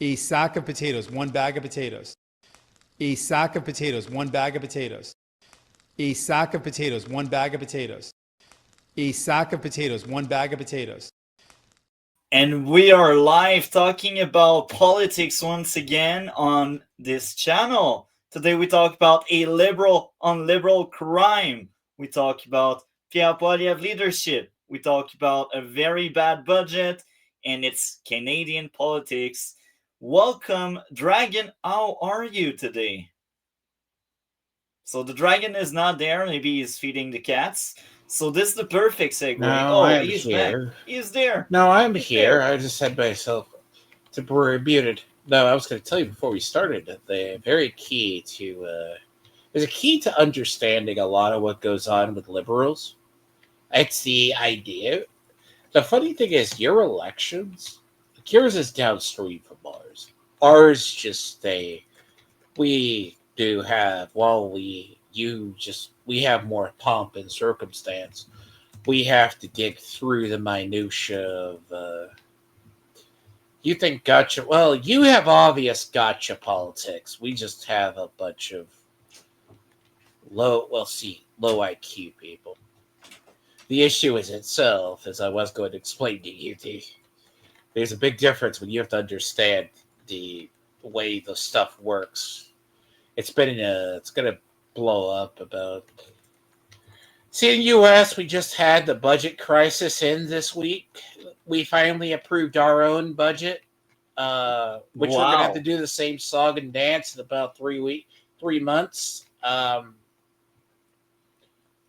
A sack of potatoes, 1 bag of potatoes. A sack of potatoes, 1 bag of potatoes. A sack of potatoes, 1 bag of potatoes. A sack of potatoes, 1 bag of potatoes. And we are live talking about politics once again on this channel. Today we talk about a liberal on liberal crime. We talk about Pierre Poilievre leadership. We talk about a very bad budget and its Canadian politics. Welcome, Dragon. How are you today? So the dragon is not there. Maybe he's feeding the cats. So this is the perfect segue. No, Oh, I'm he's here. back. He's there. No, I'm He's here. there. I just had myself temporarily muted. No, I was going to tell you before we started that the very key to there's a key to understanding a lot of what goes on with liberals. It's the idea. The funny thing is, your elections, yours is downstream from ours. Ours just we do have we have more pomp and circumstance. We have to dig through the minutia of you think gotcha. Well, you have obvious gotcha politics. We just have a bunch of low IQ people. The issue is itself, as I was going to explain to you, there's a big difference when you have to understand the way the stuff works. It's going to blow up about. See, in the U.S., we just had the budget crisis in this week. We finally approved our own budget, which we're going to have to do the same song and dance in about 3 months.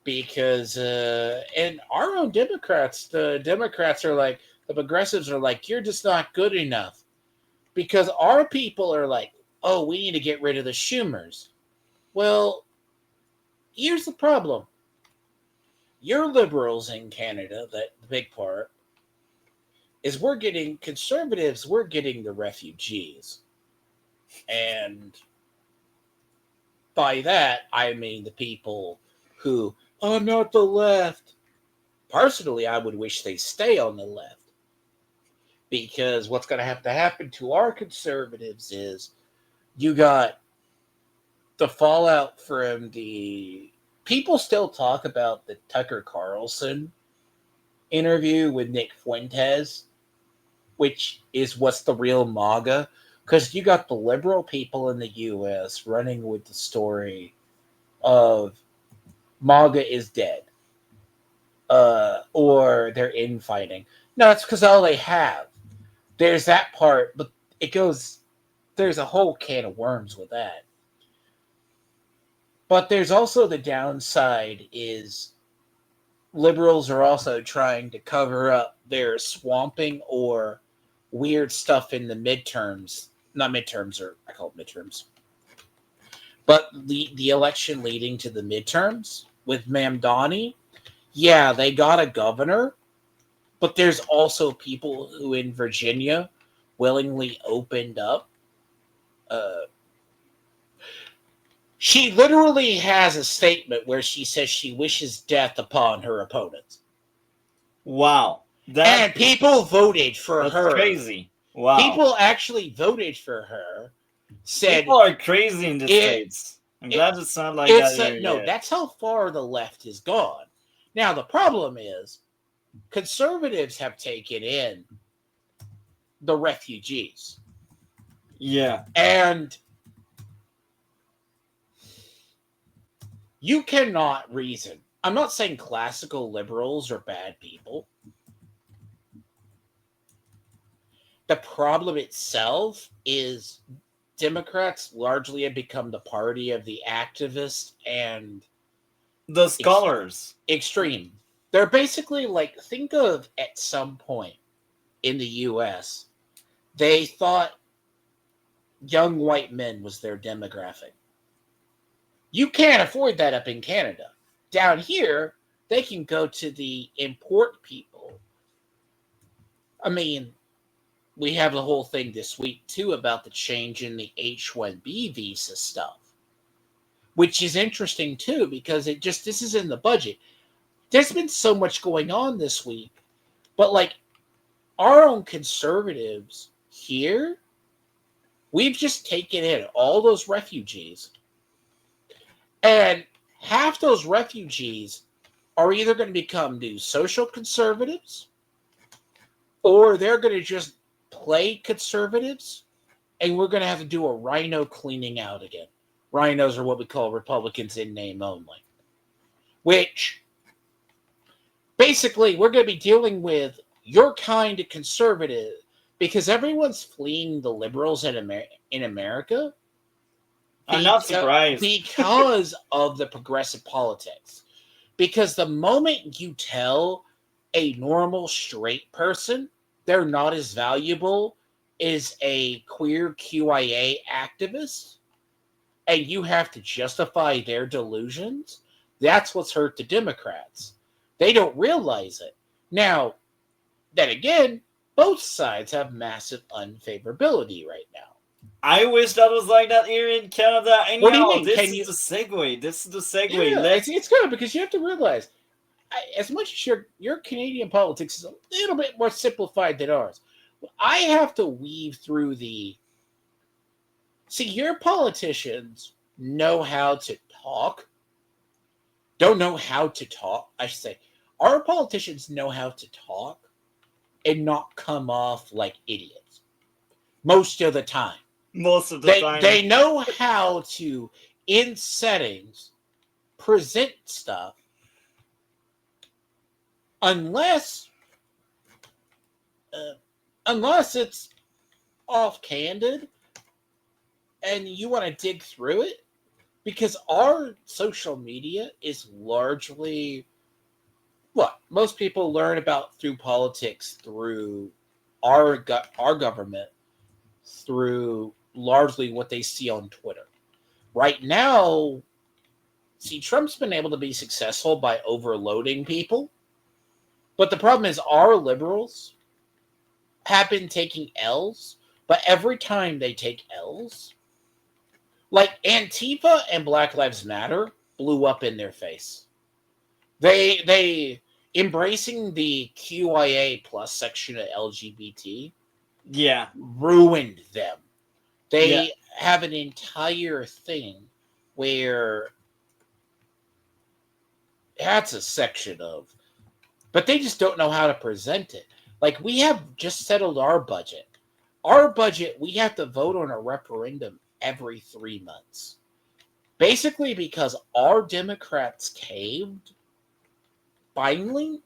Because and our own Democrats, the Democrats are like, the progressives are like, you're just not good enough. Because our people are like, oh, we need to get rid of the Schumers. Well, here's the problem. Your liberals in Canada, that the big part, is we're getting conservatives, we're getting the refugees. And by that, I mean the people who are not the left. Personally, I would wish they stay on the left. Because what's going to happen to our conservatives is you got the fallout from the... People still talk about the Tucker Carlson interview with Nick Fuentes, which is what's the real MAGA. Because you got the liberal people in the U.S. running with the story of MAGA is dead. Or they're infighting. No, it's because all they have. There's that part, but it goes... There's a whole can of worms with that. But there's also the downside is liberals are also trying to cover up their swamping or weird stuff in the midterms. Not midterms, or I call it midterms. But the election leading to the midterms with Mamdani, yeah, they got a governor, but there's also people who in Virginia willingly opened up. She literally has a statement where she says she wishes death upon her opponents. Wow. And people voted for her. That's crazy. Wow. People actually voted for her. Said people are crazy in the States. I'm glad it's not like that here yet. That's how far the left has gone. Now, the problem is conservatives have taken in the refugees. Yeah. And you cannot reason. I'm not saying classical liberals are bad people. The problem itself is Democrats largely have become the party of the activists and the scholars. Extreme. They're basically like, think of at some point in the U.S., they thought young white men was their demographic. You can't afford that up in Canada. Down here, they can go to the import people. I mean, we have the whole thing this week, too, about the change in the H-1B visa stuff. Which is interesting, too, because this is in the budget. There's been so much going on this week. But, like, our own conservatives here We've just taken in all those refugees, and half those refugees are either going to become new social conservatives, or they're going to just play conservatives, and we're going to have to do a rhino cleaning out again. Rhinos are what we call Republicans in name only, which basically we're going to be dealing with your kind of conservative, because everyone's fleeing the liberals in America. I'm not surprised. Because of the progressive politics. Because the moment you tell a normal straight person they're not as valuable as a queer QIA activist, and you have to justify their delusions, that's what's hurt the Democrats. They don't realize it. Now, then again, both sides have massive unfavorability right now. I wish that was like that here in Canada. Anyhow, What do you mean? This is the segue. Yeah, it's good, because you have to realize, as much as your Canadian politics is a little bit more simplified than ours, I have to weave through your politicians know how to talk. Don't know how to talk, I should say. Our politicians know how to talk and not come off like idiots. Most of the time. They know how to, in settings, present stuff, unless it's off-candid and you want to dig through it, because our social media is largely what most people learn about through politics, through our government, through largely what they see on Twitter. Right now, Trump's been able to be successful by overloading people, but the problem is our liberals have been taking L's, but every time they take L's, like Antifa and Black Lives Matter blew up in their face. They embracing the QIA plus section of LGBT ruined them. They have an entire thing where that's a section of, but they just don't know how to present it. Like, we have just settled our budget. Our budget, we have to vote on a referendum every 3 months. Basically because our Democrats caved. Finally,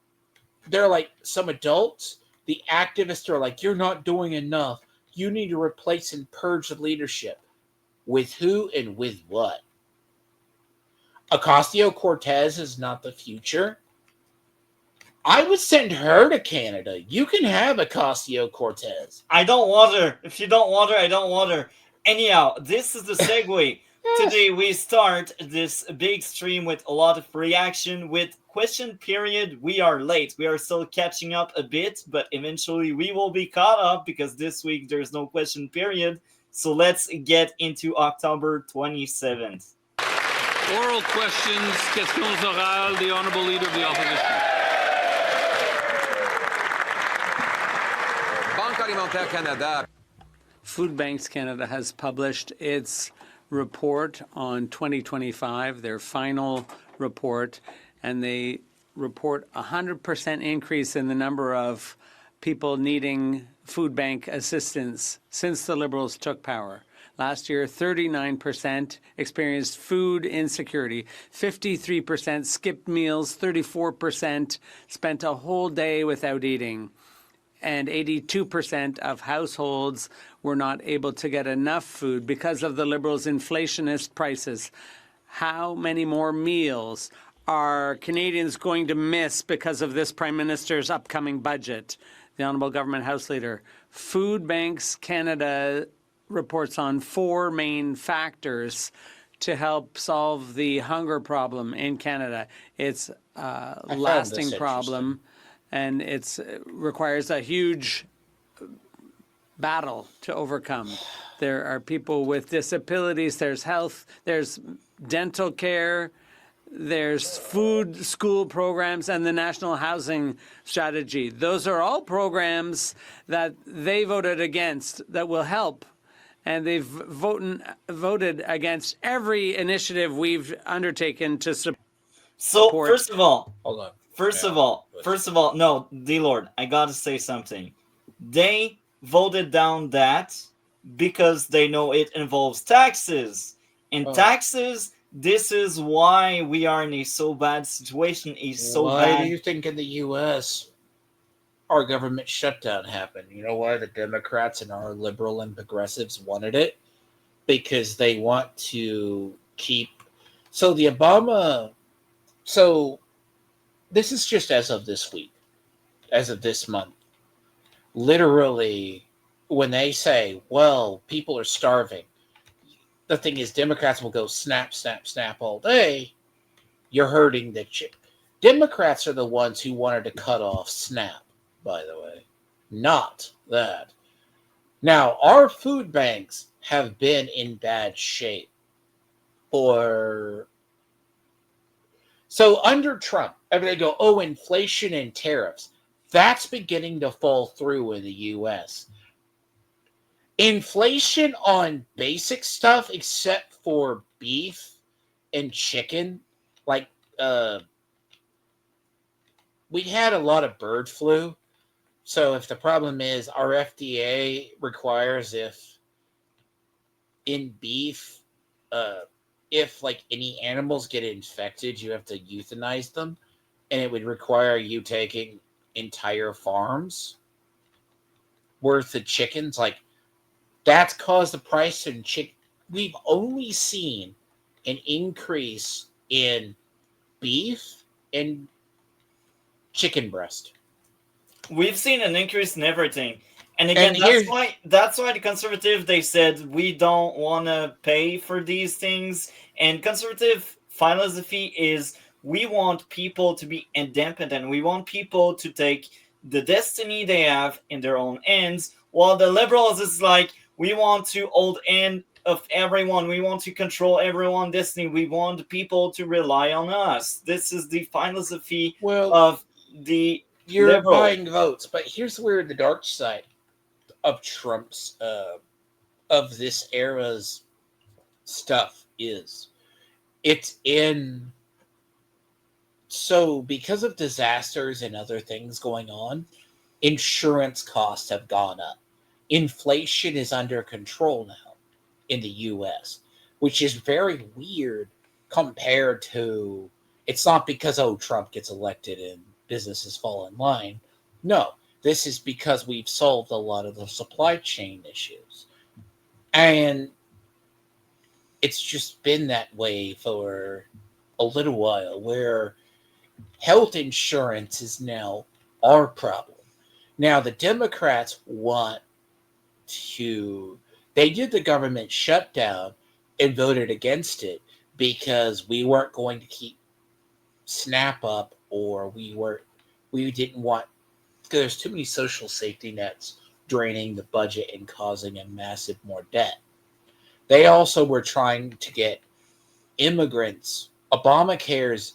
they're like, some adults, the activists are like, you're not doing enough. You need to replace and purge the leadership. With who and with what? Ocasio-Cortez is not the future. I would send her to Canada. You can have Ocasio-Cortez. I don't want her. If you don't want her, I don't want her. Anyhow, this is the segue. Today we start this big stream with a lot of reaction with question period. We are late. We are still catching up a bit, but eventually we will be caught up because this week there's no question period. So let's get into October 27th. Oral questions, questions orales, the Honourable Leader of the Opposition. Banque Alimentaire Canada. Food Banks Canada has published its report on 2025, their final report, and they report 100% increase in the number of people needing food bank assistance since the Liberals took power. Last year, 39% experienced food insecurity, 53% skipped meals, 34% spent a whole day without eating, and 82% of households were not able to get enough food because of the Liberals' inflationist prices. How many more meals are Canadians going to miss because of this Prime Minister's upcoming budget? The Honourable Government House Leader. Food Banks Canada reports on 4 main factors to help solve the hunger problem in Canada. It's a lasting problem, and it requires a huge battle to overcome. There are people with disabilities, there's health, there's dental care, there's food school programs, and the National Housing Strategy. Those are all programs that they voted against that will help. and they've voted against every initiative we've undertaken to support. So first of all, Hold on. First Yeah. of all, no, D-Lord, I gotta say something. They voted down that because they know it involves taxes. And taxes, this is why we are in a so bad situation, Why do you think in the U.S. our government shutdown happened? You know why the Democrats and our liberal and progressives wanted it? Because they want to keep... So the Obama... So this is just as of this week, as of this month. Literally, when they say, well, people are starving, the thing is, Democrats will go snap, snap, snap all day. You're hurting the Democrats are the ones who wanted to cut off SNAP, by the way. Not that. Now, our food banks have been in bad shape So under Trump, everybody go, oh, inflation and tariffs. That's beginning to fall through in the U.S. Inflation on basic stuff, except for beef and chicken, like we had a lot of bird flu. So if the problem is our FDA requires if in beef, if like any animals get infected, you have to euthanize them, and it would require you taking entire farms worth of chickens. Like that's caused the price in chicken. We've only seen an increase in beef and chicken breast. We've seen an increase in everything. And again, that's why the conservative, they said we don't want to pay for these things. And conservative philosophy is we want people to be independent. We want people to take the destiny they have in their own hands, while the liberals is like, we want to hold in of everyone. We want to control everyone's destiny. We want people to rely on us. This is the philosophy of the You're liberal. buying votes, but here's where the dark side of Trump's of this era's stuff is. It's in... So because of disasters and other things going on, insurance costs have gone up. Inflation is under control now in the U.S., which is very weird compared to... It's not because, oh, Trump gets elected and businesses fall in line. No, this is because we've solved a lot of the supply chain issues. And it's just been that way for a little while, where health insurance is now our problem. Now, the Democrats want to... They did the government shutdown and voted against it because we weren't going to keep SNAP up, or we didn't want... Because there's too many social safety nets draining the budget and causing a massive more debt. They also were trying to get immigrants... Obamacare's...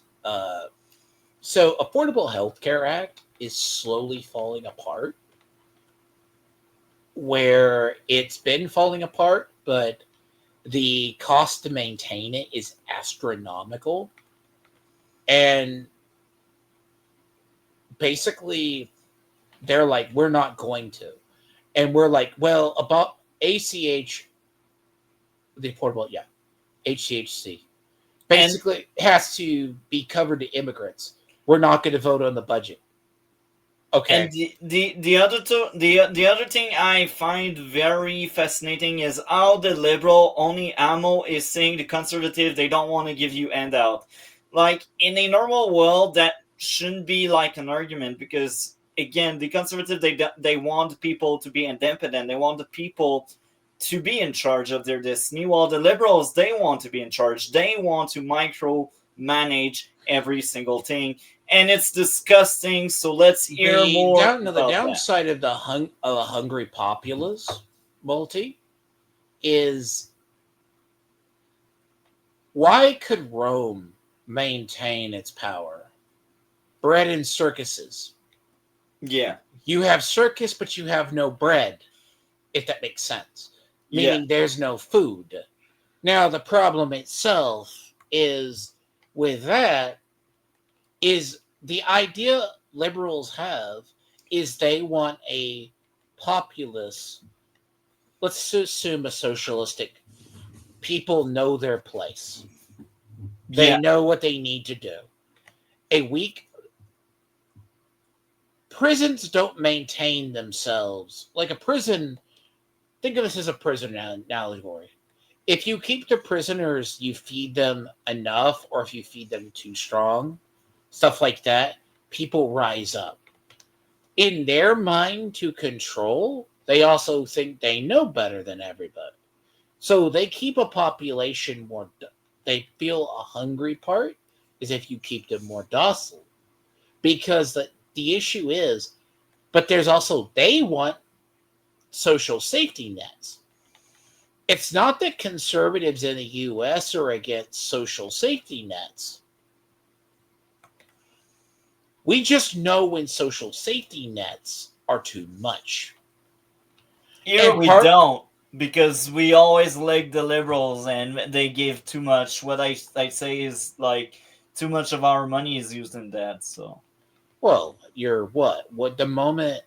So Affordable Health Care Act is slowly falling apart, where it's been falling apart, but the cost to maintain it is astronomical. And basically, they're like, we're not going to. And we're like, well, about ACH, the affordable, HCHC, basically has to be covered to immigrants. We're not going to vote on the budget. Okay. And the other thing I find very fascinating is how the liberal only ammo is saying the conservative they don't want to give you handout. Like in a normal world, that shouldn't be like an argument, because again, the conservative they want people to be independent. They want the people to be in charge of their destiny, while the liberals, they want to be in charge. They want to micromanage every single thing. And it's disgusting. So let's hear more. The downside of the hungry populace, Multi, is why could Rome maintain its power? Bread and circuses. Yeah. You have circus, but you have no bread, if that makes sense. meaning there's no food. Now, the problem itself is with that is the idea liberals have is they want a populace, let's assume a socialistic, people know their place. They know what they need to do. Prisons don't maintain themselves. Like a prison, think of this as a prison allegory. If you keep the prisoners, you feed them enough, or if you feed them too strong, stuff like that, people rise up. In their mind to control, they also think they know better than everybody. So they keep a population more, they feel a hungry part is if you keep them more docile. Because the issue is, but there's also, they want social safety nets. It's not that conservatives in the U.S. are against social safety nets. We just know when social safety nets are too much. Here we don't, because we always like the liberals and they give too much. What I say is like too much of our money is used in that. So, well, you're what the moment.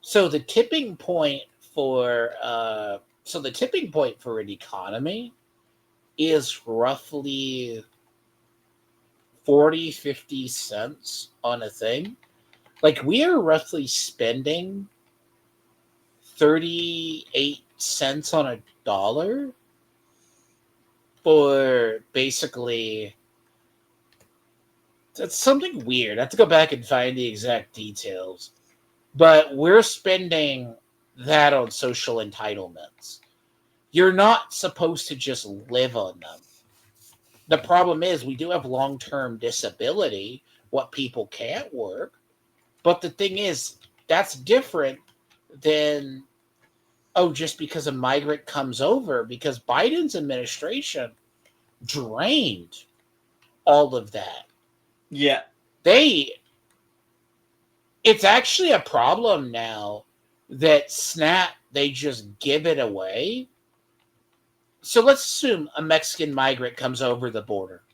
So the tipping point for an economy is roughly 40-50 cents on a thing. Like, we are roughly spending 38 cents on a dollar for basically, that's something weird. I have to go back and find the exact details. But we're spending that on social entitlements. You're not supposed to just live on them. The problem is we do have long-term disability, what people can't work. But the thing is, that's different than, just because a migrant comes over, because Biden's administration drained all of that. Yeah. It's actually a problem now that SNAP, they just give it away. So let's assume a Mexican migrant comes over the border.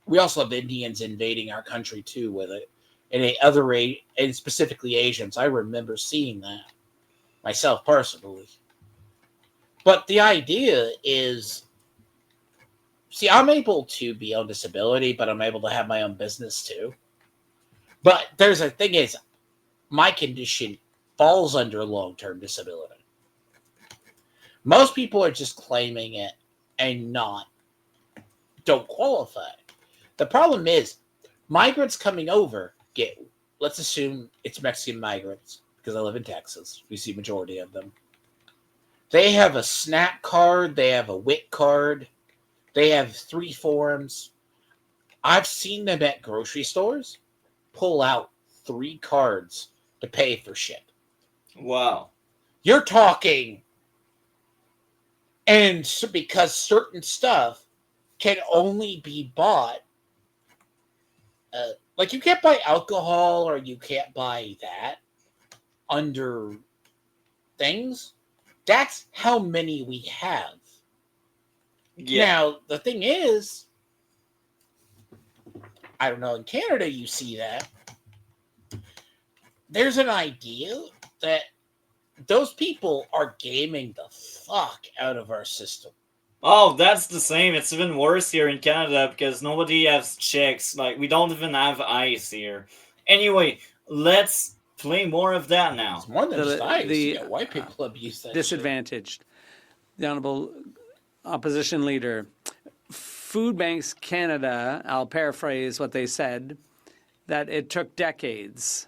We also have Indians invading our country too with it, and specifically Asians. I remember seeing that myself personally. But the idea is, see, I'm able to be on disability, but I'm able to have my own business too. But there's a thing is, my condition falls under long-term disability. Most people are just claiming it and don't qualify. The problem is, migrants coming over let's assume it's Mexican migrants, because I live in Texas. We see majority of them. They have a SNAP card, they have a WIC card, they have 3 forms. I've seen them at grocery stores pull out 3 cards to pay for shit. Wow. You're talking, and because certain stuff can only be bought, like you can't buy alcohol or you can't buy that under things. That's how many we have. Yeah. Now, the thing is, I don't know, in Canada you see that. There's an idea that those people are gaming the fuck out of our system. Oh, that's the same. It's even worse here in Canada because nobody has checks. Like, we don't even have ice here. Anyway, let's play more of that now. It's more than just ice. White people abuse that disadvantaged. Shit. The Honourable Opposition Leader. Food Banks Canada, I'll paraphrase what they said, that it took decades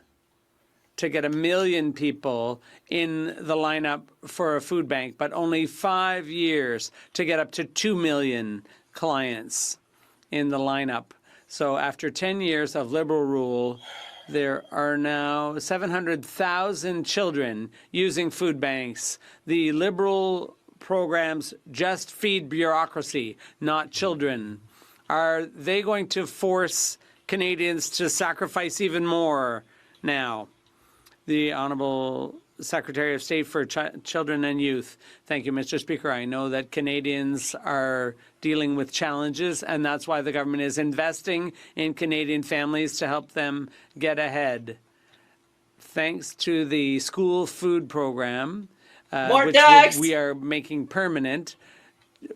to get 1 million people in the lineup for a food bank, but only 5 years to get up to 2 million clients in the lineup. So after 10 years of Liberal rule, there are now 700,000 children using food banks. The Liberal programs just feed bureaucracy, not children. Are they going to force Canadians to sacrifice even more now? The Honourable Secretary of State for Children and Youth. Thank you, Mr. Speaker. I know that Canadians are dealing with challenges, and that's why the government is investing in Canadian families to help them get ahead. Thanks to the school food program, More which tax! we are making permanent,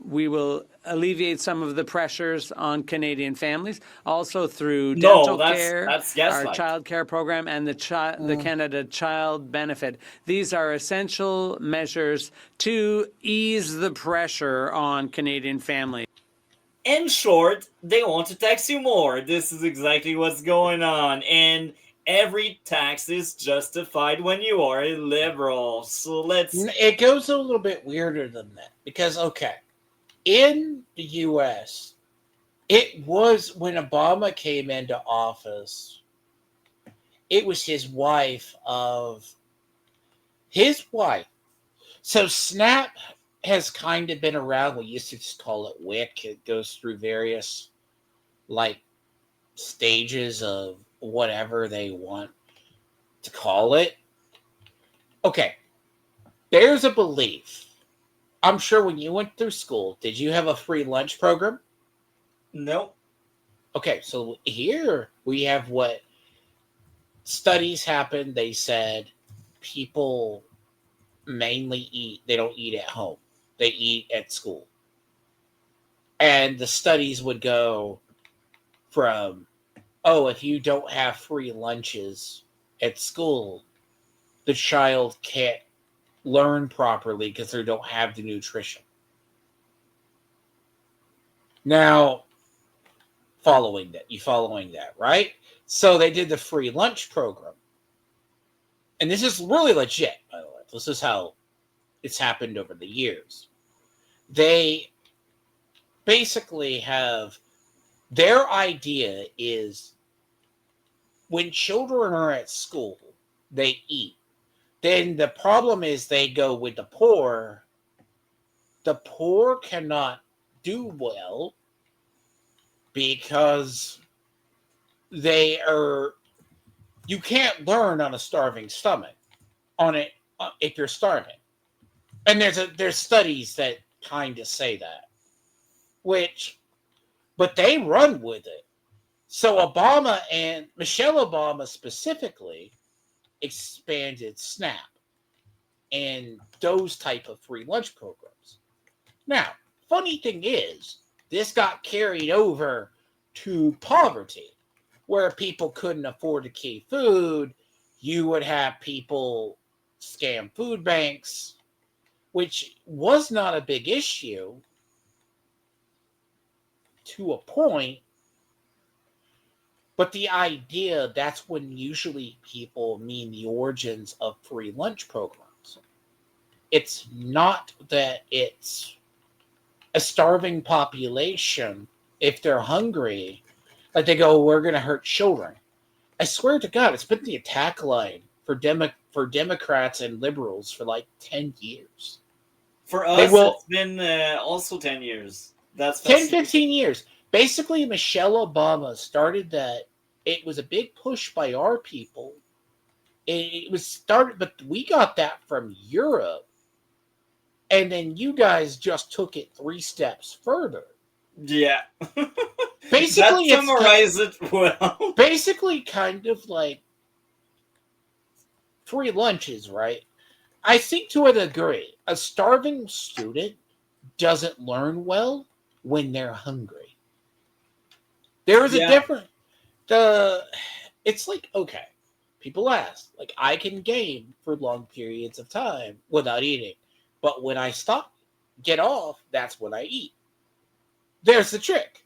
we will alleviate some of the pressures on Canadian families, also through dental care, that's our gaslight. child care program, and the Canada Child Benefit. These are essential measures to ease the pressure on Canadian families. In short, they want to tax you more. This is exactly what's going on. And every tax is justified when you are a liberal. So let's... It goes a little bit weirder than that. Because, okay, in the U.S., it was when Obama came into office, it was his wife. So SNAP has kind of been around. We used to just call it WIC. It goes through various like stages of whatever they want to call it. Okay, there's a belief. I'm sure when you went through school, did you have a free lunch program? Nope. Okay, so here we have what studies happened. They said people mainly eat, they don't eat at home. They eat at school. And the studies would go from, if you don't have free lunches at school, the child can't learn properly because they don't have the nutrition. Now, following that, right? So they did the free lunch program. And this is really legit, by the way. This is how it's happened over the years. They basically have, their idea is when children are at school, they eat. Then the problem is they go with the poor. The poor cannot do well because you can't learn on a starving stomach if you're starving. And there's studies that kind of say that, but they run with it. So Obama and Michelle Obama specifically expanded SNAP and those type of free lunch programs. Now, funny thing is, this got carried over to poverty, where people couldn't afford to keep food. You would have people scam food banks, which was not a big issue to a point. But the idea, that's when usually people mean the origins of free lunch programs. It's not that it's a starving population. If they're hungry, like they go, we're going to hurt children. I swear to God, it's been the attack line for Democrats and liberals for like 10 years. For us, it's been also 10 years. That's 10, 15 years. Basically, Michelle Obama started that. It was a big push by our people. It was started, but we got that from Europe. And then you guys just took it 3 steps further. Yeah. Basically, that summarizes it well. Basically, kind of like free lunches, right? I think to a degree, a starving student doesn't learn well when they're hungry. There is a difference. It's like, okay, people ask, like, I can game for long periods of time without eating. But when I get off, that's when I eat. There's the trick.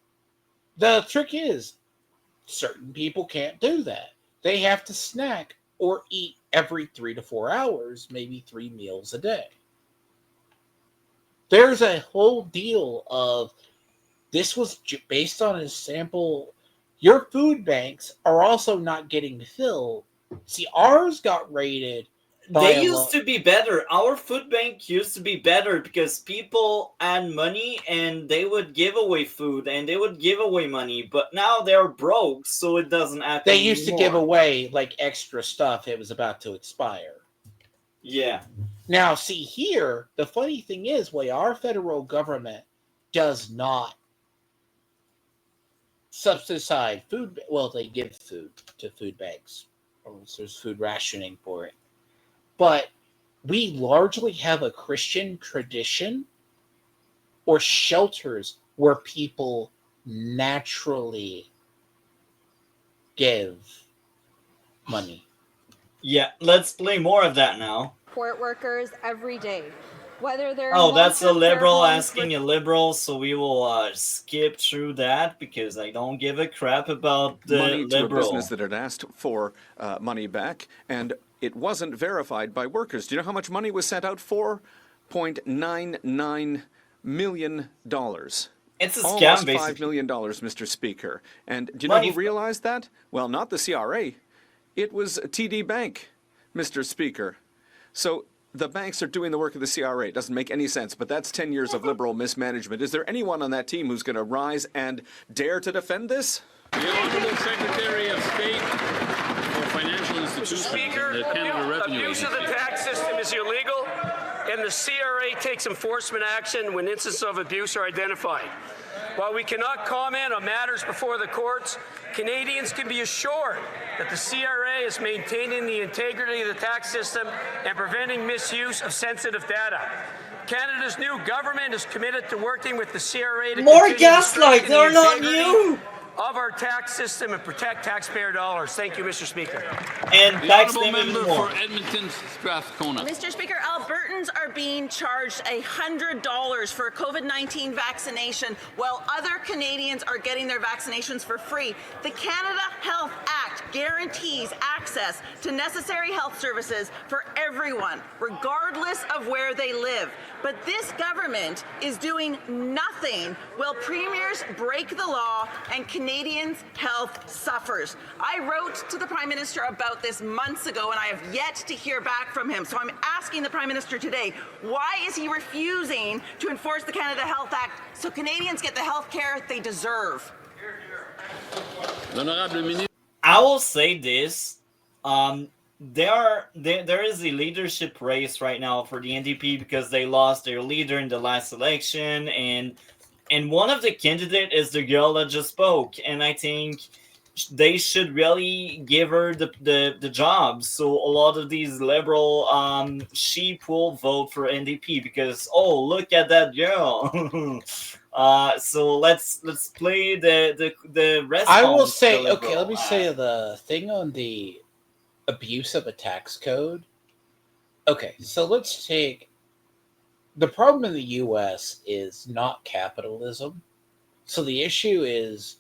The trick is certain people can't do that. They have to snack or eat every 3 to 4 hours, maybe 3 meals a day. There's a whole deal of, this was based on a sample. Your food banks are also not getting filled. See, ours got rated. They used to be better. Our food bank used to be better because people had money and they would give away food and they would give away money. But now they're broke, so it doesn't happen. They used to give away like extra stuff. It was about to expire. Yeah. Now, see here, the funny thing is, our federal government does not subsidize food. Well, they give food to food banks, or there's food rationing for it. But we largely have a Christian tradition or shelters where people naturally give money. Yeah, let's play more of that now. Support workers every day, whether they're Oh, in that's a long-term care liberal homes asking a liberal, so we will skip through that because I don't give a crap about the money to a liberal. business that had asked for money back, and it wasn't verified by workers. Do you know how much money was sent out? $4.99 million. It's a scam, Almost basically. $5 million, Mr. Speaker. And do you Money know who realized that? Well, not the CRA. It was TD Bank, Mr. Speaker. So the banks are doing the work of the CRA. It doesn't make any sense, but that's 10 years of liberal mismanagement. Is there anyone on that team who's going to rise and dare to defend this? The Honourable Secretary of State for Financial Institutions Speaker, and the Canada Revenue abuse of the Agency. tax system is illegal, and the CRA takes enforcement action when instances of abuse are identified. While we cannot comment on matters before the courts, Canadians can be assured that the CRA is maintaining the integrity of the tax system and preventing misuse of sensitive data. Canada's new government is committed to working with the CRA to More continue to gaslight, strengthen they're the not integrity new. of our tax system and protect taxpayer dollars. Thank you, Mr. Speaker. And The tax Honourable them even Member more. for Edmonton Strathcona. Mr. Speaker, Albertans are being charged $100 for a COVID-19 vaccination while other Canadians are getting their vaccinations for free. The Canada Health Act guarantees access to necessary health services for everyone, regardless of where they live. But this government is doing nothing while premiers break the law and Canadians' health suffers. I wrote to the Prime Minister about this months ago and I have yet to hear back from him. So I'm asking the Prime Minister today, why is he refusing to enforce the Canada Health Act so Canadians get the health care they deserve? L'Honorable Ministre. I will say this. There is a leadership race right now for the NDP because they lost their leader in the last election, and one of the candidates is the girl that just spoke, and I think they should really give her the job. So a lot of these liberal sheep will vote for NDP because, oh, look at that girl. So let's play the rest. I will say, okay, let me say the thing on the abuse of a tax code. Okay, so let's take the problem in the US is not capitalism. So the issue is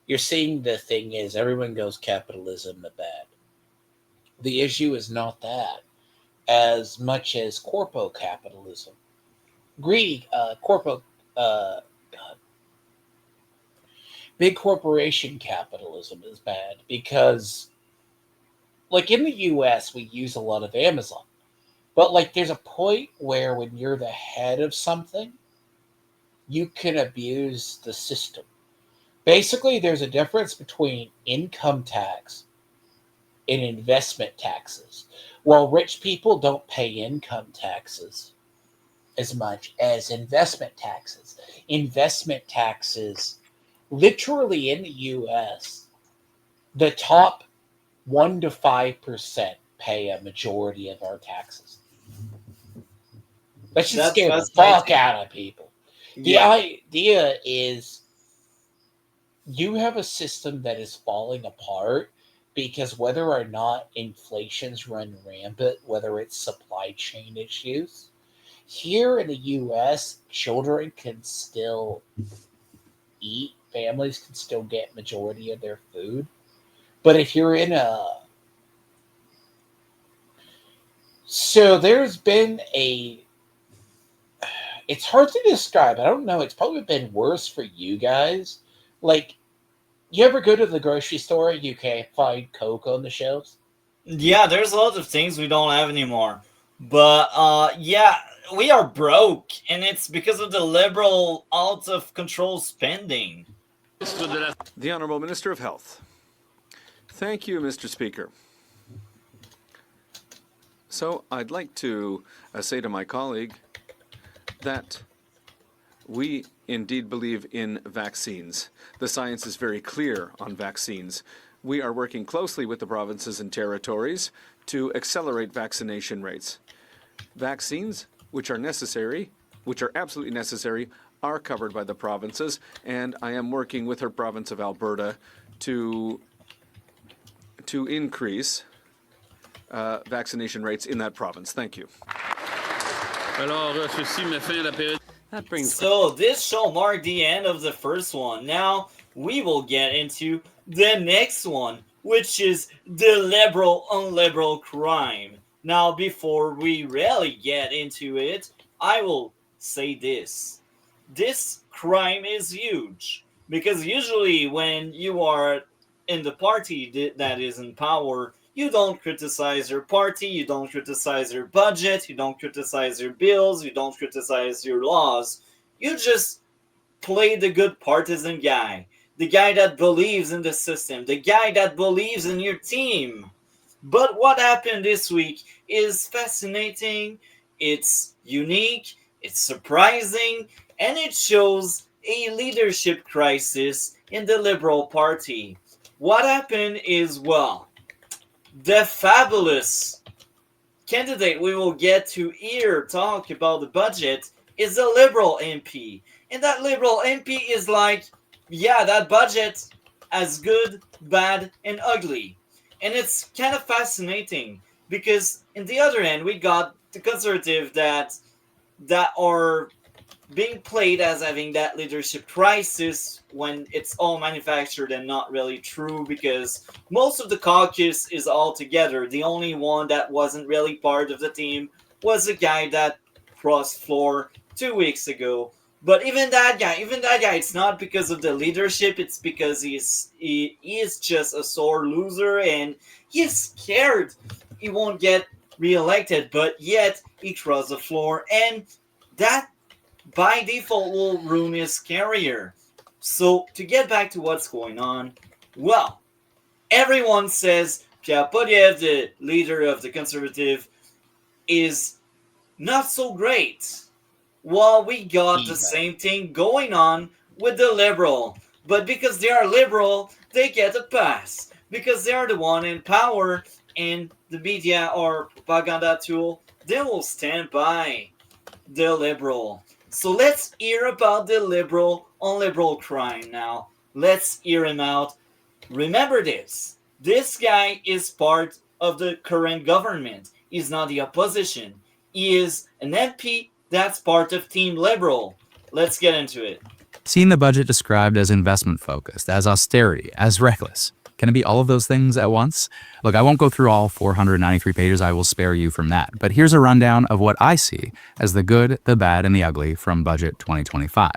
you're seeing the thing is everyone goes capitalism the bad. The issue is not that as much as corpo capitalism. Big corporation capitalism is bad because like in the US, we use a lot of Amazon. But like there's a point where when you're the head of something, you can abuse the system. Basically, there's a difference between income tax and investment taxes. While rich people don't pay income taxes as much as investment taxes. Investment taxes, literally in the US, the top 1 to 5% pay a majority of our taxes. That should scare the fuck out of people. The idea is you have a system that is falling apart because whether or not inflation's run rampant, whether it's supply chain issues, here in the US, children can still eat, families can still get majority of their food. But if you're in so there's been it's hard to describe. I don't know. It's probably been worse for you guys. Like, you ever go to the grocery store and you can't find Coke on the shelves? Yeah, there's a lot of things we don't have anymore. But yeah, we are broke, and it's because of the liberal out-of-control spending. The Honourable Minister of Health. Thank you, Mr. Speaker. So I'd like to say to my colleague that we indeed believe in vaccines. The science is very clear on vaccines. We are working closely with the provinces and territories to accelerate vaccination rates. Vaccines, which are necessary, which are absolutely necessary, are covered by the provinces, and I am working with her province of Alberta to increase vaccination rates in that province. Thank you. Alors, ceci met fin à la période. That brings So this shall mark the end of the first one. Now we will get into the next one, which is the liberal on liberal crime. Now, before we really get into it, I will say this. This crime is huge because usually when you are in the party that is in power, you don't criticize your party, you don't criticize your budget, you don't criticize your bills, you don't criticize your laws. You just play the good partisan guy, the guy that believes in the system, the guy that believes in your team. But what happened this week is fascinating, it's unique, it's surprising, and it shows a leadership crisis in the Liberal Party. What happened is, well, the fabulous candidate we will get to hear talk about the budget is a Liberal MP. And that Liberal MP is like, yeah, that budget as good, bad, and ugly. And it's kind of fascinating because in the other end, we got the Conservative that are being played as having that leadership crisis when it's all manufactured and not really true, because most of the caucus is all together. The only one that wasn't really part of the team was a guy that crossed floor 2 weeks ago. But even that guy, it's not because of the leadership, it's because he is just a sore loser and he's scared he won't get reelected, but yet he crossed the floor, and that by default will ruin his career. So to get back to what's going on, well, everyone says Pierre Poilievre, the leader of the Conservative, is not so great. Well, we got the same thing going on with the Liberal. But because they are Liberal, they get a pass. Because they are the one in power, and the media or propaganda tool, they will stand by the Liberal. So let's hear about the Liberal on liberal crime now. Let's hear him out. Remember this. This guy is part of the current government. He's not the opposition. He is an MP that's part of Team Liberal. Let's get into it. Seeing the budget described as investment-focused, as austerity, as reckless. Can it be all of those things at once? Look, I won't go through all 493 pages. I will spare you from that. But here's a rundown of what I see as the good, the bad, and the ugly from Budget 2025.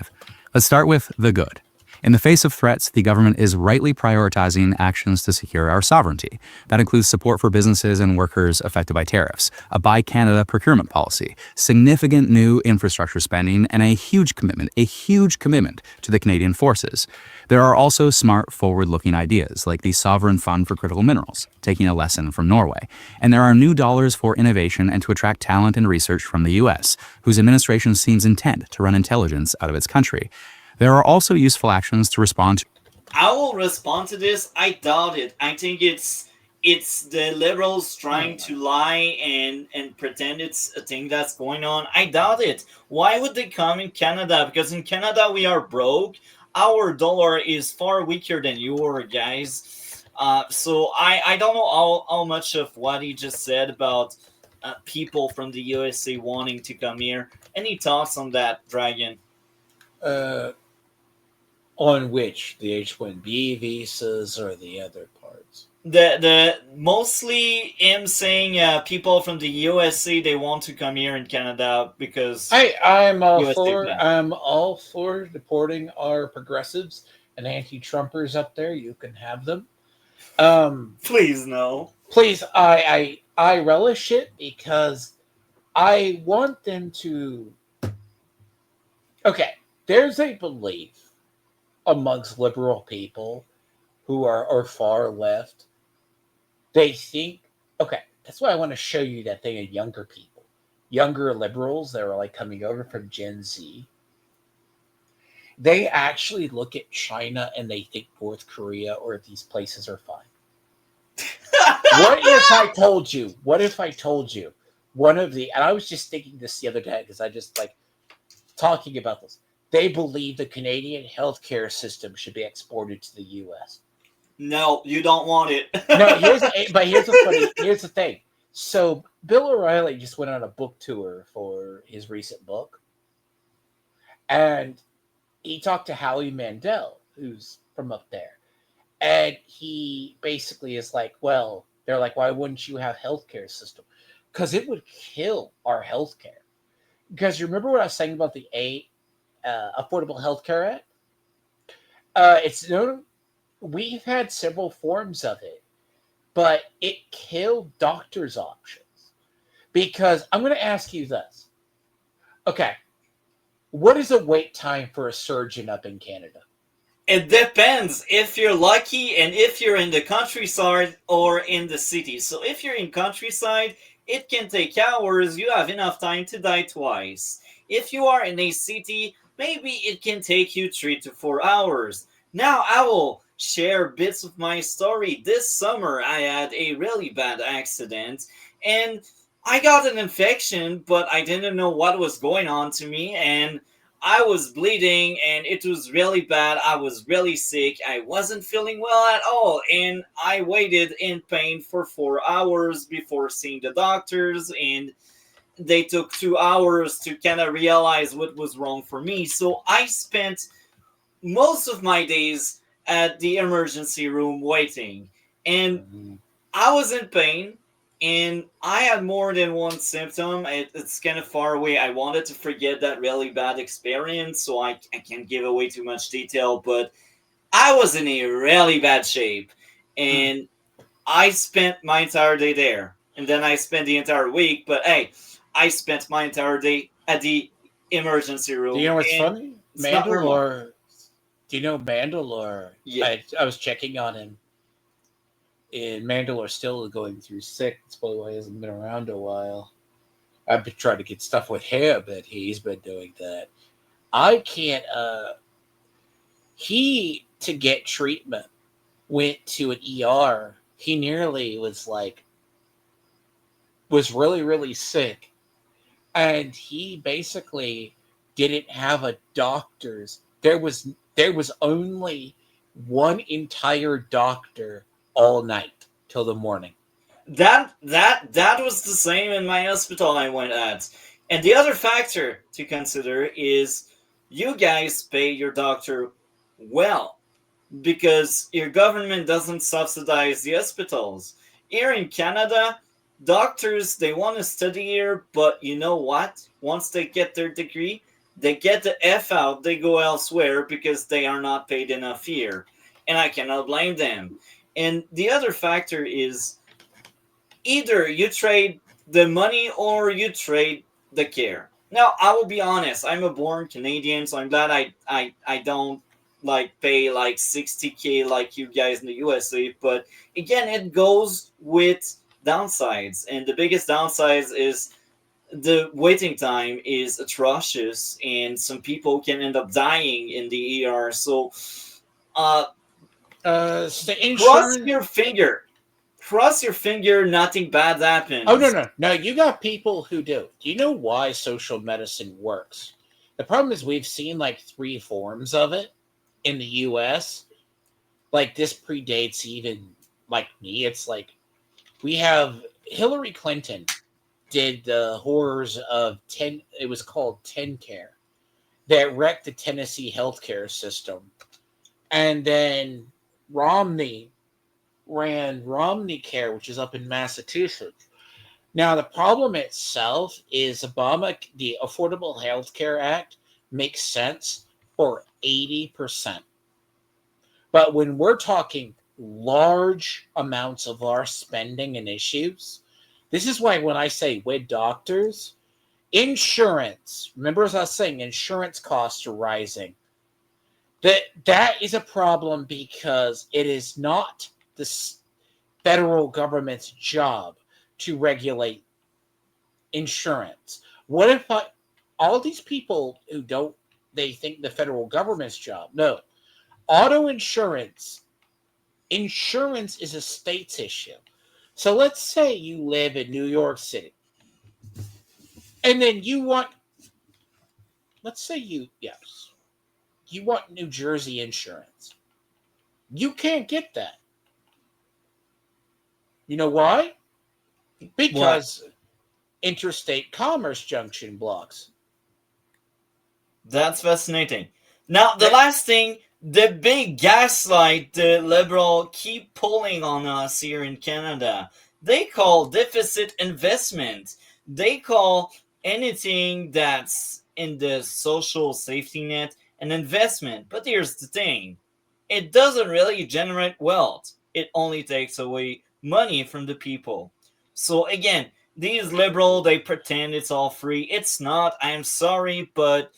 Let's start with the good. In the face of threats, the government is rightly prioritizing actions to secure our sovereignty. That includes support for businesses and workers affected by tariffs, a Buy Canada procurement policy, significant new infrastructure spending, and a huge commitment to the Canadian forces. There are also smart, forward-looking ideas, like the Sovereign Fund for Critical Minerals, taking a lesson from Norway. And there are new dollars for innovation and to attract talent and research from the U.S., whose administration seems intent to run intelligence out of its country. There are also useful actions to respond to. I will respond to this. I doubt it. I think it's the Liberals trying to lie and pretend it's a thing that's going on. I doubt it. Why would they come in Canada? Because in Canada we are broke. Our dollar is far weaker than yours, guys. So I don't know how much of what he just said about people from the USA wanting to come here. Any thoughts on that, Dragon? On which? The H-1B visas or the other parts? The mostly him saying people from the USA, they want to come here in Canada because I'm all for deporting our progressives and anti-Trumpers up there. You can have them. Please no. Please, I relish it because I want them to. Okay, there's a belief amongst liberal people who are far left. They think, okay, That's why I want to show you that thing of younger people, younger liberals that are like coming over from Gen Z. They actually look at China and they think North Korea or these places are fine. What if I told you? One of the, and I was just thinking this the other day because I just like talking about this. They believe the Canadian healthcare system should be exported to the U.S. No, you don't want it. No, here's the thing. So Bill O'Reilly just went on a book tour for his recent book, and he talked to Howie Mandel, who's from up there, and he basically is like, well, they're like, why wouldn't you have healthcare system? Because it would kill our healthcare. Because you remember what I was saying about the Affordable Healthcare Act? It's known. We've had several forms of it, but it killed doctors' options. Because I'm going to ask you this. Okay. What is a wait time for a surgeon up in Canada? It depends if you're lucky and if you're in the countryside or in the city. So if you're in countryside, it can take hours. You have enough time to die twice. If you are in a city, maybe it can take you 3 to 4 hours. Now I will share bits of my story. This summer I had a really bad accident and I got an infection, but I didn't know what was going on to me, and I was bleeding and it was really bad. I was really sick. I wasn't feeling well at all, and I waited in pain for 4 hours before seeing the doctors, and they took 2 hours to kind of realize what was wrong for me. So I spent most of my days at the emergency room waiting, and I was in pain. And I had more than one symptom. It's kind of far away. I wanted to forget that really bad experience, so I can't give away too much detail. But I was in a really bad shape. And I spent my entire day there. And then I spent the entire week. But hey, I spent my entire day at the emergency room. Do you know what's funny? Mandalore. Do you know Mandalore? Yeah. I was checking on him. And Mandalore still going through sick. That's probably why he hasn't been around a while. I've been trying to get stuff with him, but he's been doing that. I can't. He, to get treatment, went to an ER. He nearly was really, really sick. And he basically didn't have a doctor's. There was only one entire doctor all night till the morning. That was the same in my hospital I went at. And the other factor to consider is you guys pay your doctor well because your government doesn't subsidize the hospitals. Here in Canada, doctors, they want to study here, but you know what? Once they get their degree, they get the F out, they go elsewhere because they are not paid enough here. And I cannot blame them. And the other factor is either you trade the money or you trade the care. Now, I will be honest. I'm a born Canadian, so I'm glad I don't pay like $60K like you guys in the USA. But again, it goes with downsides. And the biggest downside is the waiting time is atrocious. And some people can end up dying in the ER. So, cross your finger. Cross your finger, nothing bad happens. Oh, no. You got people who do. Do you know why social medicine works? The problem is we've seen 3 forms of it in the U.S. This predates even me. It's we have Hillary Clinton did the horrors of it was called TennCare that wrecked the Tennessee healthcare system. And then Romney ran Romney Care, which is up in Massachusetts. Now, the problem itself is the Affordable Health Care Act makes sense for 80%. But when we're talking large amounts of our spending and issues, this is why when I say with doctors, insurance, remember as I was saying, insurance costs are rising. That is a problem because it is not the federal government's job to regulate insurance? What if all these people who don't, they think the federal government's job? No. Auto insurance is a state's issue. So let's say you live in New York City, and then you want, let's say you want New Jersey insurance. You can't get that. You know why? Because interstate commerce junction blocks. That's fascinating. Now, the last thing, the big gaslight the Liberal keep pulling on us here in Canada, they call deficit investment. They call anything that's in the social safety net an investment. But here's the thing. It doesn't really generate wealth. It only takes away money from the people. So again, these Liberals, they pretend it's all free. It's not. I'm sorry, but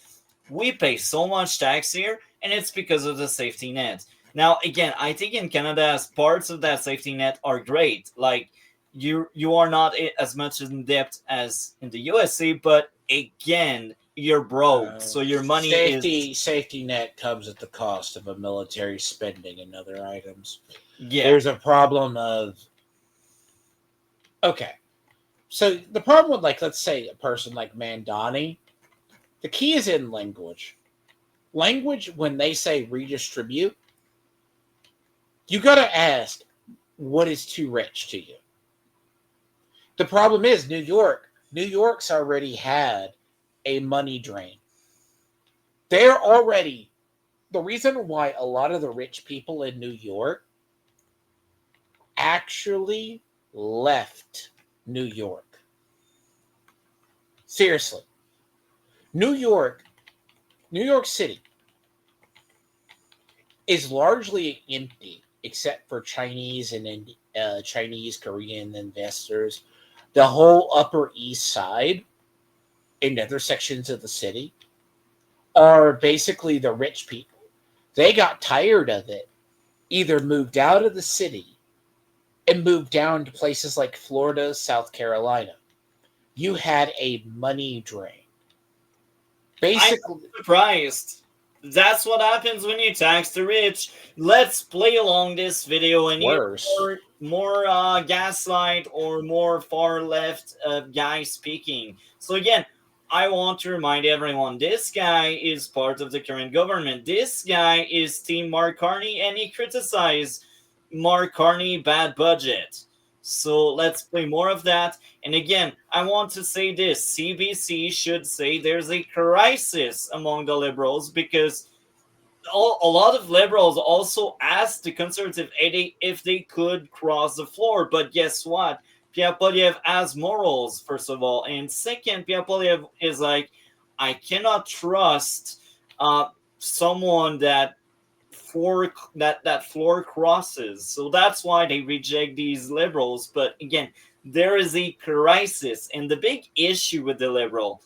we pay so much tax here, and it's because of the safety net. Now, again, I think in Canada, parts of that safety net are great. Like, you are not as much in debt as in the USA, but again, you're broke, so your money safety net comes at the cost of a military spending and other items. Yeah. There's a problem of, okay, so the problem with, like, let's say a person like Mandani, the key is in language. Language, when they say redistribute, you got to ask, what is too rich to you? The problem is New York's already had a money drain. They're already, the reason why a lot of the rich people in New York actually left New York. Seriously. New York City is largely empty except for Chinese and Chinese Korean investors. The whole Upper East Side and other sections of the city are basically the rich people. They got tired of it, either moved out of the city and moved down to places like Florida, South Carolina. You had a money drain. Basically, I'm surprised. That's what happens when you tax the rich. Let's play along this video and hear more gaslight or more far left guy speaking. So again, I want to remind everyone, this guy is part of the current government. This guy is Team Mark Carney, and he criticized Mark Carney bad budget. So let's play more of that. And again, I want to say this. CBC should say there's a crisis among the Liberals, because a lot of Liberals also asked the Conservative if they could cross the floor. But guess what? Pierre Poilievre has morals, first of all. And second, Pierre Poilievre is like, I cannot trust someone that floor crosses. So that's why they reject these Liberals. But again, there is a crisis, and the big issue with the Liberal,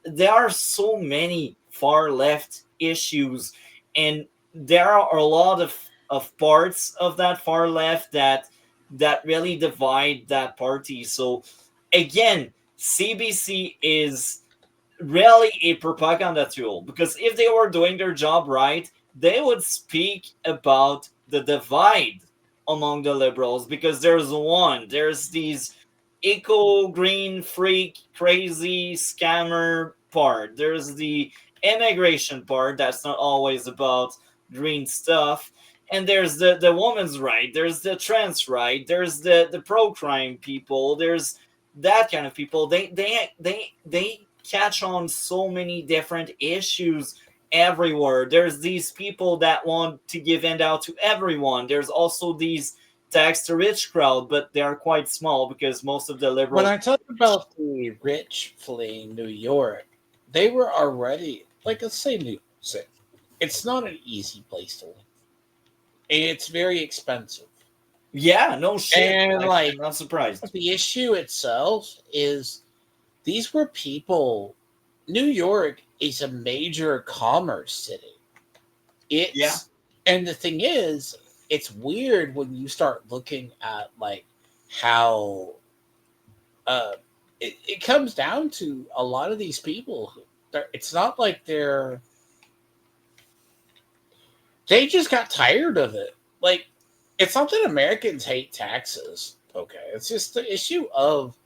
there are so many far left issues, and there are a lot of parts of that far left that really divide that party. So again, CBC is really a propaganda tool, because if they were doing their job right, they would speak about the divide among the Liberals, because there's these eco-green freak, crazy scammer part. There's the immigration part that's not always about green stuff. And there's the woman's right. There's the trans right. There's the pro-crime people. There's that kind of people. They catch on so many different issues everywhere. There's these people that want to give handout to everyone. There's also these tax the rich crowd, but they are quite small because most of the Liberals. When I talk about the rich fleeing New York, they were already, like, let's say New York. It's not an easy place to live. It's very expensive. Yeah, no shit. And I'm not surprised. The issue itself is these were people. New York is a major commerce city. And the thing is, it's weird when you start looking at like how it comes down to a lot of these people. It's not like they just got tired of it. Like, it's not that Americans hate taxes. Okay, it's just the issue of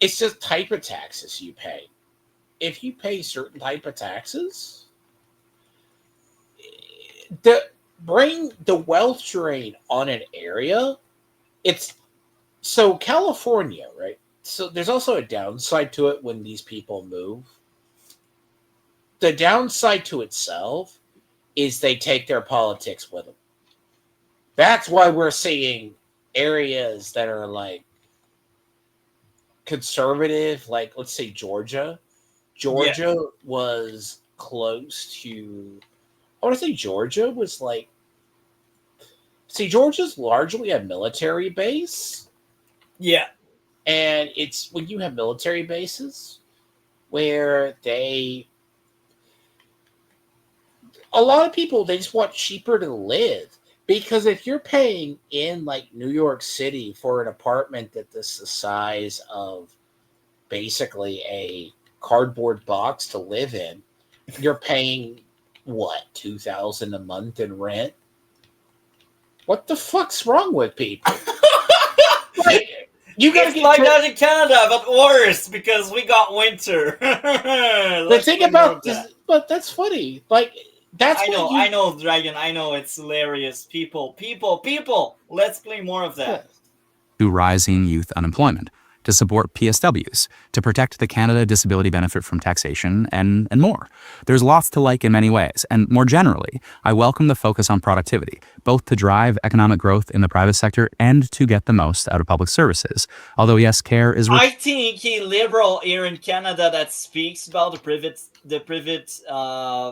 it's just type of taxes you pay. If you pay certain type of taxes, bring the wealth drain on an area. It's so California, right? So there's also a downside to it when these people move. The downside to itself is they take their politics with them. That's why we're seeing areas that are like conservative, like let's say Georgia. Georgia was close to, I want to say Georgia was like, see, Georgia's largely a military base. Yeah. And it's when you have military bases where a lot of people, they just want cheaper to live. Because if you're paying in like New York City for an apartment that's the size of basically a cardboard box to live in, you're paying what, $2,000 a month in rent? What the fuck's wrong with people? Like, you gotta get like that in Canada, but worse because we got winter. The thing about this, but that's funny. Like, that's I know, Dragon. I know it's hilarious. People. Let's play more of that. To rising youth unemployment, to support PSWs, to protect the Canada Disability Benefit from taxation, and more. There's lots to like in many ways, and more generally, I welcome the focus on productivity, both to drive economic growth in the private sector and to get the most out of public services. Although yes, care is... I think a liberal here in Canada that speaks about the private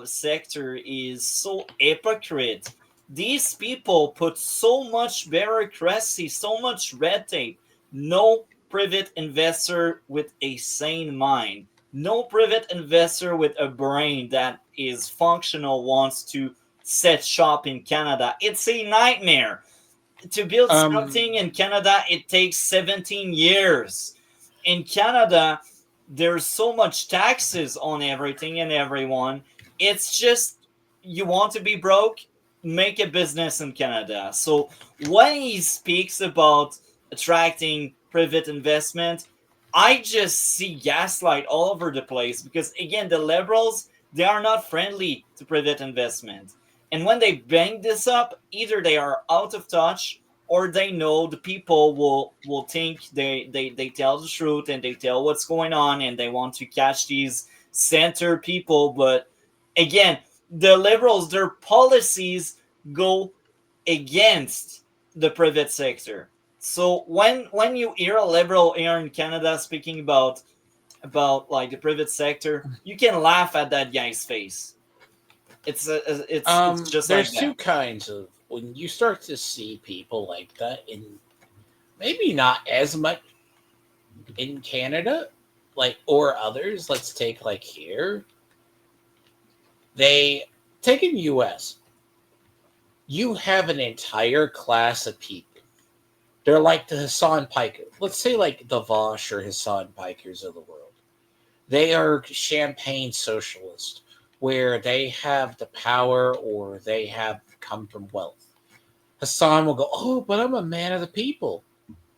sector is so hypocrite. These people put so much bureaucracy, so much red tape. No private investor with a sane mind, no private investor with a brain that is functional wants to set shop in Canada. It's a nightmare. To build something in Canada, it takes 17 years. In Canada, there's so much taxes on everything and everyone. It's just, you want to be broke, make a business in Canada. So when he speaks about attracting private investment, I just see gaslight all over the place because, again, the liberals, they are not friendly to private investment. And when they bang this up, either they are out of touch or they know the people will think they tell the truth and they tell what's going on and they want to catch these center people. But again, the liberals, their policies go against the private sector. So when you hear a liberal here in Canada speaking about like the private sector, you can laugh at that guy's face. It's just there's like two kinds of, when you start to see people like that, in maybe not as much in Canada, like, or others. Let's take like here. They take in US. You have an entire class of people. They're like the Hassan Piker. Let's say like the Vosh or Hassan Pikers of the world. They are champagne socialists, where they have the power or they have come from wealth. Hassan will go, oh, but I'm a man of the people.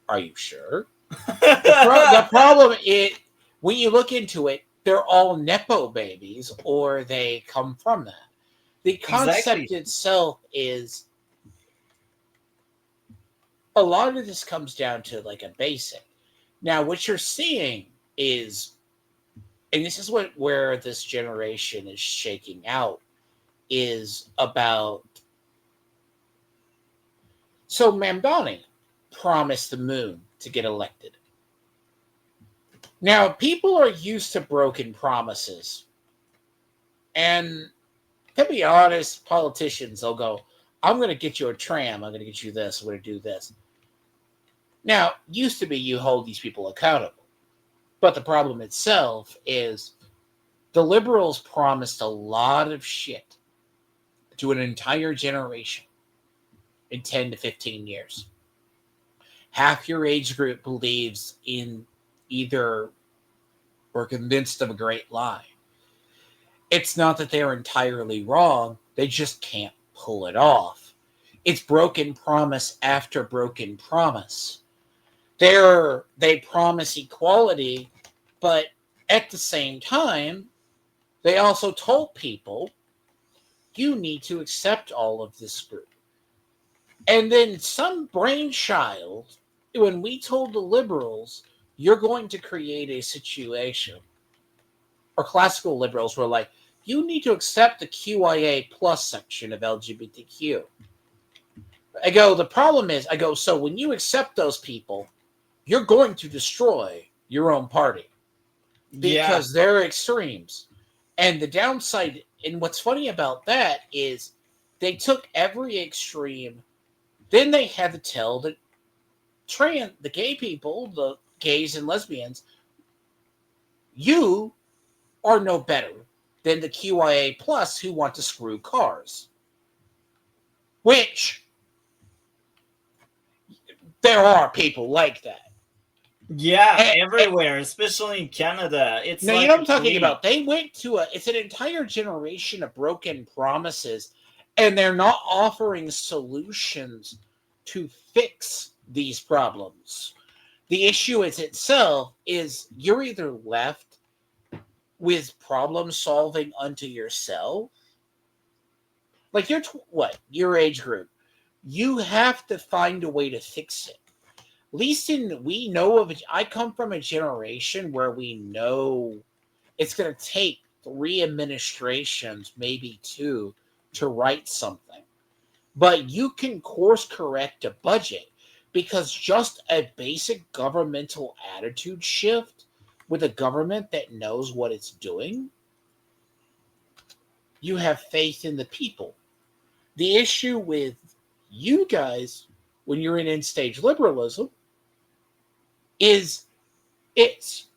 Are you sure? The problem is, when you look into it, they're all Nepo babies or they come from that. The concept itself is, a lot of this comes down to like a basic. Now, what you're seeing is, and this is where this generation is shaking out, is about, so Mamdani promised the moon to get elected. Now, people are used to broken promises. And to be honest, politicians, they'll go, I'm going to get you a tram, I'm going to get you this, I'm going to do this. Now, used to be you hold these people accountable. But the problem itself is the liberals promised a lot of shit to an entire generation in 10 to 15 years. Half your age group believes in either were convinced of a great lie. It's not that they're entirely wrong, they just can't pull it off. It's broken promise after broken promise. They promise equality, but at the same time, they also told people, you need to accept all of this group. And then some brainchild, when we told the liberals, you're going to create a situation, or classical liberals were like, you need to accept the QIA plus section of LGBTQ. I go, the problem is, so when you accept those people, you're going to destroy your own party because they're extremes. And the downside, and what's funny about that is they took every extreme, then they had to tell the gay people, the gays and lesbians, you are no better than the QIA plus who want to screw cars. Which there are people like that. Yeah, everywhere, especially in Canada. It's now, like you know what I'm talking about. They went to it's an entire generation of broken promises, and they're not offering solutions to fix these problems. The issue is itself is you're either left with problem solving unto yourself. Like you're your age group. You have to find a way to fix it. At least we know of it. I come from a generation where we know it's going to take 3 administrations, maybe 2, to write something. But you can course correct a budget because just a basic governmental attitude shift with a government that knows what it's doing, you have faith in the people. The issue with you guys, when you're in end-stage liberalism, is it's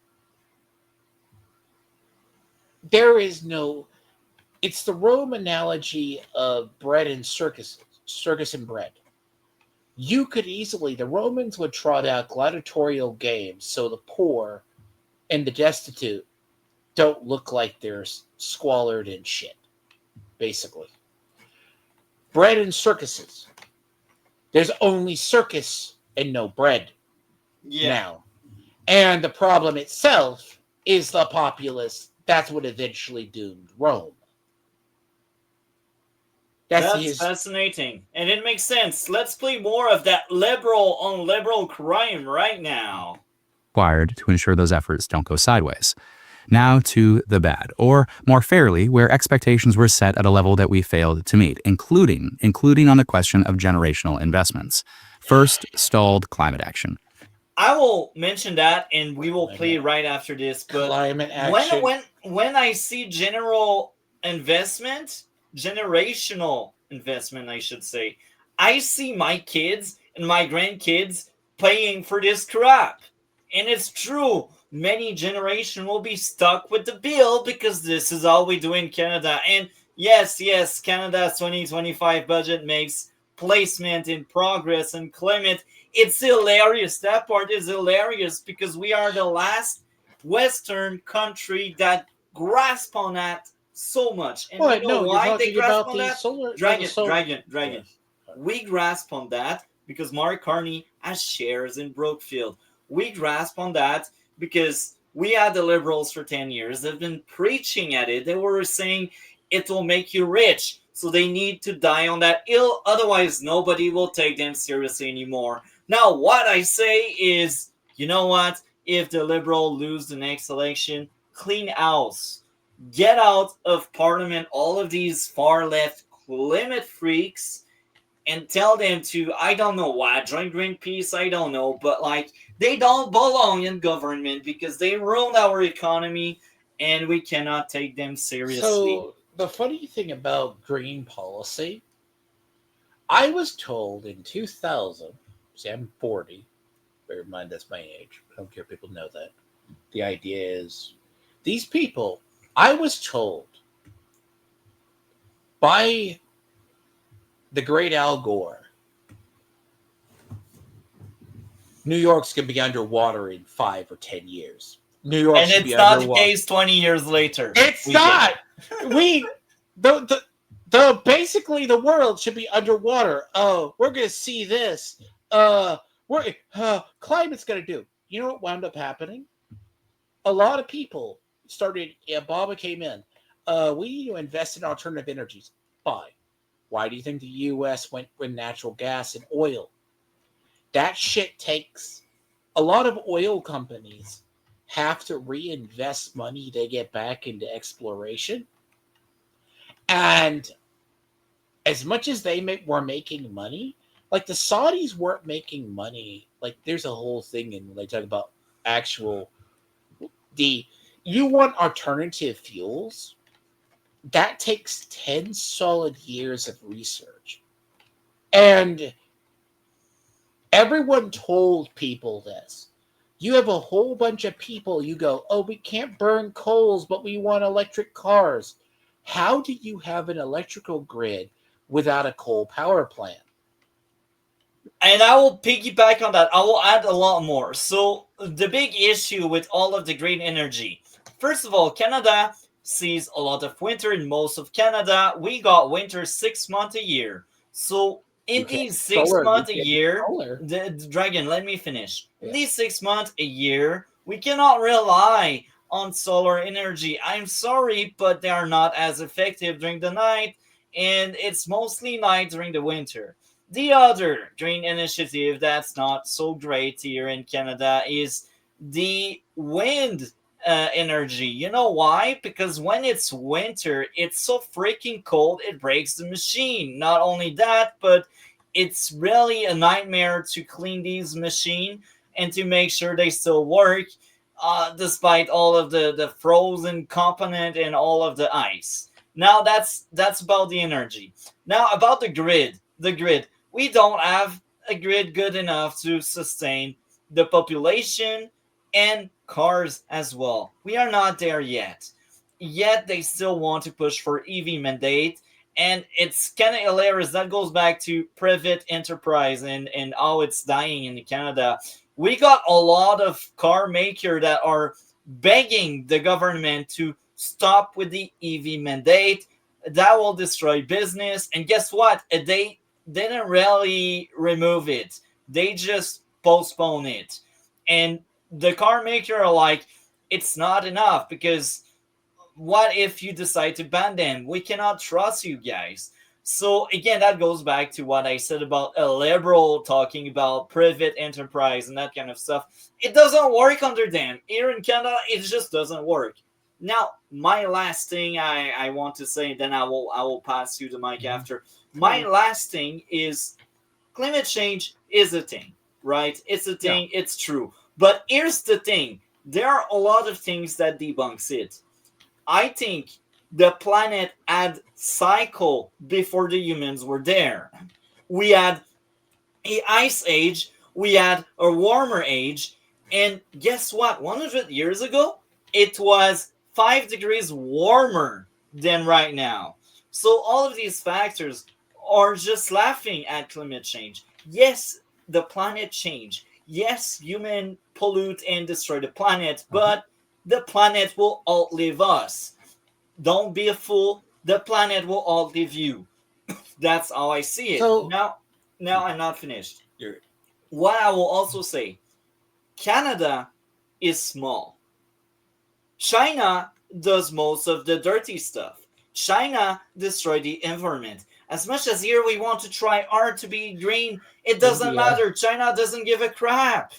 the Rome analogy of bread and circus and bread. You could easily, the Romans would trot out gladiatorial games so the poor and the destitute don't look like they're squalid and shit, basically. Bread and circuses. There's only circus and no bread now. And the problem itself is the populace. That's what eventually doomed Rome. That's fascinating. And it makes sense. Let's play more of that liberal on liberal crime right now. Required to ensure those efforts don't go sideways. Now to the bad, or more fairly, where expectations were set at a level that we failed to meet, including on the question of generational investments. First, stalled climate action. I will mention that, and we will play right after this. But climate action. When I see generational investment, I should say, I see my kids and my grandkids paying for this crap. And it's true. Many generations will be stuck with the bill because this is all we do in Canada. And yes, Canada's 2025 budget makes placement in progress and climate. It's hilarious. That part is hilarious because we are the last Western country that grasp on that so much. And you know why they grasp on that? Dragon. Yes. We grasp on that because Mark Carney has shares in Brookfield. We grasp on that because we had the Liberals for 10 years. They've been preaching at it. They were saying it will make you rich. So they need to die on that hill. Otherwise, nobody will take them seriously anymore. Now, what I say is, you know what? If the Liberal lose the next election, clean house. Get out of Parliament all of these far-left climate freaks and tell them to, I don't know what, join Greenpeace, I don't know, but like, they don't belong in government because they ruined our economy and we cannot take them seriously. So, the funny thing about green policy, I was told in 2000, see, I'm 40, bear in mind that's my age, I don't care if people know that. The idea is, these people, I was told by the great Al Gore New York's going to be underwater in 5 or 10 years. New York And should it's be not underwater. the case 20 years later. It's We not. get The basically the world should be underwater. Oh, we're going to see this. Climate's going to do. You know what wound up happening? A lot of people started. Obama came in. We need to invest in alternative energies. Why do you think the U.S. went with natural gas and oil? That shit takes a lot of oil companies have to reinvest money they get back into exploration. And as much as they were making money, like the Saudis weren't making money. Like there's a whole thing in they talk about actual you want alternative fuels. That takes 10 solid years of research. And everyone told people this. You have a whole bunch of people, you go, oh, we can't burn coals, but we want electric cars. How do you have an electrical grid without a coal power plant? And I will piggyback on that. I will add a lot more. So the big issue with all of the green energy, first of all, Canada sees a lot of winter in most of Canada. We got winter 6 months a year. So in these 6 months a year, the Dragon, let me finish. Yeah. These 6 months a year, we cannot rely on solar energy. I'm sorry, but they are not as effective during the night, and it's mostly night during the winter. The other green initiative that's not so great here in Canada is the wind energy. You know why? Because when it's winter, it's so freaking cold, it breaks the machine. Not only that, but it's really a nightmare to clean these machines and to make sure they still work, despite all of the frozen component and all of the ice. Now that's about the energy. Now about the grid. The grid. We don't have a grid good enough to sustain the population and cars as well. We are not there yet. Yet they still want to push for EV mandate. And it's kind of hilarious. That goes back to private enterprise and how it's dying in Canada. We got a lot of car makers that are begging the government to stop with the EV mandate. That will destroy business. And guess what? They didn't really remove it. They just postpone it. And the car maker are like, it's not enough because what if you decide to ban them? We cannot trust you guys. So again, that goes back to what I said about a liberal talking about private enterprise and that kind of stuff. It doesn't work under them. Here in Canada, it just doesn't work. Now, my last thing I want to say, then I will pass you the mic after. My last thing is climate change is a thing, right? It's a thing. Yeah. It's true. But here's the thing. There are a lot of things that debunks it. I think the planet had cycle before the humans were there. We had an ice age. We had a warmer age. And guess what? 100 years ago, it was 5 degrees warmer than right now. So all of these factors are just laughing at climate change. Yes, the planet changed. Yes, humans pollute and destroy the planet, but the planet will outlive us. Don't be a fool. The planet will outlive you. That's how I see it. So, now I'm not finished. What I will also say, Canada is small. China does most of the dirty stuff. China destroyed the environment. As much as here we want to try hard to be green, it doesn't matter. China doesn't give a crap.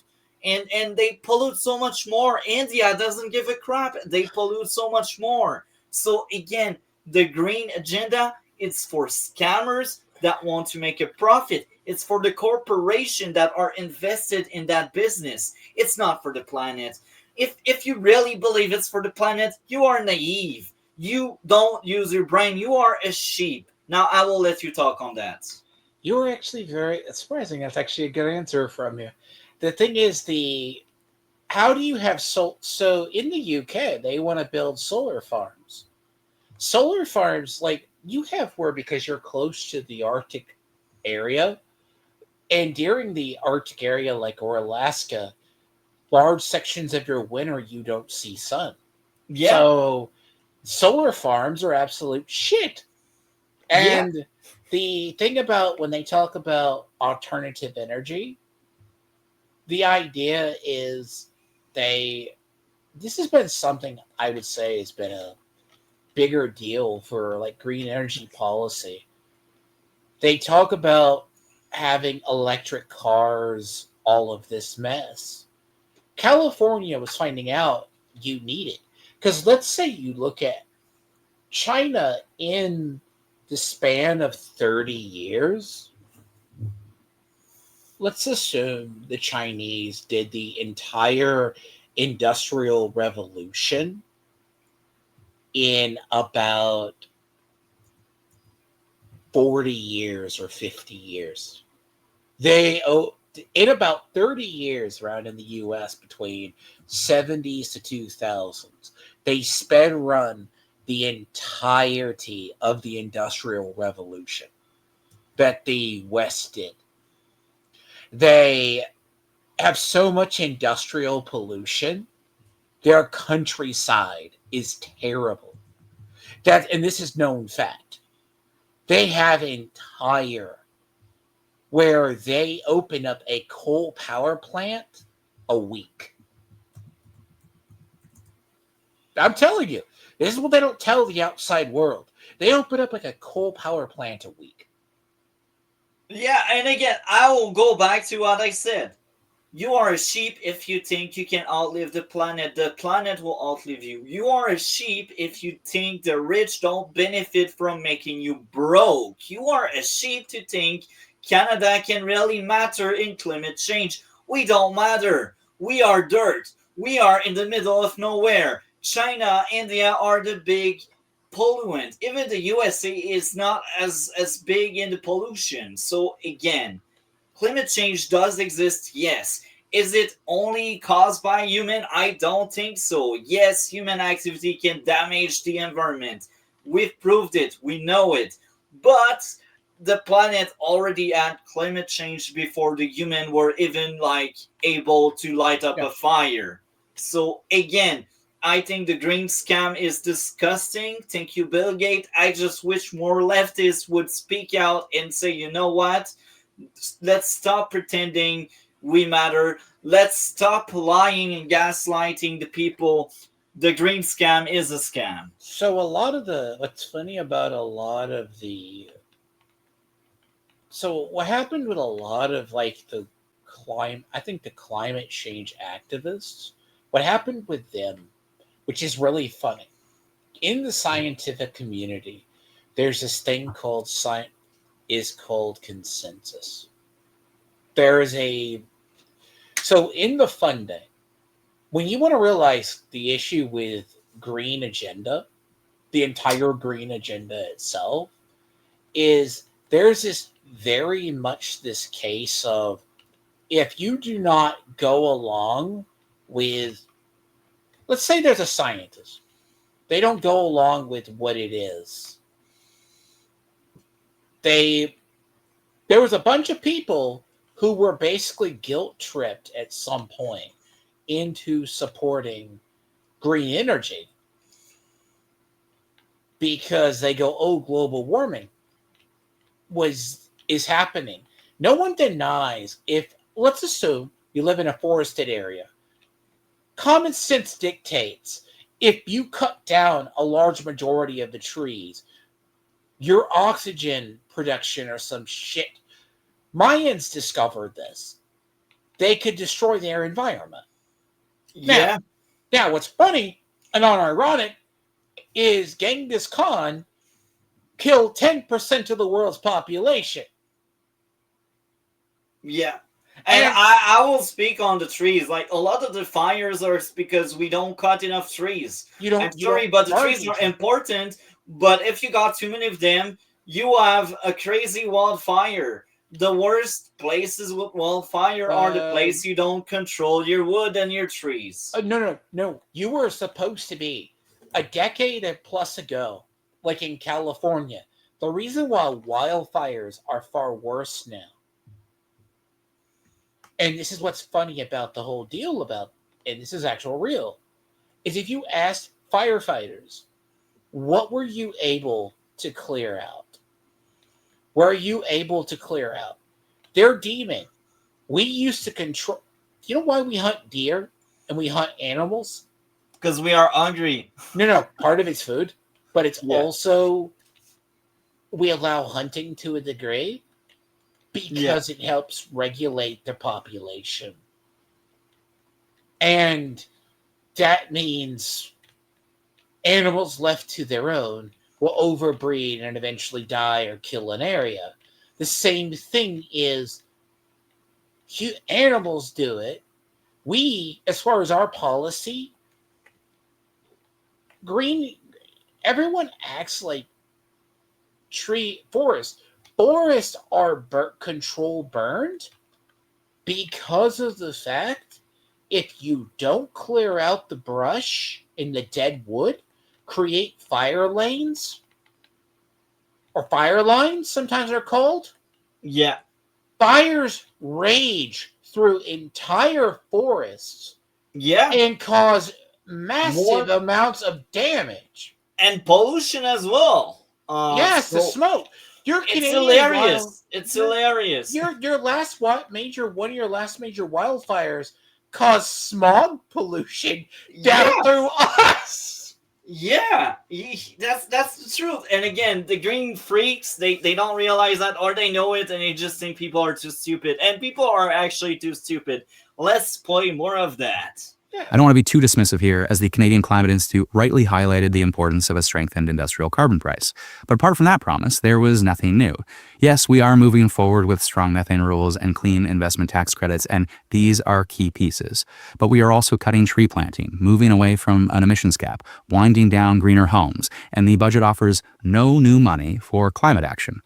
And they pollute so much more. India doesn't give a crap. They pollute so much more. So again, the green agenda, it's for scammers that want to make a profit. It's for the corporation that are invested in that business. It's not for the planet. If you really believe it's for the planet, you are naive. You don't use your brain. You are a sheep. Now I will let you talk on that. You were actually very surprising. That's actually a good answer from you. The thing is, how do you have so in the UK they want to build solar farms. Solar farms, like you have where, because you're close to the Arctic area, And during the Arctic area, like or Alaska, large sections of your winter you don't see sun. Yeah. So solar farms are absolute shit. And the thing about when they talk about alternative energy, the idea is this has been something I would say has been a bigger deal for like green energy policy. They talk about having electric cars, all of this mess. California was finding out you need it. Because let's say you look at China in the span of 30 years. Let's assume the Chinese did the entire Industrial Revolution in about 40 years or 50 years. In about 30 years around in the US between 70s to 2000s, they sped run the entirety of the Industrial Revolution that the West did. They have so much industrial pollution, their countryside is terrible. And this is known fact. They have where they open up a coal power plant a week. I'm telling you, this is what they don't tell the outside world. They open up like a coal power plant a week. Yeah, and again, I will go back to what I said. You are a sheep if you think you can outlive the planet. The planet will outlive you. You are a sheep if you think the rich don't benefit from making you broke. You are a sheep to think Canada can really matter in climate change. We don't matter. We are dirt. We are in the middle of nowhere. China, India are the big polluant. Even the USA is not as big in the pollution. So again, climate change does exist, yes. Is it only caused by human? I don't think so. Yes, human activity can damage the environment. We've proved it. We know it. But the planet already had climate change before the human were even able to light up a fire. So again, I think the green scam is disgusting. Thank you, Bill Gates. I just wish more leftists would speak out and say, you know what? Let's stop pretending we matter. Let's stop lying and gaslighting the people. The green scam is a scam. So what's funny about a lot of the, so what happened with a lot of the climate change activists, what happened with them, which is really funny, in the scientific community, there's this thing called consensus. So in the funding, when you want to realize the issue with green agenda, the entire green agenda itself, is there's very much this case of if you do not go along with, let's say there's a scientist, they don't go along with what it is. There was a bunch of people who were basically guilt-tripped at some point into supporting green energy because they go, oh, global warming is happening. No one denies let's assume you live in a forested area. Common sense dictates if you cut down a large majority of the trees, your oxygen production or some shit. Mayans discovered this. They could destroy their environment. Yeah. Now what's funny and unironic is Genghis Khan killed 10% of the world's population. Yeah. And I will speak on the trees. A lot of the fires are because we don't cut enough trees. I'm sorry, but the trees are important. But if you got too many of them, you have a crazy wildfire. The worst places with wildfire are the places you don't control your wood and your trees. No. You were supposed to be a decade and plus ago, like in California. The reason why wildfires are far worse now And this is what's funny about the whole deal about, and this is actual real, is if you asked firefighters, what were you able to clear out? Were you able to clear out? They're demon. We used to control. You know why we hunt deer and we hunt animals? Because we are hungry. No. Part of it's food, but it's Yeah. also we allow hunting to a degree because it helps regulate the population. And that means animals left to their own will overbreed and eventually die or kill an area. The same thing is animals do it. We, as far as our policy, everyone acts like forests are burned because of the fact if you don't clear out the brush in the dead wood, create fire lanes, or fire lines, sometimes they're called. Yeah. Fires rage through entire forests. Yeah. And cause massive amounts of damage. And pollution as well. Yes, the smoke. It's hilarious. It's hilarious. One of your last major wildfires caused smog pollution down through us. Yeah, that's the truth. And again, the green freaks, they don't realize that, or they know it and they just think people are too stupid. And people are actually too stupid. Let's play more of that. I don't want to be too dismissive here, as the Canadian Climate Institute rightly highlighted the importance of a strengthened industrial carbon price. But apart from that promise, there was nothing new. Yes, we are moving forward with strong methane rules and clean investment tax credits, and these are key pieces. But we are also cutting tree planting, moving away from an emissions cap, winding down greener homes, and the budget offers no new money for climate action.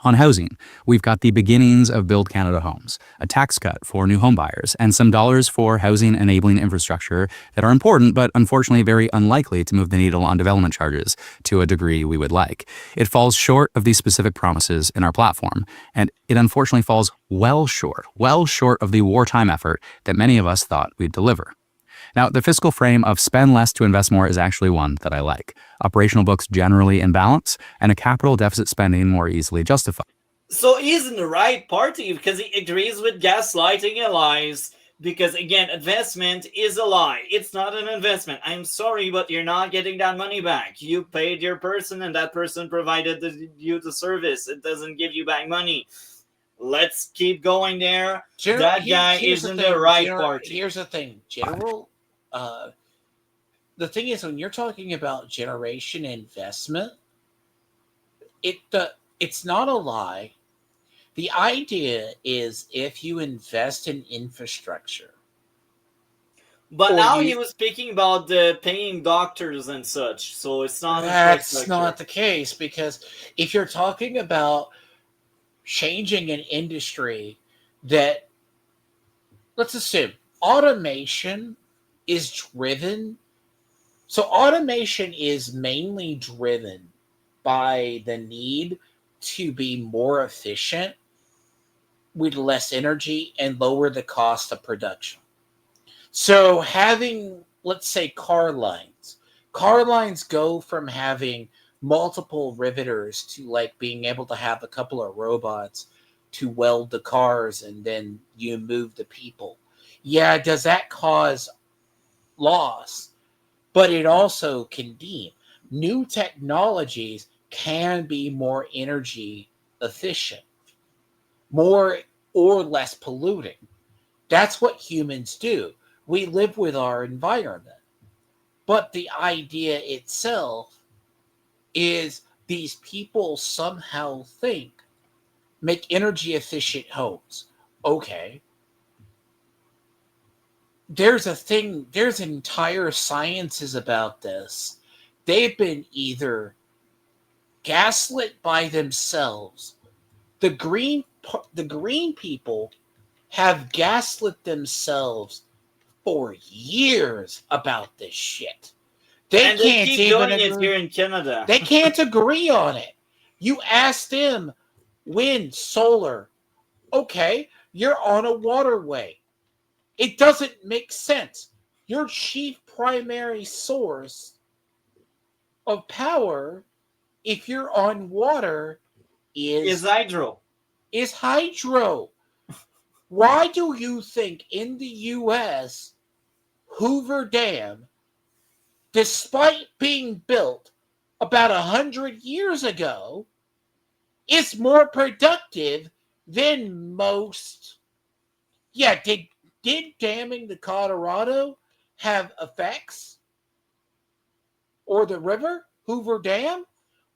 On housing, we've got the beginnings of Build Canada Homes, a tax cut for new home buyers, and some dollars for housing-enabling infrastructure that are important but unfortunately very unlikely to move the needle on development charges to a degree we would like. It falls short of these specific promises in our platform, and it unfortunately falls well short of the wartime effort that many of us thought we'd deliver. Now, the fiscal frame of spend less to invest more is actually one that I like. Operational books generally in balance, and a capital deficit spending more easily justified. So he's in the right party because he agrees with gaslighting and lies. Because again, investment is a lie. It's not an investment. I'm sorry, but you're not getting that money back. You paid your person and that person provided you the service. It doesn't give you back money. Let's keep going there. That guy is in the right party. Here's the thing, General. The thing is, when you're talking about generation investment, it's not a lie. The idea is if you invest in infrastructure. But now he was speaking about the paying doctors and such, so it's not. That's not the case, because if you're talking about changing an industry that, let's assume, automation is driven. So automation is mainly driven by the need to be more efficient with less energy and lower the cost of production. So having, let's say, car lines go from having multiple riveters to like being able to have a couple of robots to weld the cars and then you move the people. Yeah, does that cause loss? But it also can deem. New technologies can be more energy efficient, more or less polluting. That's what humans do. We live with our environment. But the idea itself is these people somehow think make energy efficient homes. Okay. There's entire sciences about this. They've been either gaslit by themselves. The green people have gaslit themselves for years about this shit. They keep doing it here in Canada. They can't agree on it. You ask them, wind, solar. Okay, you're on a waterway. It doesn't make sense. Your chief primary source of power, if you're on water, Is hydro. Is hydro. Why do you think in the U.S., Hoover Dam, despite being built about 100 years ago, is more productive than most? Yeah, did damming the Colorado have effects? Or the river, Hoover Dam?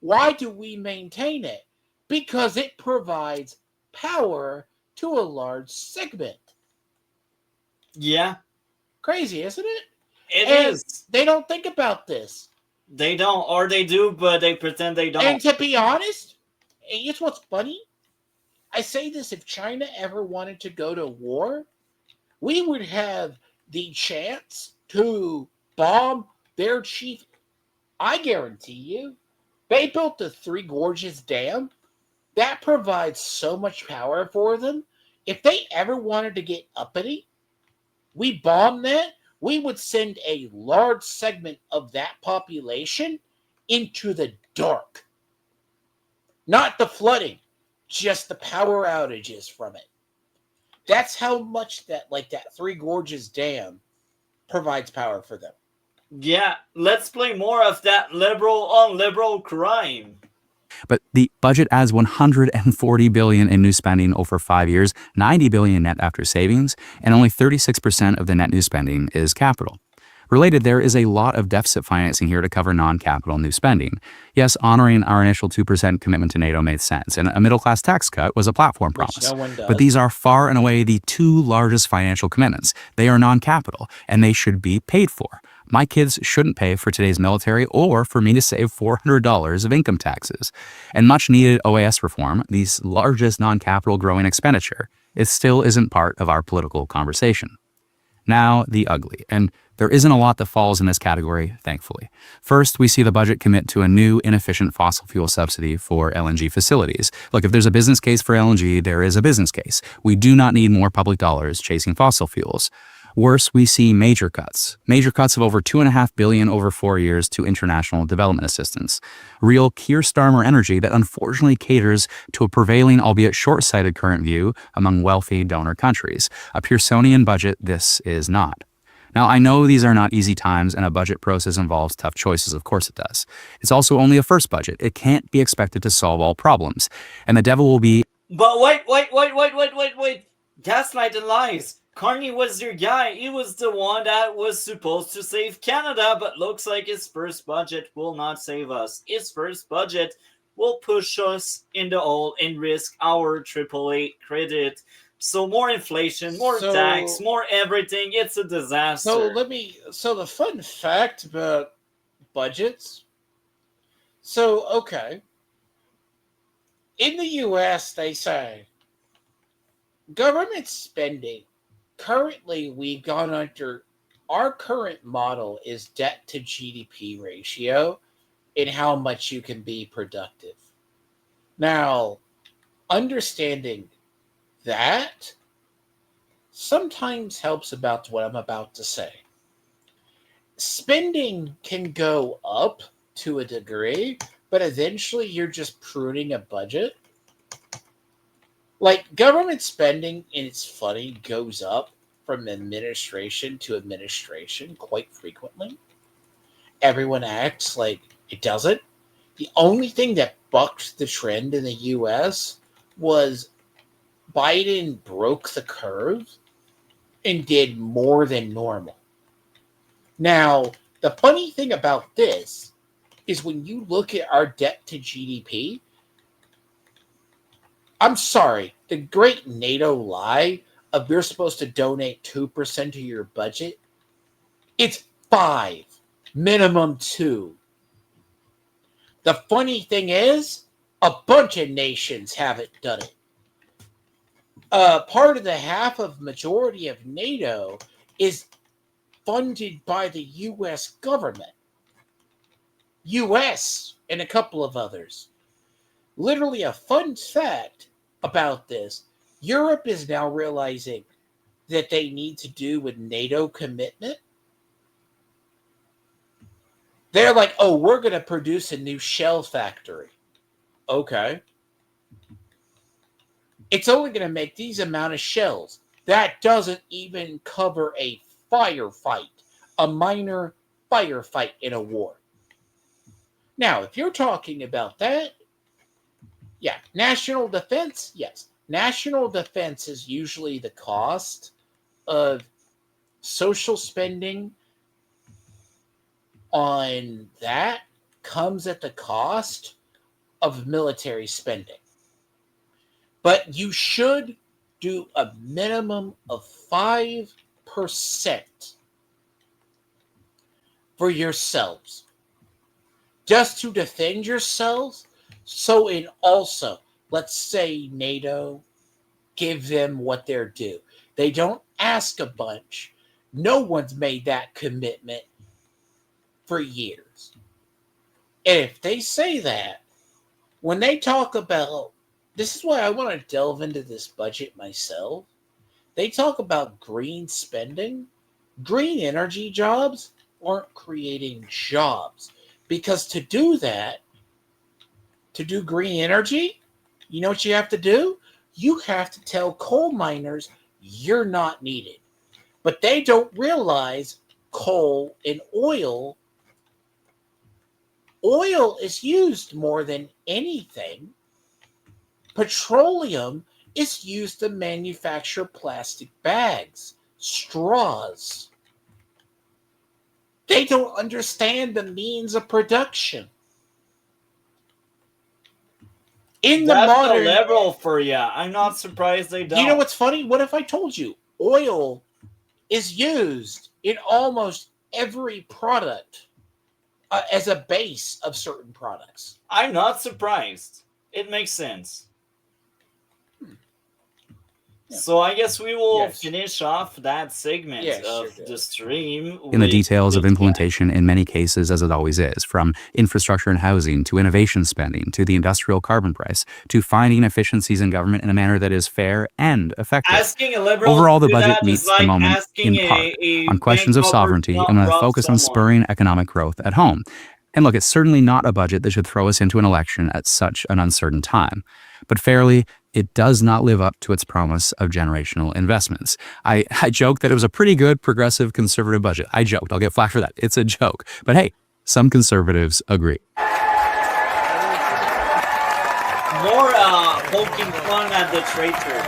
Why do we maintain it? Because it provides power to a large segment. Yeah. Crazy, isn't it? It is. They don't think about this. They don't, or they do, but they pretend they don't. And to be honest, here's what's funny. I say this, if China ever wanted to go to war, we would have the chance to bomb their chief. I guarantee you, they built the Three Gorges Dam. That provides so much power for them. If they ever wanted to get uppity, we bomb that, we would send a large segment of that population into the dark. Not the flooding, just the power outages from it. That's how much that Three Gorges Dam provides power for them. Yeah, let's play more of that liberal on liberal crime. But the budget adds $140 billion in new spending over 5 years, $90 billion net after savings, and only 36% of the net new spending is capital. Related, there is a lot of deficit financing here to cover non-capital new spending. Yes, honoring our initial 2% commitment to NATO made sense, and a middle-class tax cut was a platform promise. No one does. But these are far and away the two largest financial commitments. They are non-capital, and they should be paid for. My kids shouldn't pay for today's military or for me to save $400 of income taxes. And much-needed OAS reform, the largest non-capital growing expenditure, it still isn't part of our political conversation. Now, the ugly. And there isn't a lot that falls in this category, thankfully. First, we see the budget commit to a new inefficient fossil fuel subsidy for LNG facilities. Look, if there's a business case for LNG, there is a business case. We do not need more public dollars chasing fossil fuels. Worse, we see major cuts of over $2.5 billion over 4 years to international development assistance. Real Keir Starmer energy that unfortunately caters to a prevailing, albeit short-sighted current view among wealthy donor countries. A Pearsonian budget this is not. Now, I know these are not easy times and a budget process involves tough choices, of course it does. It's also only a first budget. It can't be expected to solve all problems. And the devil will be... But wait. Gaslight and lies. Carney was your guy. He was the one that was supposed to save Canada, but looks like his first budget will not save us. His first budget will push us in the hole and risk our AAA credit. So more inflation, more tax, more everything. It's a disaster. So the fun fact about budgets. So, okay. In the U.S., they say government spending. Currently, we've gone under, our current model is debt to GDP ratio and how much you can be productive. Now, understanding that sometimes helps about what I'm about to say. Spending can go up to a degree, but eventually you're just pruning a budget. Like, government spending, and it's funny, goes up from administration to administration quite frequently. Everyone acts like it doesn't. The only thing that bucked the trend in the U.S. was Biden broke the curve and did more than normal. Now, the funny thing about this is when you look at our debt to GDP, I'm sorry, the great NATO lie of you're supposed to donate 2% of your budget, it's 5, minimum 2. The funny thing is, a bunch of nations haven't done it. Part of the half of majority of NATO is funded by the U.S. government. U.S. and a couple of others. Literally a fun fact about this Europe is now realizing that they need to do with NATO commitment. They're like, oh, we're going to produce a new shell factory. Okay. It's only going to make these amount of shells. That doesn't even cover a firefight, a minor firefight in a war. Now, if you're talking about that, yeah, national defense, yes. National defense is usually the cost of social spending on that comes at the cost of military spending. But you should do a minimum of 5% for yourselves. Just to defend yourselves. So in also, let's say NATO, give them what they're due. They don't ask a bunch. No one's made that commitment for years. And if they say that, when they talk about, this is why I want to delve into this budget myself. They talk about green spending. Green energy jobs aren't creating jobs. Because to do that, to do green energy, you know what you have to do? You have to tell coal miners you're not needed. But they don't realize coal and oil is used more than anything. Petroleum is used to manufacture plastic bags, straws. They don't understand the means of production. That's the level for you. I'm not surprised they don't. You know what's funny? What if I told you oil is used in almost every product as a base of certain products? I'm not surprised. It makes sense. Yeah. So I guess we will finish off that segment of the stream. In the details of implementation in many cases, as it always is, from infrastructure and housing to innovation spending to the industrial carbon price to finding efficiencies in government in a manner that is fair and effective. Asking a liberal Overall, the budget meets the moment in part on questions of sovereignty and with a focus on spurring economic growth at home. And look, it's certainly not a budget that should throw us into an election at such an uncertain time. But fairly, it does not live up to its promise of generational investments. I joked that it was a pretty good progressive conservative budget. I joked. I'll get flack for that. It's a joke. But hey, some conservatives agree. More poking fun at the traitor.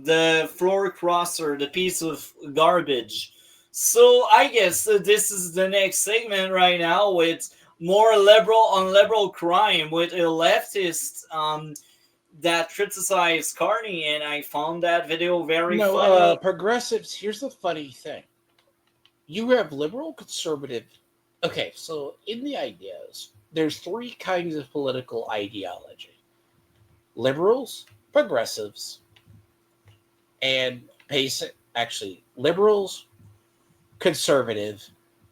The floor crosser, the piece of garbage. So I guess this is the next segment right now with more liberal on liberal crime with a leftist that criticized Carney, and I found that video very funny. Progressives, here's the funny thing. You have liberal, conservative. Okay, so in the ideas, there's three kinds of political ideology. Liberals, progressives, and liberals, conservative,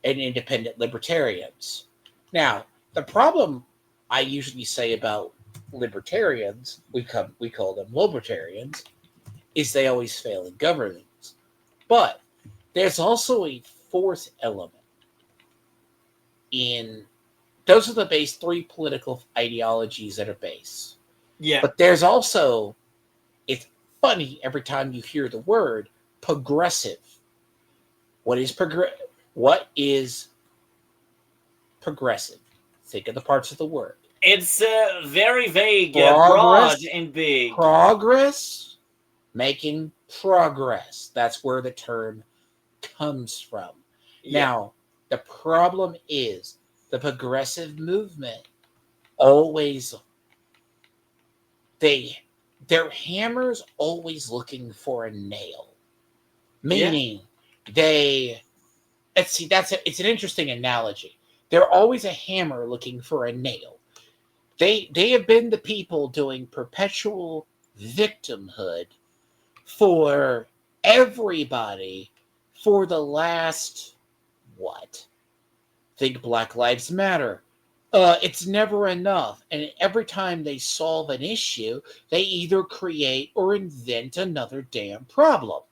and independent libertarians. Now, the problem I usually say about libertarians, we call them libertarians, is they always fail in governance. But there's also a fourth element. Those are the base three political ideologies that are base. Yeah. But there's also, it's funny every time you hear the word progressive. What is progressive? Think of the parts of the word. It's very vague, broad, and big. Progress, making progress. That's where the term comes from. Yeah. Now, the problem is the progressive movement always, their hammer's always looking for a nail. Meaning, it's an interesting analogy. They're always a hammer looking for a nail. They have been the people doing perpetual victimhood for everybody for the last, think Black Lives Matter. it's never enough. And every time they solve an issue, they either create or invent another damn problem.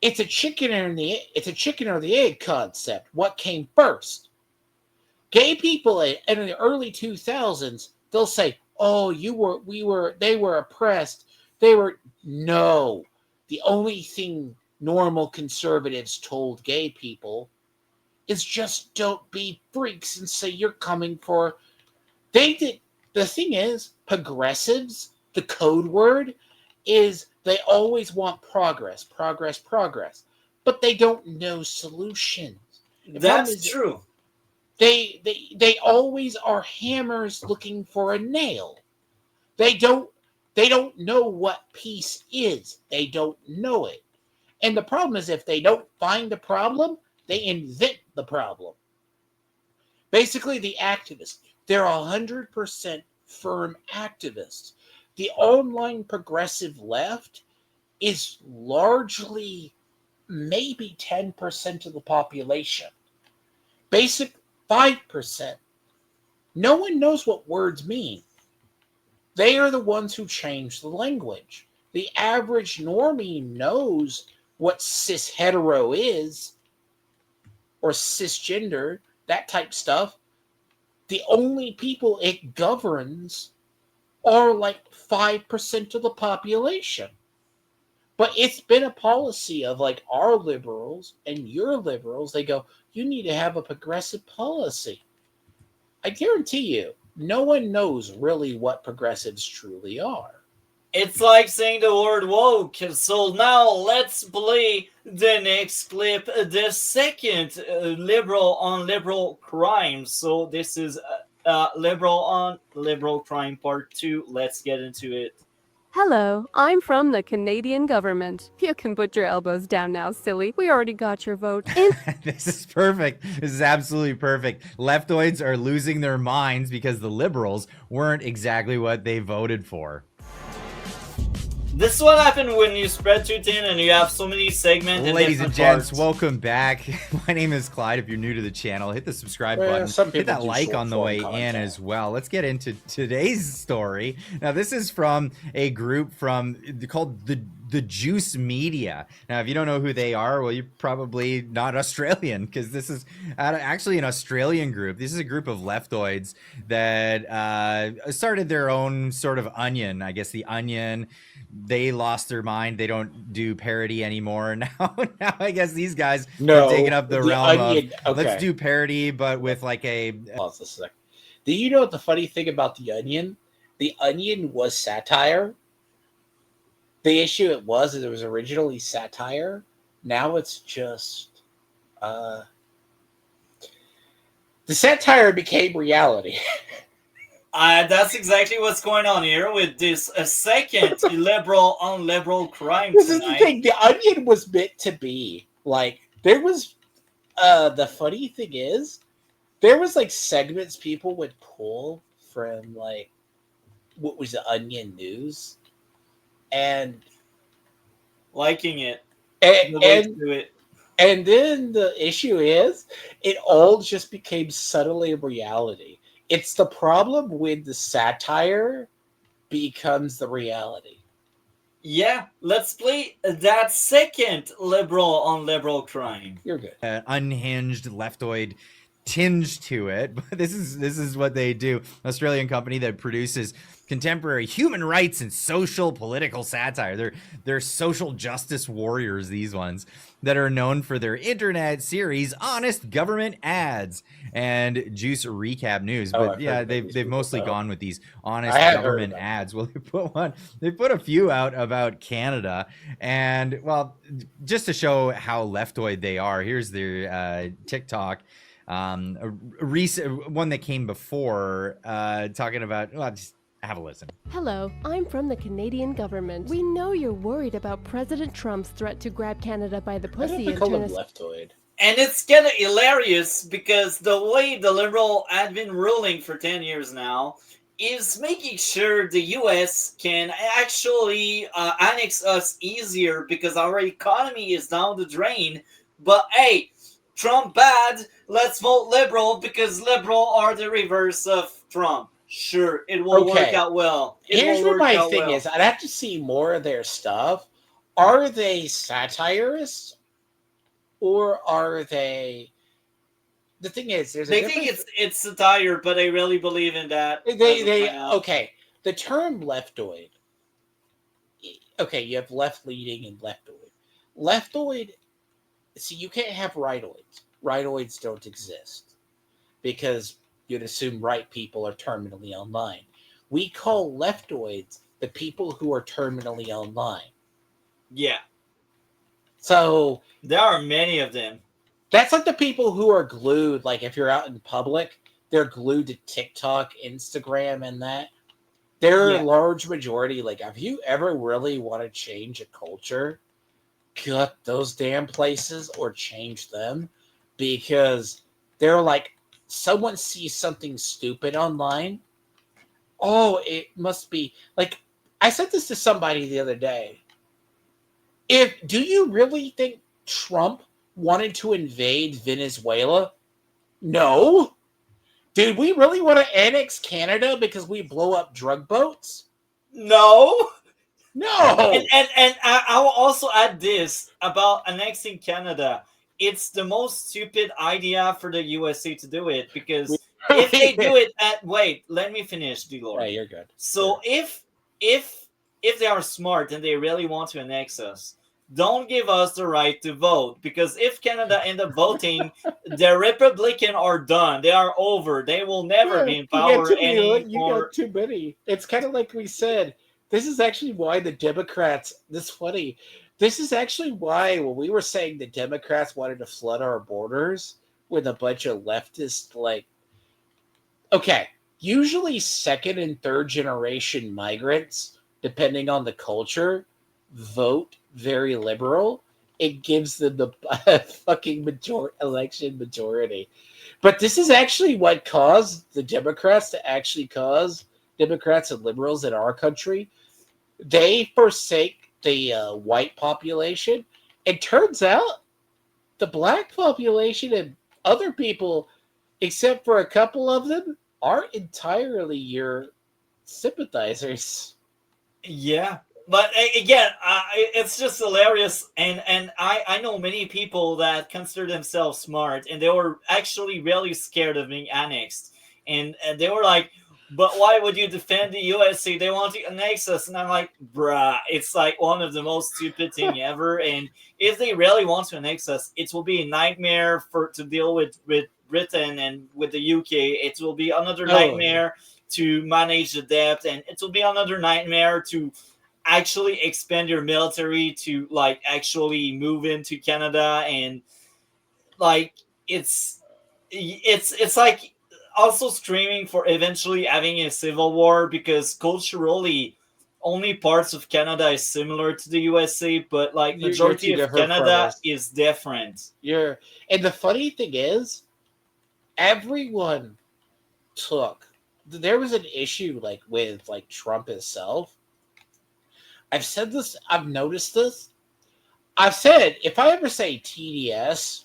It's a chicken or the egg concept. What came first? Gay people in the early 2000s, they'll say, "Oh, they were oppressed. No. The only thing normal conservatives told gay people is just don't be freaks and say you're coming for." They did. The thing is, progressives, the code word is they always want progress, but they don't know solutions. That's true. They always are hammers looking for a nail. They don't know what peace is. They don't know it. And the problem is, if they don't find a problem, they invent the problem. Basically, the activists, they're 100% firm activists. The online progressive left is largely maybe 10% of the population. Basic 5%. No one knows what words mean. They are the ones who change the language. The average normie knows what cis hetero is, or cisgender, that type stuff. The only people it governs are like 5% of the population. But it's been a policy of like our liberals and your liberals. They go, you need to have a progressive policy. I guarantee you, no one knows really what progressives truly are. It's like saying the word woke. So now let's play the next clip, the second liberal on liberal crime. So this is liberal on liberal crime part 2. Let's get into it. Hello, I'm from the Canadian government. You can put your elbows down now, silly. We already got your vote. This is perfect. This is absolutely perfect. Leftoids are losing their minds because the liberals weren't exactly what they voted for. This is what happened when you spread too thin and you have so many segments. Ladies and gents, welcome back. My name is Clyde. If you're new to the channel, hit the subscribe button. Hit that like on the way in as well. Let's get into today's story. Now, this is from a group called the Juice Media. Now, if you don't know who they are, well, you're probably not Australian, because this is actually an Australian group. This is a group of leftoids that started their own sort of Onion. I guess the Onion, they lost their mind. They don't do parody anymore. Now I guess these guys are taking up the realm Onion, of let's do parody, but with like a... Pause a sec. Do you know what the funny thing about the Onion? The Onion was satire. The issue it was originally satire. Now it's just the satire became reality. That's exactly what's going on here with this second liberal on liberal crime This tonight. is the thing. The Onion was meant to be like there was. The funny thing is, there was like segments people would pull from like what was the Onion News. And liking it. And then the issue is it all just became subtly reality. It's the problem when the satire becomes the reality. Yeah, let's play that second liberal on liberal crime. You're good. Unhinged leftoid tinge to it, but this is what they do. Australian company that produces contemporary human rights and social political satire. They're social justice warriors, these ones, that are known for their internet series Honest Government Ads and Juice Recap News. But yeah, they've mostly gone with these Honest Government Ads. Well, they put a few out about Canada, and well, just to show how leftoid they are, here's their TikTok. A recent one that came before, talking about, well, just have a listen. Hello, I'm from the Canadian government. We know you're worried about President Trump's threat to grab Canada by the pussy and turn us... leftoid. And it's kind of hilarious because the way the liberal had been ruling for 10 years now is making sure the U.S. can actually annex us easier because our economy is down the drain. But hey, Trump bad, let's vote liberal because liberal are the reverse of Trump. Sure, it will work out well. Here's what my thing is. I'd have to see more of their stuff. Are they satirists? Or are they... The thing is, there's a They think it's satire, but they really believe in that. Okay, the term leftoid. Okay, you have left-leaning and leftoid. Leftoid, see, you can't have rightoids. Rightoids don't exist because you'd assume right people are terminally online. We call leftoids the people who are terminally online. Yeah. So there are many of them. That's like the people who are glued, like if you're out in public, they're glued to TikTok, Instagram, and that. They're a large majority. Like, if you ever really want to change a culture, cut those damn places or change them, because they're like, someone sees something stupid online. Oh, it must be like, I said this to somebody the other day. Do you really think Trump wanted to invade Venezuela? No. Did we really want to annex Canada because we blow up drug boats? No. No. And I will also add this about annexing Canada. It's the most stupid idea for the USA to do it, because if they do it wait, let me finish, D-Lord. Yeah, you're good. So if they are smart and they really want to annex us, don't give us the right to vote, because if Canada end up voting, the Republicans are done. They are over. They will never be in power anymore. You got too many. It's kind of like we said. This is actually why the Democrats. This is funny. This is actually why when we were saying the Democrats wanted to flood our borders with a bunch of leftists, like, okay, usually second and third generation migrants, depending on the culture, vote very liberal. It gives them the fucking election majority. But this is actually what caused the Democrats Democrats and liberals in our country. They forsake the white population. It turns out the black population and other people, except for a couple of them, aren't entirely your sympathizers. Yeah. But again, it's just hilarious, and I know many people that consider themselves smart, and they were actually really scared of being annexed, and they were like, but why would you defend the USA? They want to annex us. And I'm like, bruh, it's like one of the most stupid thing ever, and if they really want to annex us, it will be a nightmare to deal with Britain and with the UK. It will be another nightmare to manage the debt, and it will be another nightmare to actually expand your military to like actually move into Canada, and like it's like also screaming for eventually having a civil war, because culturally only parts of Canada is similar to the USA, but like majority of Canada is different. And the funny thing is, everyone there was an issue like with like Trump himself. I've said this, I've noticed this. I've said, if I ever say TDS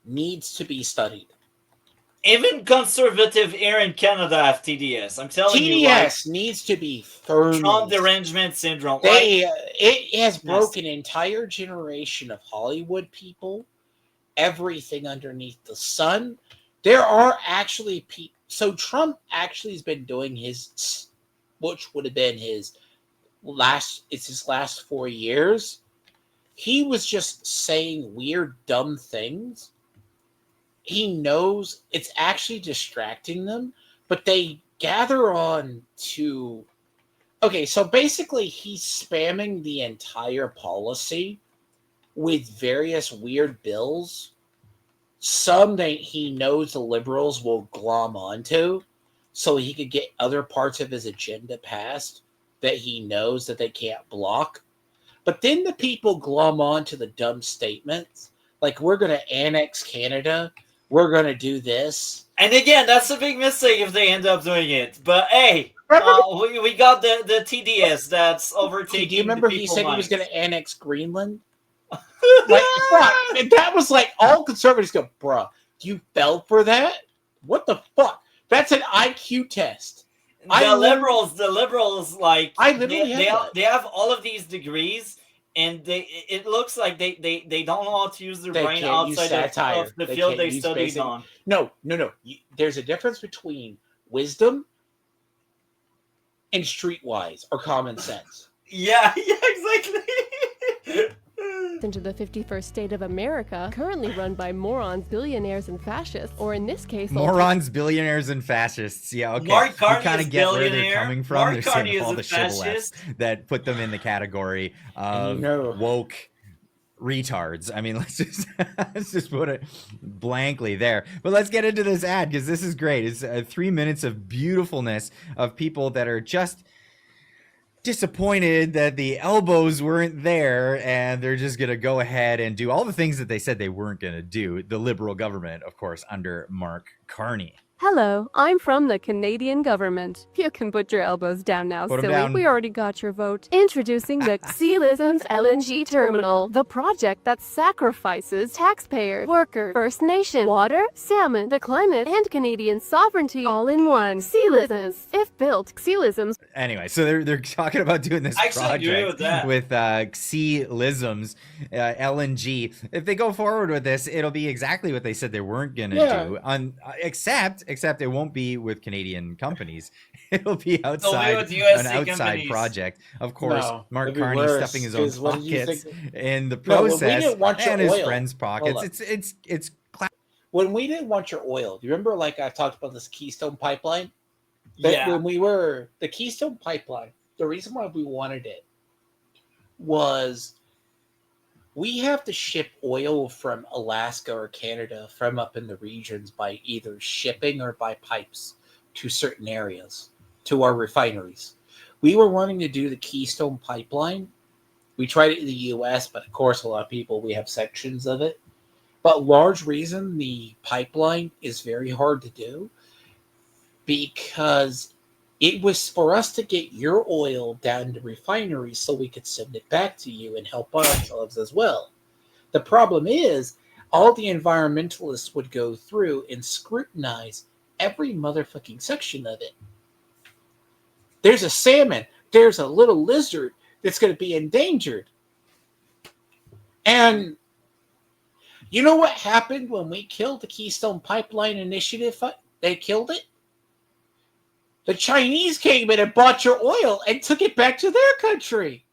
needs to be studied. Even conservative here in Canada have TDS. I'm telling you. TDS needs to be thoroughly. Trump derangement syndrome. It has broken an entire generation of Hollywood people. Everything underneath the sun. There are actually people. So Trump actually has been doing his, which would have been his last 4 years. He was just saying weird, dumb things. He knows it's actually distracting them, but they gather on to. Okay, so basically, he's spamming the entire policy with various weird bills. Some that he knows the liberals will glom onto, so he could get other parts of his agenda passed that he knows that they can't block. But then the people glom on to the dumb statements, like, we're going to annex Canada, we're going to do this. And again, that's a big mistake if they end up doing it. But hey, we got the TDS that's overtaking. Do you remember the he said he was going to annex Greenland? Like, fuck. And that was like, all conservatives go, bruh, you fell for that? What the fuck? That's an IQ test. The liberals, like, I literally they have all of these degrees, and it looks like they don't know how to use their brain outside of the field they studied on. No. There's a difference between wisdom and streetwise or common sense. Yeah, exactly. Into the 51st state of America, currently run by morons, billionaires, and fascists, or in this case, morons, billionaires, and fascists. Yeah, okay. Mark Carney you kind of is get where billionaire. they're coming from. Mark They're Carney saying is all a the fascist. shibboleths that put them in the category of woke retards. I mean, let's just put it blankly there. But let's get into this ad, because this is great. It's 3 minutes of beautifulness of people that are just disappointed that the elbows weren't there, and they're just gonna go ahead and do all the things that they said they weren't gonna do. The Liberal government, of course, under Mark Carney. Hello, I'm from the Canadian government. You can put your elbows down now, Put 'em silly. down. We already got your vote. Introducing the Xelisms LNG terminal, the project that sacrifices taxpayers, workers, First Nation, water, salmon, the climate, and Canadian sovereignty all in one. Xelisms. If built, Xelisms. Anyway, so they're talking about doing this I actually agree with that. with Xelisms, LNG. If they go forward with this, it'll be exactly what they said they weren't gonna do. Except it won't be with Canadian companies. It'll be outside with USC an outside companies. project. Of course, No, Mark it'd be Carney worse, stuffing his own 'cause what did you pockets think- in the No, when we process didn't want your and his oil- friends' pockets. Hold on. It's When we didn't want your oil, do you remember, like, I talked about this Keystone pipeline? Yeah. When we were the Keystone pipeline, the reason why we wanted it was we have to ship oil from Alaska or Canada from up in the regions by either shipping or by pipes to certain areas, to our refineries. We were wanting to do the Keystone pipeline. We tried it in the US, but of course, a lot of people, we have sections of it. But large reason the pipeline is very hard to do because it was for us to get your oil down to refineries so we could send it back to you and help ourselves as well. The problem is all the environmentalists would go through and scrutinize every motherfucking section of it. There's a salmon. There's a little lizard that's going to be endangered. And you know what happened when we killed the Keystone Pipeline Initiative? They killed it. The Chinese came in and bought your oil and took it back to their country.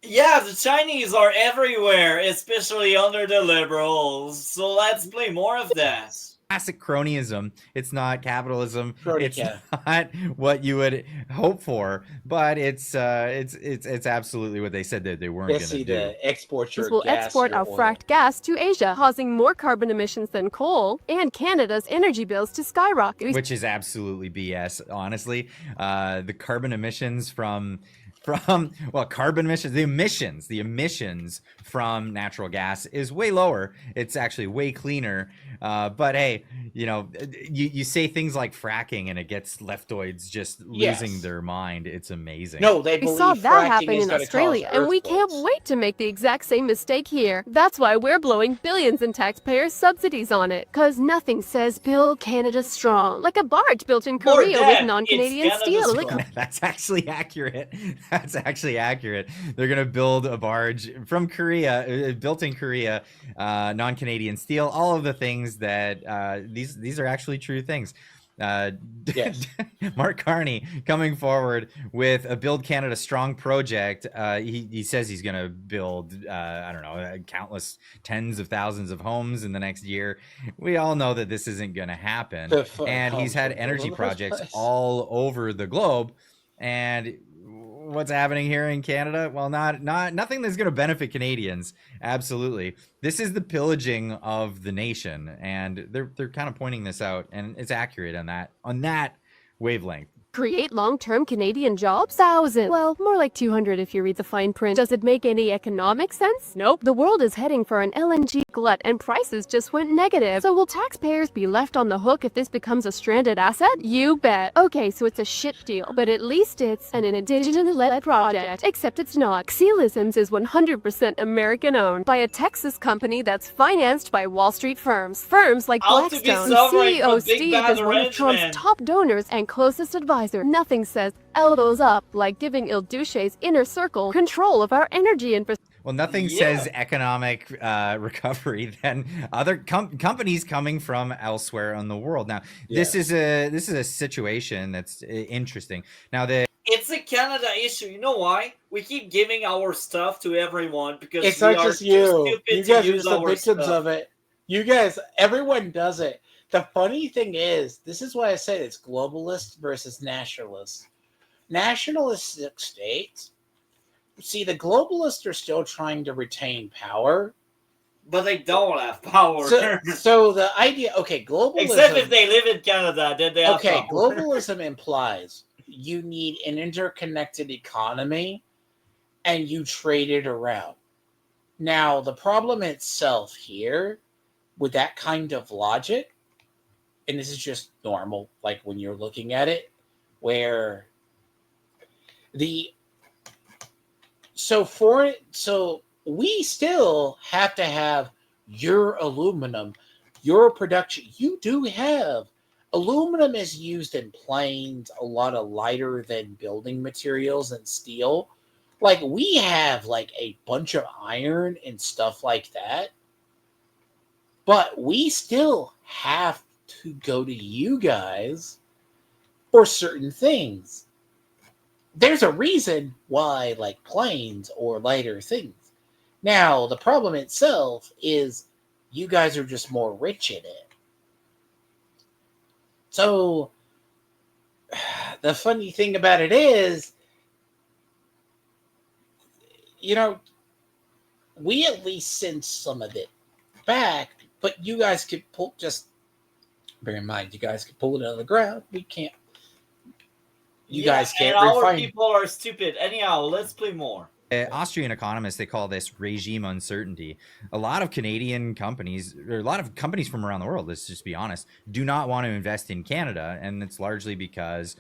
Yeah, the Chinese are everywhere, especially under the liberals. So let's play more of that. classic cronyism. It's not capitalism. Crony It's cat. not what you would hope for, but it's absolutely what they said that they weren't going to do. Export your This will gas, export your our oil. fracked gas to Asia, causing more carbon emissions than coal, and Canada's energy bills to skyrocket. Which is absolutely BS, honestly. The carbon emissions from carbon emissions, the emissions from natural gas is way lower. It's actually way cleaner. But hey, you say things like fracking and it gets leftoids just losing their mind. It's amazing. No, they We believe saw that fracking happen is in gonna Australia, cause and we can't earthquakes. wait to make the exact same mistake here. That's why we're blowing billions in taxpayer subsidies on it. Cause nothing says build Canada strong. Like a barge built in More Korea debt, with non-Canadian it's Canada steel. strong. That's actually accurate. That's actually accurate. They're gonna build a barge from Korea, built in Korea, non-Canadian steel. All of the things that these are actually true things. Yes. Mark Carney coming forward with a Build Canada Strong project. He says he's going to build, countless tens of thousands of homes in the next year. We all know that this isn't going to happen. And he's had energy projects all over the globe. And what's happening here in Canada? Well, nothing that's going to benefit Canadians. Absolutely. This is the pillaging of the nation, and they're kind of pointing this out, and it's accurate on that wavelength. create long-term Canadian jobs? 1,000. Well, more like 200 if you read the fine print. Does it make any economic sense? Nope. The world is heading for an LNG glut and prices just went negative. So will taxpayers be left on the hook if this becomes a stranded asset? You bet. Okay, so it's a shit deal, but at least it's an indigenous-led project. Except it's not. Xelisms is 100% American-owned by a Texas company that's financed by Wall Street firms. Firms like How to be Blackstone. sovereign CEO from Big Steve Bad is one of Trump's Arrangement. top donors and closest advisor. Nothing says elbows up like giving Il Duce's inner circle control of our energy infrastructure. Well, nothing says economic recovery than other companies coming from elsewhere in the world. Now, this is a situation that's interesting. Now, It's a Canada issue. You know why? We keep giving our stuff to everyone because It's we not are just too you. stupid You to guys are use just the our victims stuff. of it. You guys, everyone does it. The funny thing is, this is why I say it's globalist versus nationalist. Nationalistic states, see, the globalists are still trying to retain power. But they don't have power. So the idea, okay, globalism... Except if they live in Canada, then they have Okay, power. globalism implies you need an interconnected economy and you trade it around. Now, the problem itself here with that kind of logic, and this is just normal, like when you're looking at it, where so we still have to have your aluminum, your production. You do have aluminum is used in planes a lot of lighter than building materials and steel. Like we have like a bunch of iron and stuff like that. But we still have to go to you guys for certain things. There's a reason why, like planes or lighter things. Now, the problem itself is you guys are just more rich in it. So, the funny thing about it is, you know, we at least send some of it back, but you guys could pull, just bear in mind, you guys could pull it out of the ground. We can't. You guys can't and our refine. people are stupid. Anyhow, let's play more. Austrian economists, they call this regime uncertainty. A lot of Canadian companies, or a lot of companies from around the world, let's just be honest, do not want to invest in Canada. And it's largely because,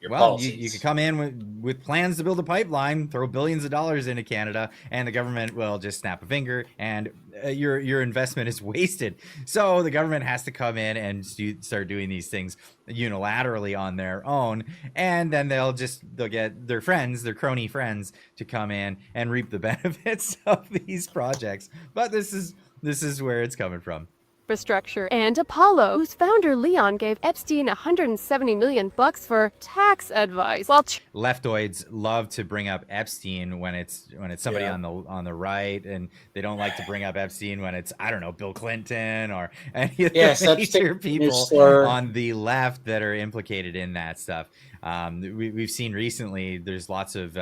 well, you could come in with plans to build a pipeline, throw billions of dollars into Canada, and the government will just snap a finger, and your investment is wasted. So the government has to come in and start doing these things unilaterally on their own, and then they'll get their friends, their crony friends, to come in and reap the benefits of these projects. But this is where it's coming from. Infrastructure, and Apollo, whose founder Leon gave Epstein $170 million for tax advice. While leftoids love to bring up Epstein when it's somebody on the right, and they don't like to bring up Epstein when it's, I don't know, Bill Clinton or any of the major people on the left that are implicated in that stuff. We've seen recently there's lots of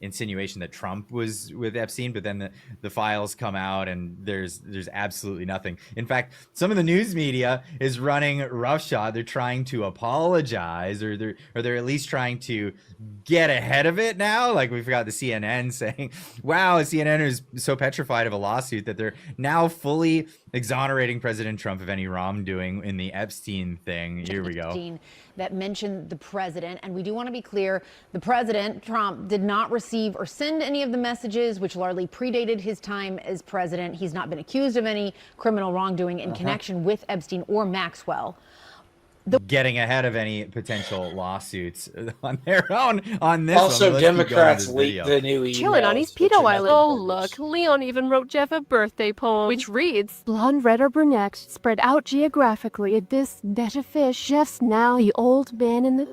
insinuation that Trump was with Epstein, but then the files come out and there's absolutely nothing. In fact, some of the news media is running roughshod. They're trying to apologize, or they're at least trying to get ahead of it now. Like we've got the CNN saying, wow, CNN is so petrified of a lawsuit that they're now fully exonerating President Trump of any wrongdoing in the Epstein thing. Here we go. That mentioned the president. And we do want to be clear, the president, Trump, did not receive or send any of the messages, which largely predated his time as president. He's not been accused of any criminal wrongdoing in connection with Epstein or Maxwell. Getting ahead of any potential lawsuits on their own on this. Also, one. Democrats leaked the new emails. chilling on his pedo island. Oh, look, Leon even wrote Jeff a birthday poem, which reads, blonde, red, or brunette, spread out geographically. At this net of fish, Jeff's now the old man in the...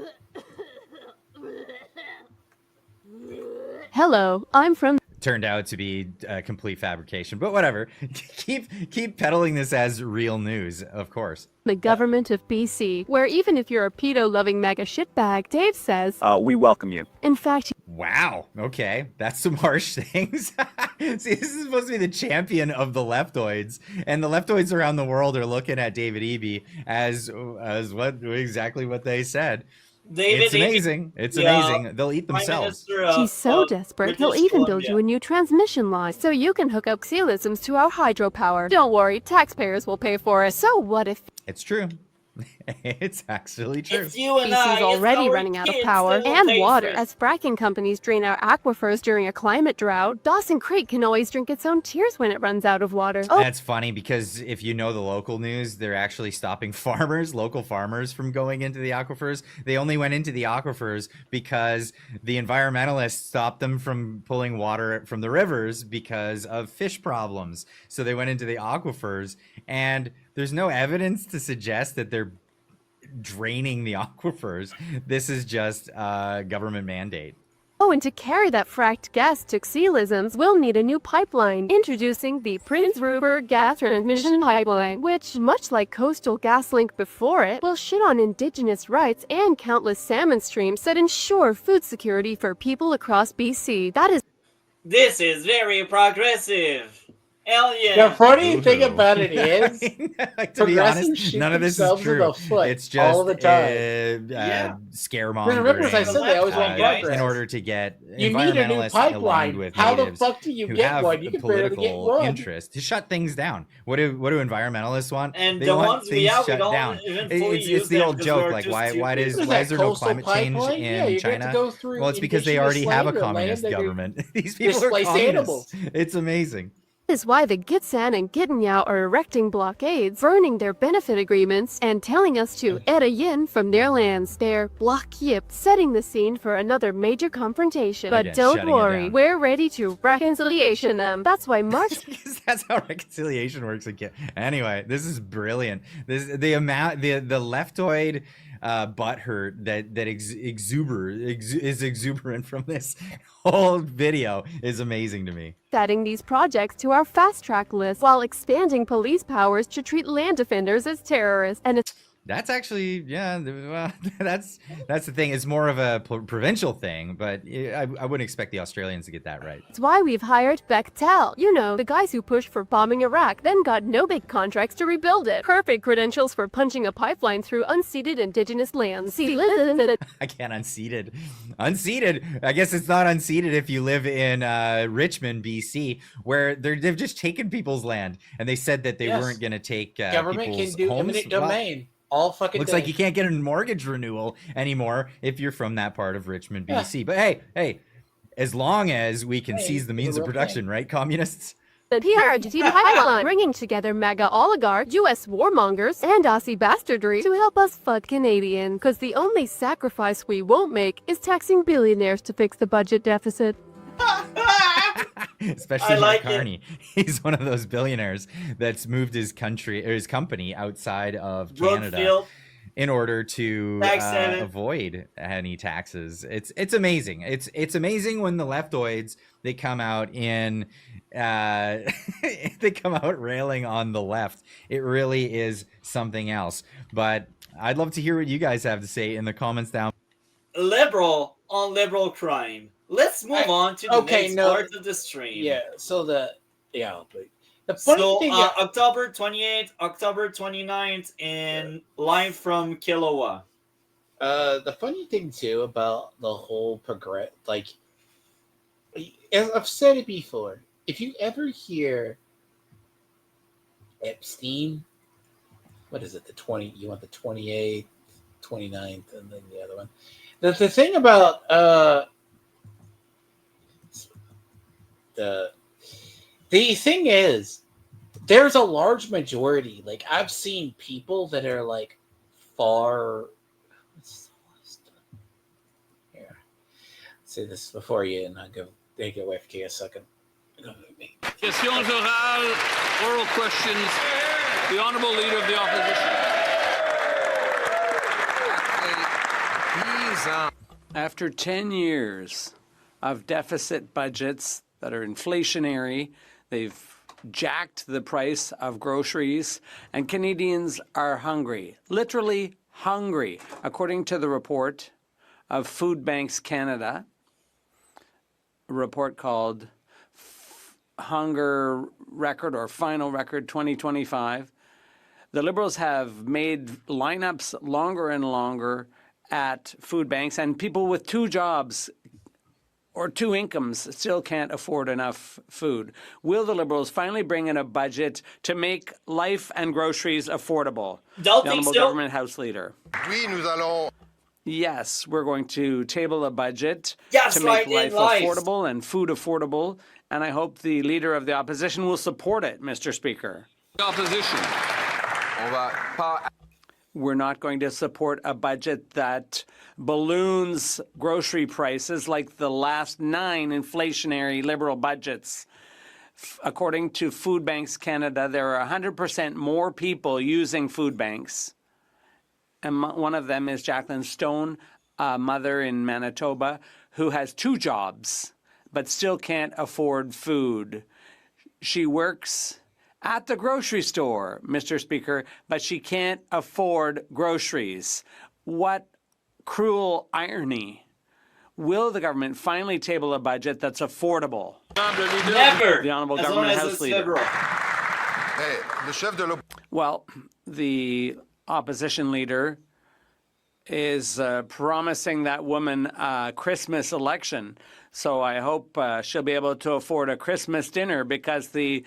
Hello, I'm from... Turned out to be a complete fabrication, but whatever. Keep peddling this as real news, of course. The government of BC, where even if you're a pedo-loving mega shitbag, Dave says, we welcome you. In fact, wow, okay, that's some harsh things. See, this is supposed to be the champion of the leftoids, and the leftoids around the world are looking at David Eby as exactly what they said. David, It's amazing. It's yeah, amazing. They'll eat Prime themselves. Minister of, He's so desperate, he'll British even build Columbia. you a new transmission line so you can hook up xylisms to our hydropower. Don't worry, taxpayers will pay for it. So what if It's true. It's actually true. It's you and BC's I. already it's our running out of kids power that will and pay water for it. as fracking companies drain our aquifers during a climate drought. Dawson Creek can always drink its own tears when it runs out of water. Oh, That's funny because if you know the local news, they're actually stopping local farmers from going into the aquifers. They only went into the aquifers because the environmentalists stopped them from pulling water from the rivers because of fish problems. So they went into the aquifers, and there's no evidence to suggest that they're draining the aquifers. This is just a government mandate. Oh, and to carry that fracked gas to xylisms, we'll need a new pipeline. Introducing the Prince Rupert Gas Transmission Pipeline, which, much like Coastal GasLink before it, will shit on indigenous rights and countless salmon streams that ensure food security for people across BC. This is very progressive. Hell yeah. The funny thing about it is, To be honest, progressives shoot none of this is themselves in true. the foot It's just all the time. scaremongering. Remember, as I said, they always want progress. in order to get You need a new environmentalists pipeline. aligned with How the natives fuck do you who get have one? You can barely get political one. interest to shut things down. What do environmentalists want? And They the want ones we things have, we shut don't down. even fully It's use the them old 'cause joke, we're like too why stupid. why What is is why that, is there no coastal climate change pipeline? Yeah, in you get to China? go through Well, it's because they indigenous already have a land or communist land that government. These people are displace communists. animals. It's amazing. is why the Gitxsan and Gittinyao are erecting blockades, burning their benefit agreements, and telling us to yin from their lands. They're blockade, setting the scene for another major confrontation. But Again, don't shutting it worry, down. we're ready to reconciliation them. That's why Marx Because that's how reconciliation works again. Anyway, this is brilliant. This the leftoid butthurt that is exuberant from this whole video is amazing to me. adding these projects to our fast track list while expanding police powers to treat land defenders as terrorists. And it's That's actually, well, that's the thing. It's more of a provincial thing, but I wouldn't expect the Australians to get that right. why we've hired Bechtel. You know, the guys who pushed for bombing Iraq, then got no big contracts to rebuild it. Perfect credentials for punching a pipeline through unceded indigenous lands. See, I can't unceded. Unceded. I guess it's not unceded if you live in Richmond, BC, where they've just taken people's land, and they said that they weren't going to take government people's can do homes. eminent domain. All fucking Looks day. like you can't get a mortgage renewal anymore if you're from that part of Richmond, BC. But hey, as long as we can seize the means of production, right, communists? The PRGT pipeline, bringing together mega oligarchs, U.S. warmongers, and Aussie bastardry to help us fuck Canadian. Because the only sacrifice we won't make is taxing billionaires to fix the budget deficit. Especially like Mark Carney. He's one of those billionaires that's moved his company outside of Canada Brookfield. in order to avoid any taxes. It's amazing. It's amazing when the leftoids they come out railing on the left. It really is something else. But I'd love to hear what you guys have to say in the comments down. Liberal on liberal crime. Let's move on to the next part of the stream. Yeah, so but the funny thing is, October 28th, October 29th, and live from Kelowa. The funny thing too about the whole as I've said it before, if you ever hear Epstein, what is it? You want the 28th, 29th, and then the other one. The thing about the thing is, there's a large majority. Like, I've seen people that are like far. Here, say this before you, and I'll take it away for you a second. Questions orales, oral questions. The Honourable Leader of the Opposition. After 10 years of deficit budgets that are inflationary, they've jacked the price of groceries, and Canadians are hungry, literally hungry, according to the report of Food Banks Canada, a report called Hunger Record or Final Record 2025. The Liberals have made lineups longer and longer at food banks, and people with 2 jobs or 2 incomes still can't afford enough food. Will the Liberals finally bring in a budget to make life and groceries affordable? Don't the think Honourable so. Government House Leader. Oui, nous allons. Yes, we're going to table a budget Yes, to make right, life life. affordable and food affordable, and I hope the Leader of the Opposition will support it, Mr. Speaker. Opposition. On va pas. We're not going to support a budget that balloons grocery prices like the last 9 inflationary Liberal budgets. According to Food Banks Canada, there are 100% more people using food banks. And one of them is Jacqueline Stone, a mother in Manitoba, who has 2 jobs but still can't afford food. She works at the grocery store, Mr. Speaker, but she can't afford groceries. What cruel irony. Will the government finally table a budget that's affordable? Never. The Honourable As long Government as House it's Leader. liberal. Hey, le chef de l'op. Well, the opposition leader is promising that woman a Christmas election. So I hope she'll be able to afford a Christmas dinner, because the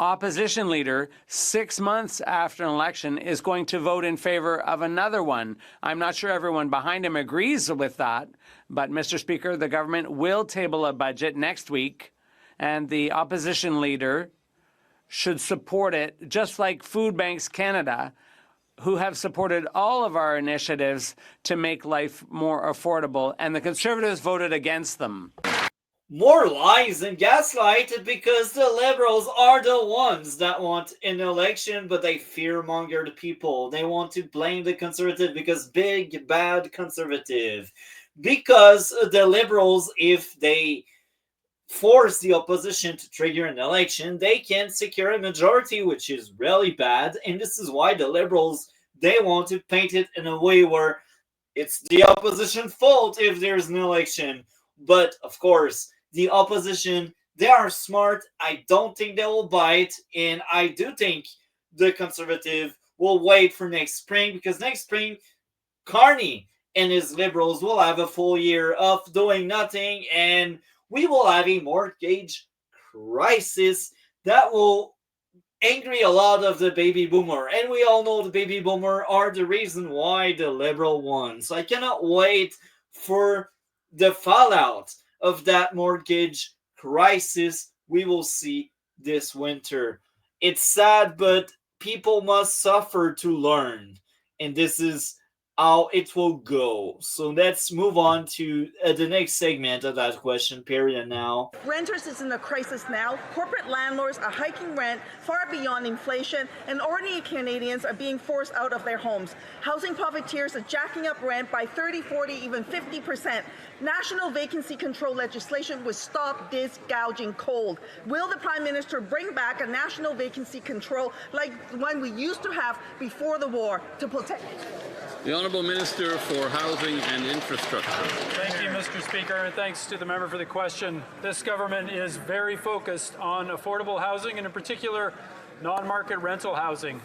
opposition leader, 6 months after an election, is going to vote in favor of another one. I'm not sure everyone behind him agrees with that, but Mr. Speaker, the government will table a budget next week, and the opposition leader should support it, just like Food Banks Canada, who have supported all of our initiatives to make life more affordable, and the Conservatives voted against them. More lies and gaslight, because the Liberals are the ones that want an election, but they fear-monger the people. They want to blame the Conservative because big, bad Conservative. Because the Liberals, if they force the opposition to trigger an election, they can secure a majority, which is really bad. And this is why the Liberals, they want to paint it in a way where it's the opposition's fault if there's an election. But, of course, the opposition, they are smart. I don't think they will bite. And I do think the Conservative will wait for next spring, because next spring, Carney and his Liberals will have a full year of doing nothing, and we will have a mortgage crisis that will angry a lot of the baby boomer. And we all know the baby boomer are the reason why the Liberal won. So I cannot wait for the fallout of that mortgage crisis we will see this winter. It's sad, but people must suffer to learn. And this is how it will go. So let's move on to the next segment of that question period now. Renters is in a crisis now. Corporate landlords are hiking rent far beyond inflation, and ordinary Canadians are being forced out of their homes. Housing profiteers are jacking up rent by 30, 40, even 50%. National vacancy control legislation will stop this gouging cold. Will the Prime Minister bring back a national vacancy control like one we used to have before the war to protect? The Honourable Minister for Housing and Infrastructure. Thank you, Mr. Speaker, and thanks to the member for the question. This government is very focused on affordable housing, and in particular, non-market rental housing.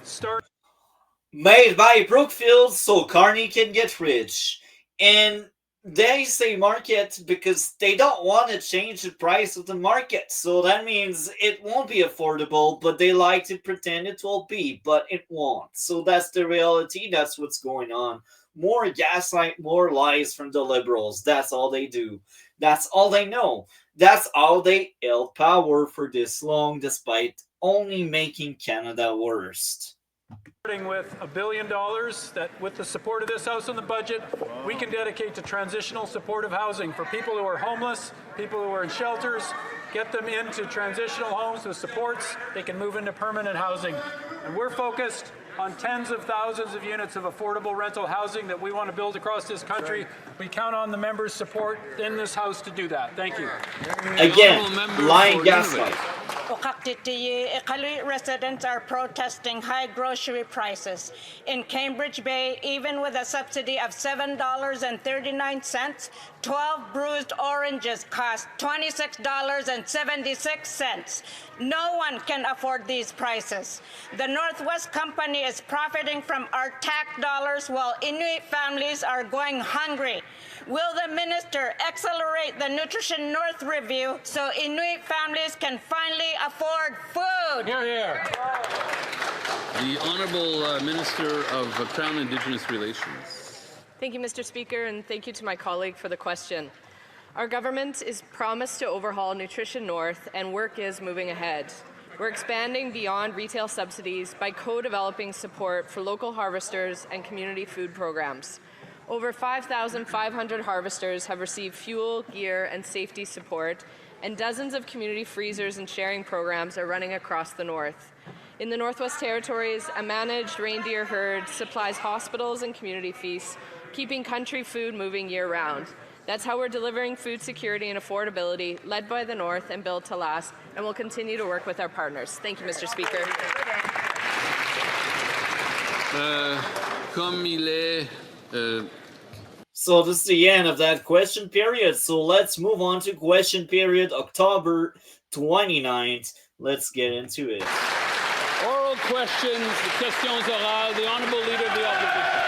Made by Brookfield so Carney can get rich. And they say market because they don't want to change the price of the market. So that means it won't be affordable, but they like to pretend it will be, but it won't. So that's the reality. That's what's going on. More gaslight, more lies from the Liberals. That's all they do. That's all they know. That's how they held power for this long, despite only making Canada worse. With $1 billion that, with the support of this House on the budget, we can dedicate to transitional supportive housing for people who are homeless, people who are in shelters, get them into transitional homes with supports. They can move into permanent housing. And we're focused on tens of thousands of units of affordable rental housing that we want to build across this country. We count on the members' support in this House to do that. Thank you. Again, lying gaslight. Residents are protesting high grocery prices. In Cambridge Bay, even with a subsidy of $7.39, 12 bruised oranges cost $26.76. No one can afford these prices. The Northwest Company is profiting from our tax dollars while Inuit families are going hungry. Will the minister accelerate the Nutrition North review so Inuit families can finally afford food? Here, here. The Honourable Minister of Crown Indigenous Relations. Thank you, Mr. Speaker, and thank you to my colleague for the question. Our government is promised to overhaul Nutrition North, and work is moving ahead. We're expanding beyond retail subsidies by co-developing support for local harvesters and community food programs. Over 5,500 harvesters have received fuel, gear, and safety support, and dozens of community freezers and sharing programs are running across the north. In the Northwest Territories, a managed reindeer herd supplies hospitals and community feasts, keeping country food moving year-round. That's how we're delivering food security and affordability, led by the North and built to last, and we'll continue to work with our partners. Thank you, Mr. Speaker. So this is the end of that question period. So let's move on to question period October 29th. Let's get into it. Oral questions, questions orales, the Honourable Leader of the Opposition.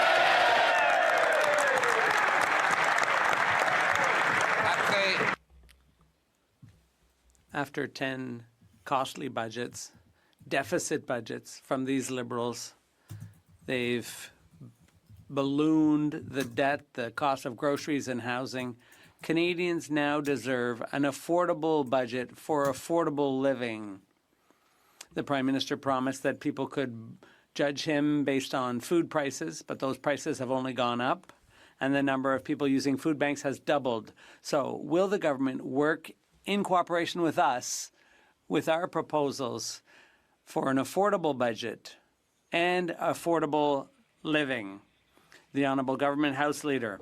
After 10 costly budgets, deficit budgets from these Liberals, they've ballooned the debt, the cost of groceries and housing. Canadians now deserve an affordable budget for affordable living. The Prime Minister promised that people could judge him based on food prices, but those prices have only gone up, and the number of people using food banks has doubled. So will the government work in cooperation with us, with our proposals for an affordable budget and affordable living? The Honourable Government House Leader.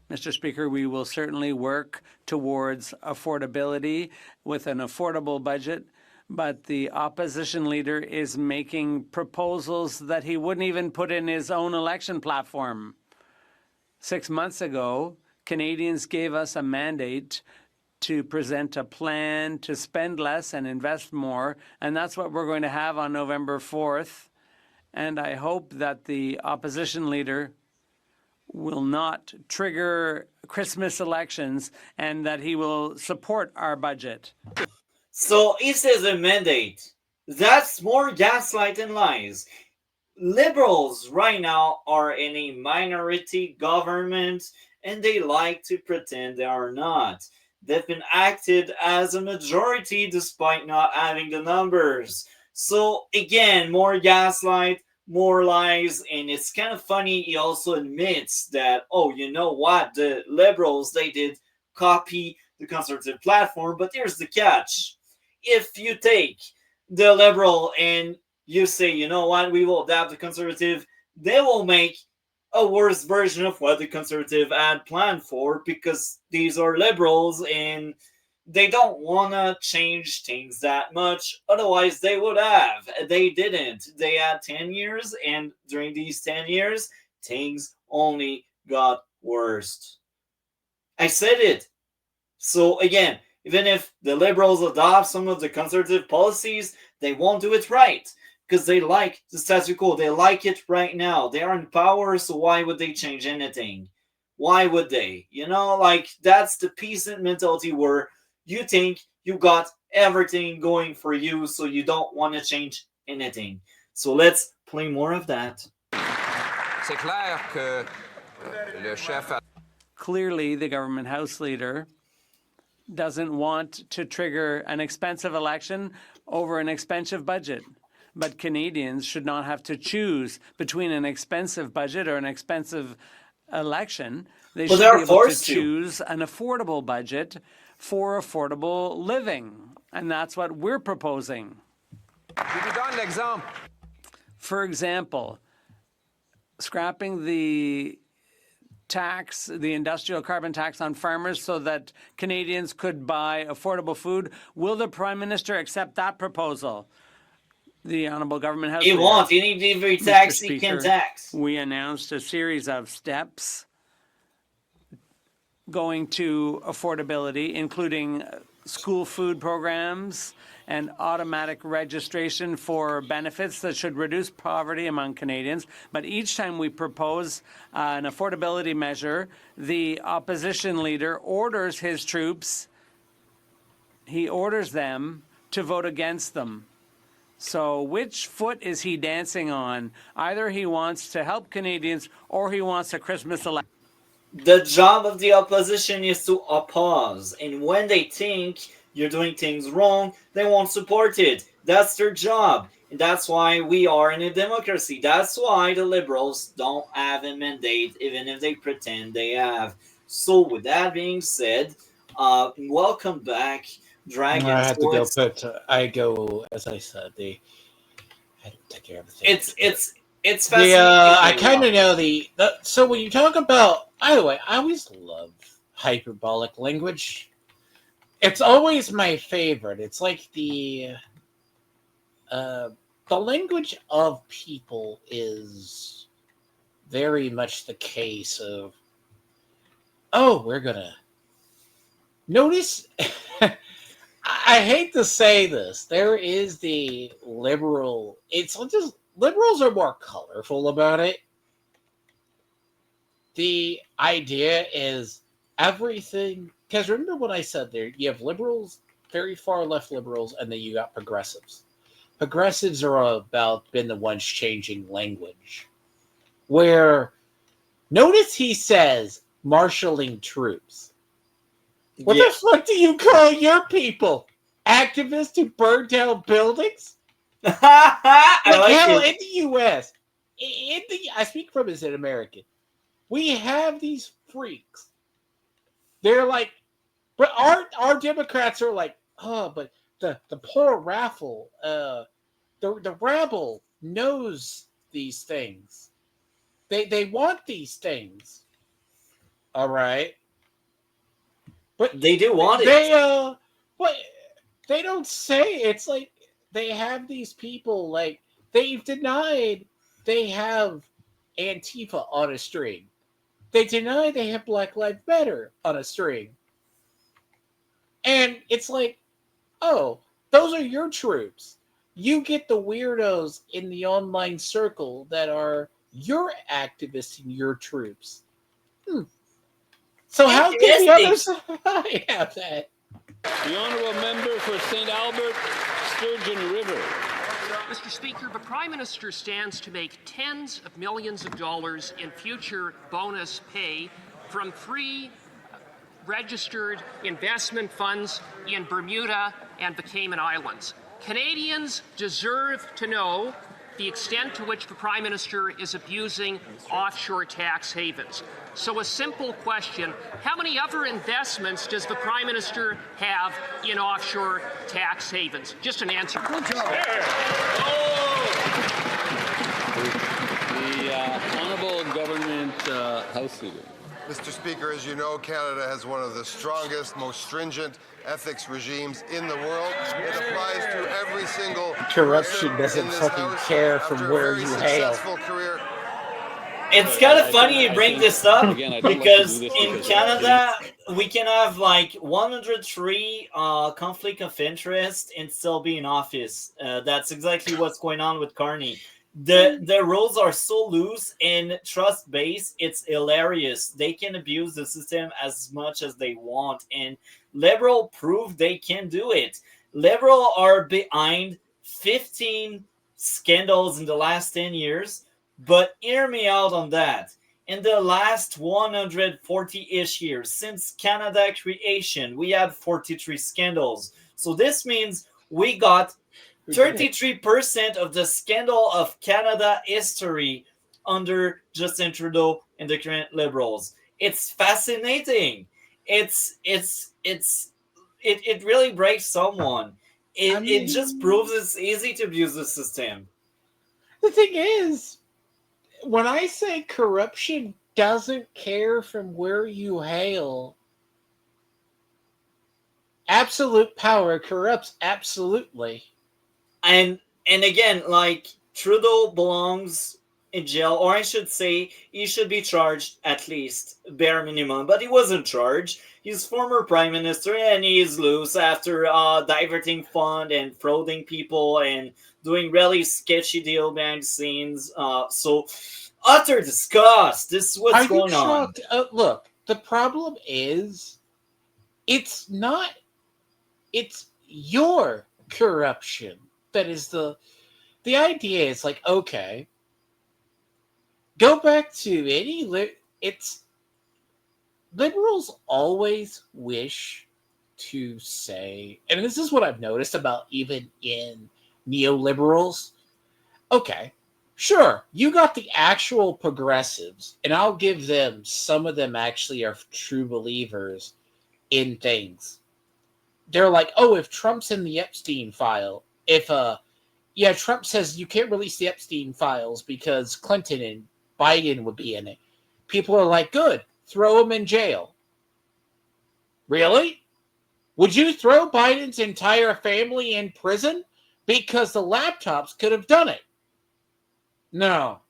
Mr. Speaker, we will certainly work towards affordability with an affordable budget, but the opposition leader is making proposals that he wouldn't even put in his own election platform. 6 months ago, Canadians gave us a mandate to present a plan to spend less and invest more, and that's what we're going to have on November 4th. And I hope that the opposition leader will not trigger Christmas elections and that he will support our budget. So it says a mandate. That's more gaslight and lies. Liberals right now are in a minority government and they like to pretend they are not. They've been acted as a majority despite not having the numbers. So again, more gaslight, more lies, and it's kind of funny. He also admits that, oh, you know what, the Liberals, they did copy the Conservative platform, but here's the catch. If you take the Liberal and you say, you know what, we will adapt the Conservative, they will make a worse version of what the Conservative had planned for, because these are Liberals and they don't want to change things that much. Otherwise, they would have. They didn't. They had 10 years, and during these 10 years, things only got worse. I said it. So again, even if the Liberals adopt some of the Conservative policies, they won't do it right, because they like the status quo. They like it right now. They are in power, so why would they change anything? Why would they? You know, like, that's the peasant mentality where you think you got everything going for you, so you don't want to change anything. So let's play more of that. Clearly, the Government House Leader doesn't want to trigger an expensive election over an expensive budget. But Canadians should not have to choose between an expensive budget or an expensive election. They should be able to choose an affordable budget for affordable living. And that's what we're proposing. For example, scrapping the tax, the industrial carbon tax on farmers so that Canadians could buy affordable food. Will the Prime Minister accept that proposal? The Honourable Government House He Leader. won't. Any delivery Mr. tax he Speaker, can tax. we announced a series of steps going to affordability, including school food programs and automatic registration for benefits that should reduce poverty among Canadians. But each time we propose an affordability measure, the opposition leader orders his troops, he orders them to vote against them. So which foot is he dancing on? Either he wants to help Canadians or he wants a Christmas election. The job of the opposition is to oppose, and when they think you're doing things wrong, they won't support it. That's their job, and that's why we are in a democracy. That's why the Liberals don't have a mandate, even if they pretend they have. So with that being said, welcome back, Dragon. I have to go, but I go, as I said, I had to take care of everything. It's fascinating. I kind of know so when you talk about, by the way, I always love hyperbolic language. It's always my favorite. It's like the language of people is very much the case of, we're gonna notice. I hate to say this. There is the liberal. It's just liberals are more colorful about it. The idea is everything. Because remember what I said there. You have liberals, very far left liberals, and then you got progressives. Progressives are been the ones changing language. Where, notice he says marshaling troops. What the fuck do you call your people? Activists who burn down buildings? In the U.S., I speak from as an American, we have these freaks. They're like, but our Democrats are like, but the poor raffle, the rabble knows these things. They want these things. All right. But they do want it. But they don't say it's like they have these people like they've denied they have Antifa on a string. They deny they have Black Lives Matter on a string. And it's like, those are your troops. You get the weirdos in the online circle that are your activists and your troops. So how can the other side have that? The honourable member for St. Albert, Sturgeon River. Mr. Speaker, the Prime Minister stands to make tens of millions of dollars in future bonus pay from 3 registered investment funds in Bermuda and the Cayman Islands. Canadians deserve to know the extent to which the Prime Minister is abusing offshore tax havens. So a simple question, how many other investments does the Prime Minister have in offshore tax havens? Just an answer. Good job. The Honourable Government House Leader. Mr. Speaker, as you know, Canada has one of the strongest, most stringent ethics regimes in the world. It applies to every single corruption doesn't fucking care from where you hail. It's kind of funny you bring this up because in Canada we can have like 103 conflict of interest and still be in office. That's exactly what's going on with Carney. The rules are so loose and trust-based, it's hilarious. They can abuse the system as much as they want, and Liberal prove they can do it. Liberal are behind 15 scandals in the last 10 years, but hear me out on that. In the last 140-ish years, since Canada creation, we had 43 scandals. So this means we got 33% of the scandal of Canada history under Justin Trudeau and the current Liberals. It's fascinating. It really breaks someone. It just proves it's easy to abuse the system. The thing is, when I say corruption doesn't care from where you hail. Absolute power corrupts absolutely. And again, like, Trudeau belongs in jail, or I should say, he should be charged at least, bare minimum. But he wasn't charged. He's former prime minister, and he is loose after diverting fund and frauding people and doing really sketchy deal behind the scenes. So, utter disgust. This is what's going on. Look, the problem is, it's your corruption that is the idea. Is like, okay, go back to it's liberals always wish to say, and this is what I've noticed about even in neoliberals. Okay, sure, you got the actual progressives, and I'll give them, some of them actually are true believers in things. They're like, oh, if Trump's in the Epstein file, Trump says you can't release the Epstein files because Clinton and Biden would be in it. People are like, good, throw him in jail. Really? Would you throw Biden's entire family in prison? Because the laptops could have done it. No.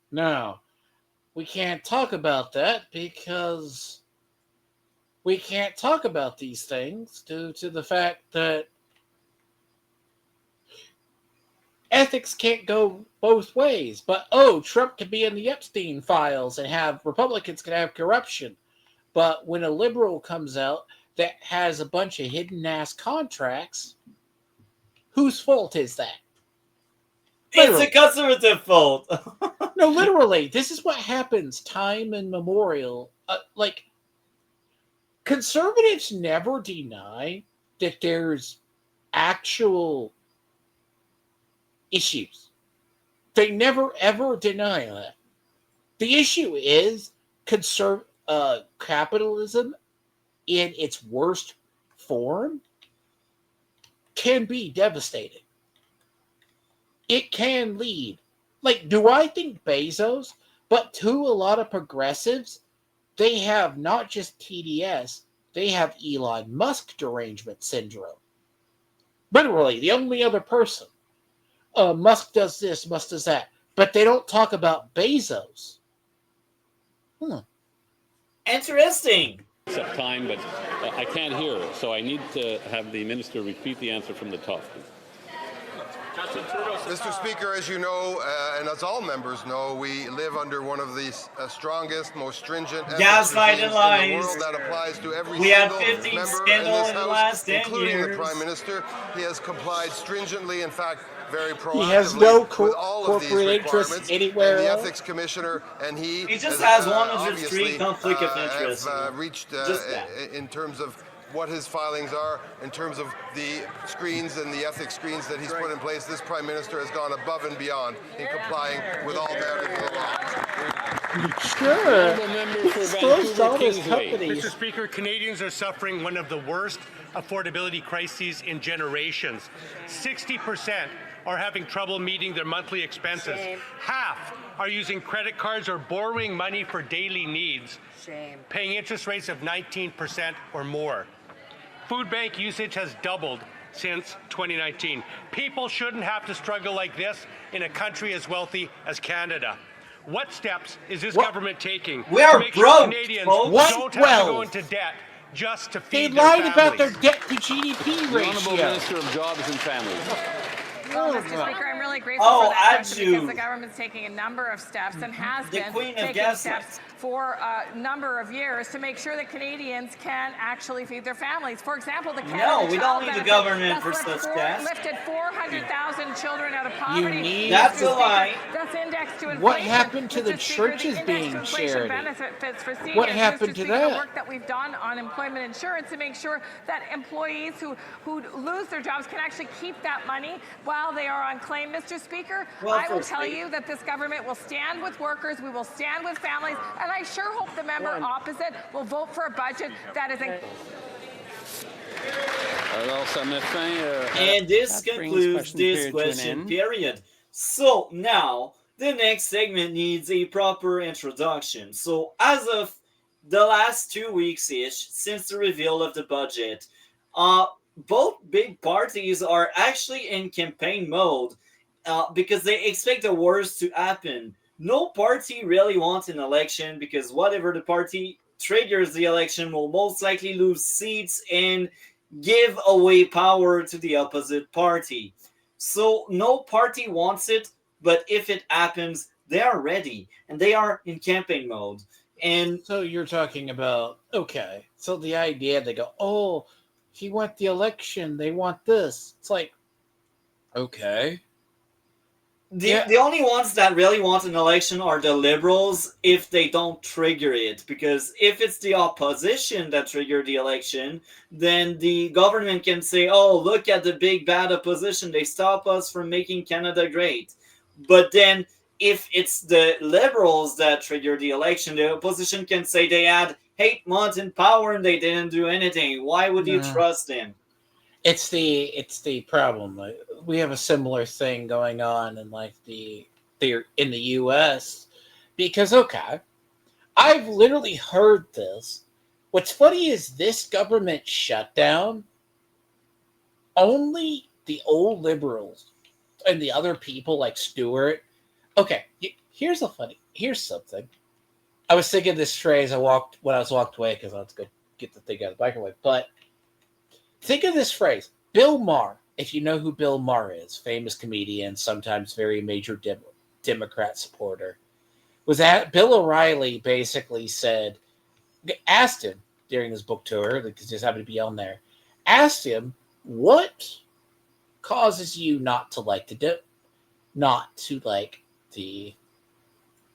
We can't talk about that because we can't talk about these things due to the fact that ethics can't go both ways. But, Trump could be in the Epstein files and have Republicans can have corruption. But when a liberal comes out that has a bunch of hidden-ass contracts, whose fault is that? Literally. It's a conservative fault. No, literally. This is what happens time immemorial. Conservatives never deny that there's actual issues. They never, ever deny that. The issue is capitalism in its worst form can be devastating. It can lead. Like, do I think Bezos, but to a lot of progressives, they have not just TDS, they have Elon Musk derangement syndrome. Literally, the only other person. Musk does this, Musk does that. But they don't talk about Bezos. Interesting. Except time, but I can't hear, so I need to have the minister repeat the answer from the top. Mr. Speaker, as you know, and as all members know, we live under one of the strongest, most stringent gaslight in the world that applies to every single member in this House, including the Prime Minister. He has complied stringently, in fact, very proactively he has no with all of these requirements. Anywhere and the else. Ethics Commissioner and he just has one of his three conflict of interest. Have reached in terms of what his filings are, in terms of the screens and the ethics screens that he's put in place. This Prime Minister has gone above and beyond in complying with all mandatory laws. Sure. Mr. Speaker, Canadians are suffering one of the worst affordability crises in generations. 60% are having trouble meeting their monthly expenses. Shame. Half are using credit cards or borrowing money for daily needs, Shame. paying interest rates of 19% or more. Food bank usage has doubled since 2019. People shouldn't have to struggle like this in a country as wealthy as Canada. What steps is this government taking to make broke, sure Canadians don't have to go into debt just to feed They their lied families? about their debt to GDP The ratio. Honourable Minister of Jobs and Families. Well, Mr. Speaker, I'm really grateful for that question because the government's taking a number of steps and has been taking steps for a number of years to make sure that Canadians can actually feed their families. For example, the Canada No, we Child don't need the Benefit government for that's such steps. lifted 400,000 children out of poverty. That's a lie. That's indexed to inflation. What happened to the Mr. Speaker, churches the being index to inflation charity? benefits for seniors. What happened Mr. to Speaker, that? The work that we've done on employment insurance to make sure that employees who lose their jobs can actually keep that money while they are on claim. Mr. Speaker, I will tell you that this government will stand with workers, we will stand with families, and I sure hope the member opposite will vote for a budget that is And this concludes this question period. So now the next segment needs a proper introduction. So, as of the last 2 weeks ish since the reveal of the budget, both big parties are actually in campaign mode because they expect the worst to happen. No party really wants an election because whatever the party triggers the election will most likely lose seats and give away power to the opposite party. So no party wants it, but if it happens, they are ready and they are in campaign mode. And so you're talking about, okay, so the idea they go, oh, if you want the election, they want this. It's like, okay. The only ones that really want an election are the liberals if they don't trigger it. Because if it's the opposition that triggered the election, then the government can say, oh, look at the big bad opposition. They stop us from making Canada great. But then if it's the liberals that trigger the election, the opposition can say they had 8 months in power and they didn't do anything. Why would you trust them? It's the problem. Like, we have a similar thing going on in in the U.S. because I've literally heard this. What's funny is this government shutdown. Only the old liberals and the other people like Stewart. Okay, here's something. I was thinking this phrase. I walked away because I was going to get the thing out of the microwave, but. Think of this phrase, Bill Maher, if you know who Bill Maher is, famous comedian, sometimes very major Democrat supporter, Bill O'Reilly basically asked him during his book tour, because he just happened to be on there, asked him, what causes you not to like the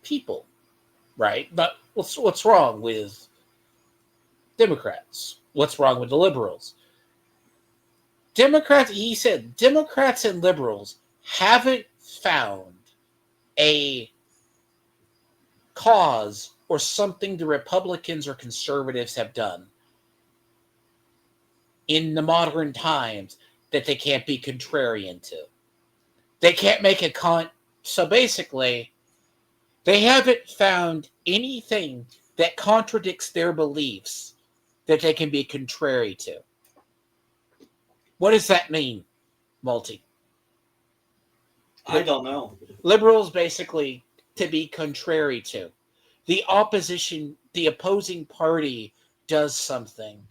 people, right? But what's wrong with Democrats? What's wrong with the liberals? He said, Democrats and liberals haven't found a cause or something the Republicans or conservatives have done in the modern times that they can't be contrarian to. They can't make so basically, they haven't found anything that contradicts their beliefs that they can be contrary to. What does that mean, Multi? I don't know. Liberals basically to be contrary to. The opposing party does something.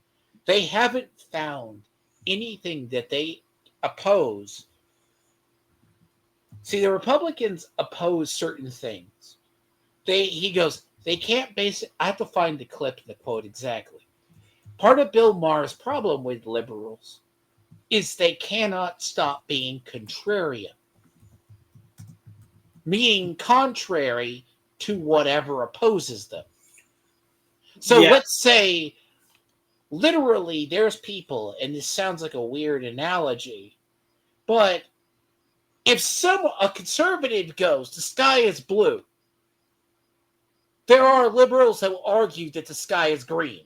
They haven't found anything that they oppose. See, the Republicans oppose certain things. He goes, they can't base it. I have to find the clip and the quote exactly. Part of Bill Maher's problem with liberals is they cannot stop being contrarian. Meaning contrary to whatever opposes them. So let's say, literally, there's people, and this sounds like a weird analogy, but if a conservative goes, the sky is blue, there are liberals that will argue that the sky is green.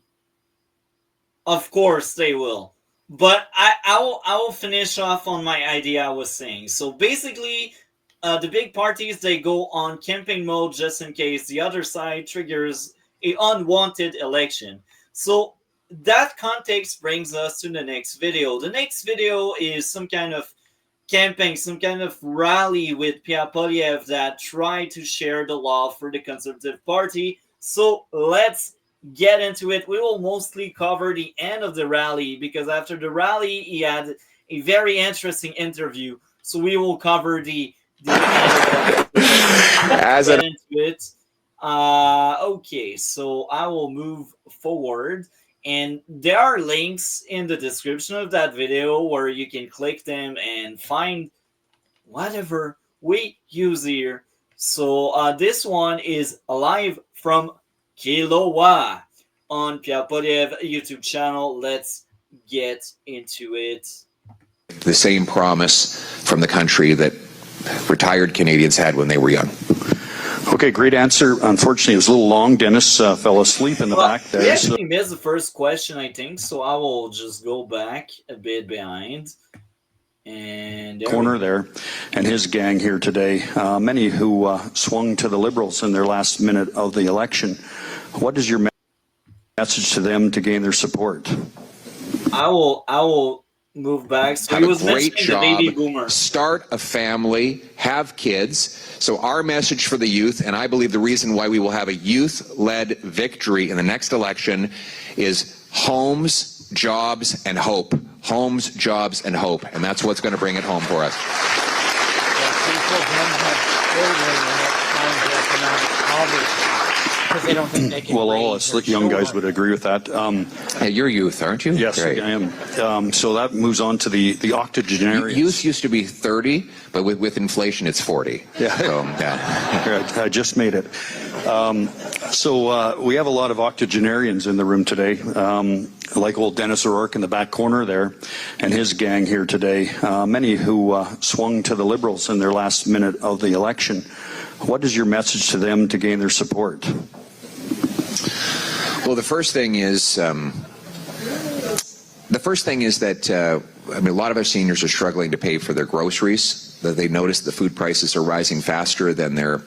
Of course they will. But I will finish off on my idea I was saying. So basically, the big parties, they go on campaign mode just in case the other side triggers an unwanted election. So that context brings us to the next video. The next video is some kind of campaign, some kind of rally with Pierre Poilievre that tried to share the love for the Conservative Party. So let's get into it. We will mostly cover the end of the rally because after the rally he had a very interesting interview. So we will cover the end of get into it. Okay, so I will move forward, and there are links in the description of that video where you can click them and find whatever we use here. So this one is live from Kelowa on Pierre Poilievre YouTube channel. Let's get into it. The same promise from the country that retired Canadians had when they were young. Okay, great answer. Unfortunately, it was a little long. Dennis fell asleep in the back there. We actually missed the first question, I think, so I will just go back a bit behind. And corner there, and his gang here today, many who swung to the Liberals in their last minute of the election. What is your message to them to gain their support? I will move back. So he was mentioning the baby boomer. Start a family, have kids. So our message for the youth, and I believe the reason why we will have a youth-led victory in the next election, is homes, jobs, and hope. Homes, jobs, and hope. And that's what's going to bring it home for us. Because they don't think they can. Well, all us young guys would agree with that. Hey, you're youth, aren't you? Yes, Great. I am. So that moves on to the octogenarians. Youth used to be 30, but with inflation, it's 40. Yeah. So, yeah. I just made it. So we have a lot of octogenarians in the room today, like old Dennis O'Rourke in the back corner there, and his gang here today, many who swung to the Liberals in their last minute of the election. What is your message to them to gain their support? Well, the first thing is that I mean, a lot of our seniors are struggling to pay for their groceries. That they notice the food prices are rising faster than their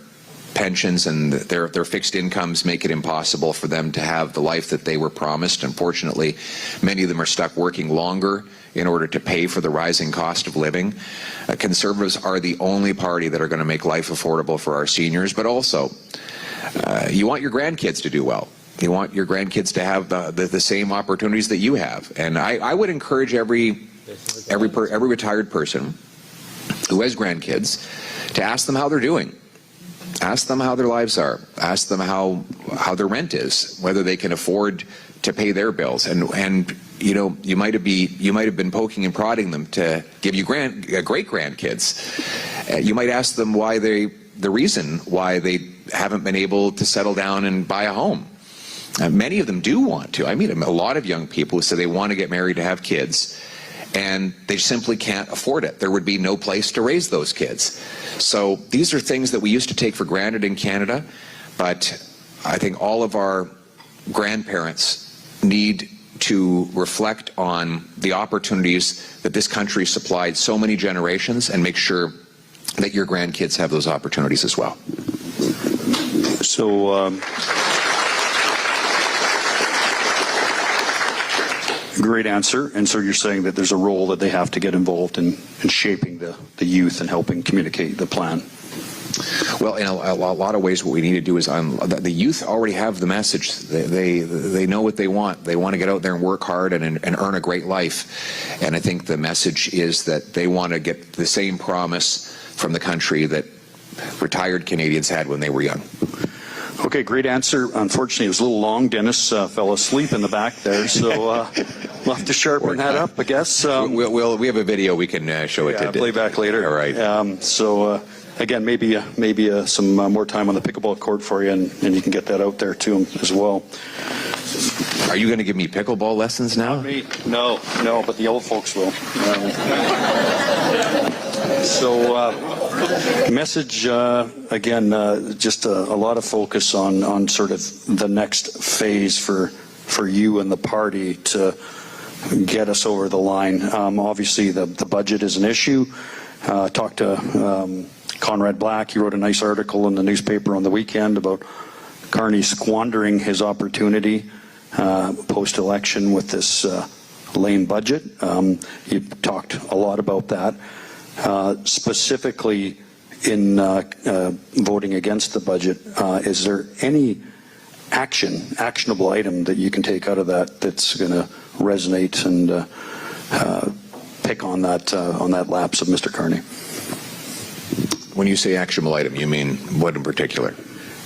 pensions, and their fixed incomes make it impossible for them to have the life that they were promised. Unfortunately, many of them are stuck working longer in order to pay for the rising cost of living. Conservatives are the only party that are going to make life affordable for our seniors, but also you want your grandkids to do well. You want your grandkids to have the same opportunities that you have. And I would encourage every retired person who has grandkids to ask them how they're doing. Ask them how their lives are. Ask them how their rent is, whether they can afford to pay their bills. And you know, you might have been poking and prodding them to give you great grandkids. You might ask them the reason why they haven't been able to settle down and buy a home. Many of them do want to. I meet a lot of young people who say they want to get married to have kids, and they simply can't afford it. There would be no place to raise those kids. So these are things that we used to take for granted in Canada, but I think all of our grandparents need to reflect on the opportunities that this country supplied so many generations and make sure that your grandkids have those opportunities as well. So great answer. And so you're saying that there's a role that they have to get involved in shaping the youth and helping communicate the plan. Well, in a lot of ways, what we need to do is the youth already have the message. They know what they want. They want to get out there and work hard and earn a great life. And I think the message is that they want to get the same promise from the country that retired Canadians had when they were young. Okay, great answer. Unfortunately, it was a little long. Dennis fell asleep in the back there, so we'll have to sharpen that up, I guess. We have a video we can show it to play back later. All right. Again, maybe some more time on the pickleball court for you, and you can get that out there to him as well. Are you going to give me pickleball lessons now? Not me. No, but the old folks will. Message, again, just a lot of focus on sort of the next phase for you and the party to get us over the line. Obviously, the budget is an issue. Talked to Conrad Black. He wrote a nice article in the newspaper on the weekend about Carney squandering his opportunity post-election with this lame budget. He talked a lot about that. Specifically in voting against the budget, is there any actionable item that you can take out of that that's going to resonate and pick on that lapse of Mr. Carney? When you say actionable item, you mean what in particular?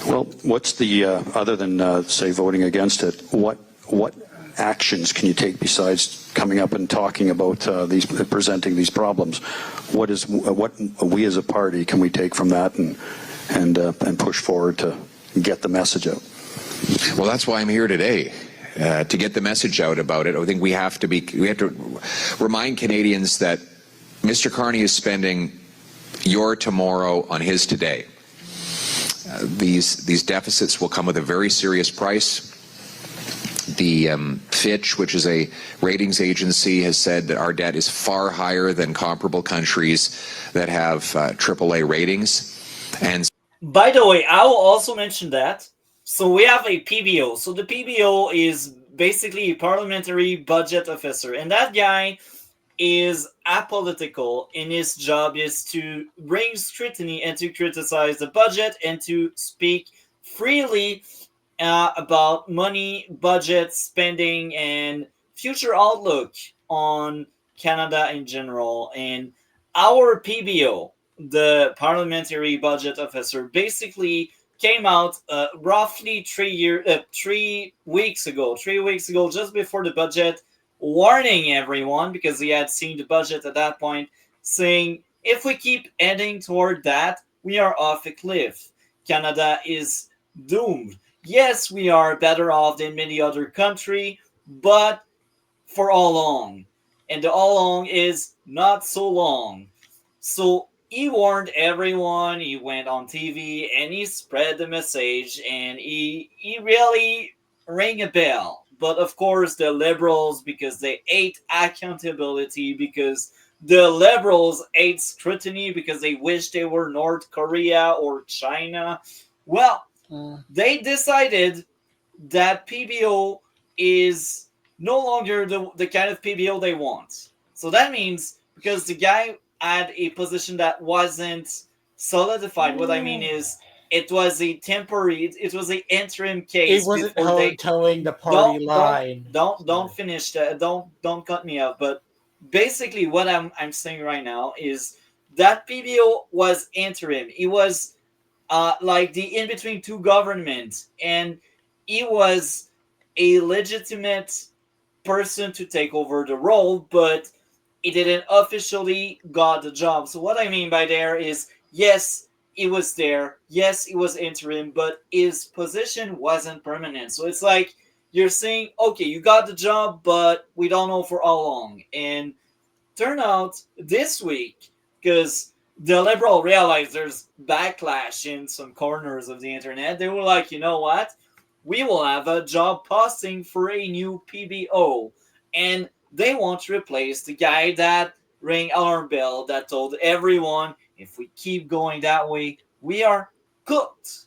Well, what's the other than say voting against it? What actions can you take besides coming up and talking about presenting these problems? What we as a party can we take from that and push forward to get the message out? Well, that's why I'm here today. To get the message out about it. I think we have to remind Canadians that Mr. Carney is spending your tomorrow on his today. These deficits will come with a very serious price. The Fitch, which is a ratings agency, has said that our debt is far higher than comparable countries that have AAA ratings. And by the way, I will also mention that. So we have a PBO. So the PBO is basically a parliamentary budget officer, and that guy is apolitical, and his job is to bring scrutiny and to criticize the budget and to speak freely about money, budget, spending, and future outlook on Canada in general. And our PBO, the Parliamentary Budget Officer, basically came out roughly 3 weeks ago, just before the budget, warning everyone, because he had seen the budget at that point, saying if we keep heading toward that, we are off a cliff. Canada is doomed. Yes, we are better off than many other countries, but for how long? And the how long is not so long. So he warned everyone, he went on TV and he spread the message, and he really rang a bell. But of course the Liberals, because they hate accountability, because the Liberals hate scrutiny, because they wish they were North Korea or China, well, they decided that PBO is no longer the kind of PBO they want. So that means, because the guy had a position that wasn't solidified, what I mean is it was a temporary, it was an interim case. It wasn't towing the party line. Don't finish that. Don't cut me off. But basically, what I'm saying right now is that PBO was interim. It was like the in between two governments, and he was a legitimate person to take over the role, but he didn't officially got the job. So what I mean by there is, yes, he was there, yes, he was interim, but his position wasn't permanent. So it's like you're saying, okay, you got the job, but we don't know for how long. And turn out this week, because the Liberal realized there's backlash in some corners of the internet, they were like, you know what? We will have a job posting for a new PBO. And they want to replace the guy that rang alarm bell, that told everyone, if we keep going that way, we are cooked.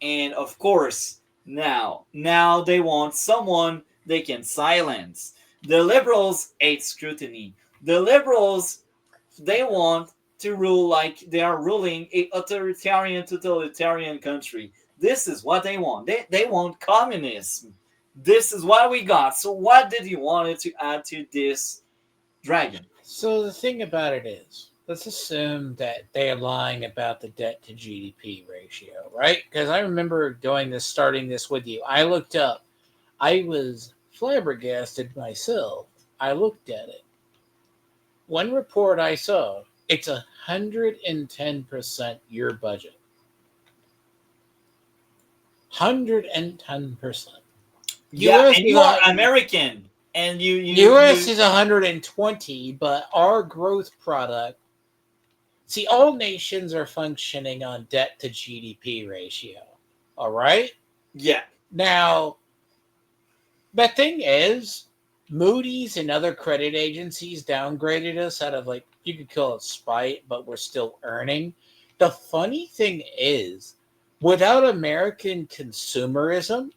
And of course, now they want someone they can silence. The Liberals hate scrutiny. The Liberals, they want to rule like they are ruling a authoritarian, totalitarian country. This is what they want. They want communism. This is what we got. So what did you want to add to this, Dragon? So the thing about it is, let's assume that they are lying about the debt to GDP ratio, right? Because I remember starting this with you. I looked up. I was flabbergasted myself. I looked at it. One report I saw, it's 110% your budget. 110%. Yeah, and you are American, and U.S. is 120, but our growth product. See, all nations are functioning on debt to GDP ratio. All right. Yeah. Now, the thing is, Moody's and other credit agencies downgraded us out of, like, you could call it spite, but we're still earning. The funny thing is, without American consumerism,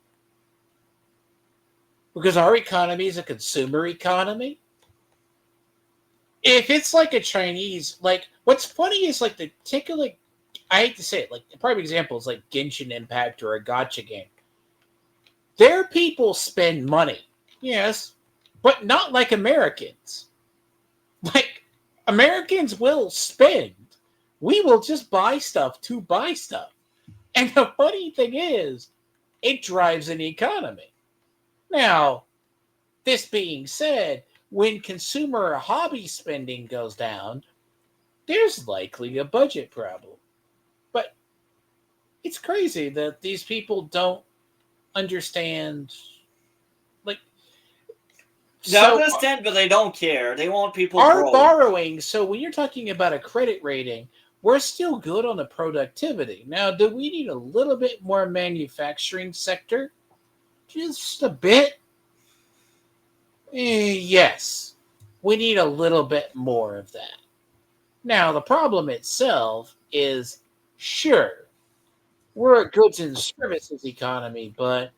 because our economy is a consumer economy, if it's like a Chinese, like, what's funny is, like, the particular, I hate to say it, like, the prime example is like Genshin Impact or a gacha game. Their people spend money, yes, but not like Americans. Like, Americans will spend. We will just buy stuff to buy stuff. And the funny thing is, it drives an economy. Now, this being said, when consumer hobby spending goes down, there's likely a budget problem. But it's crazy that these people don't understand. Like, they understand, but they don't care. They want people are borrowing. So when you're talking about a credit rating, we're still good on the productivity. Now, do we need a little bit more manufacturing sector? Just a bit. Yes, we need a little bit more of that. Now, the problem itself is, sure, we're a goods and services economy, but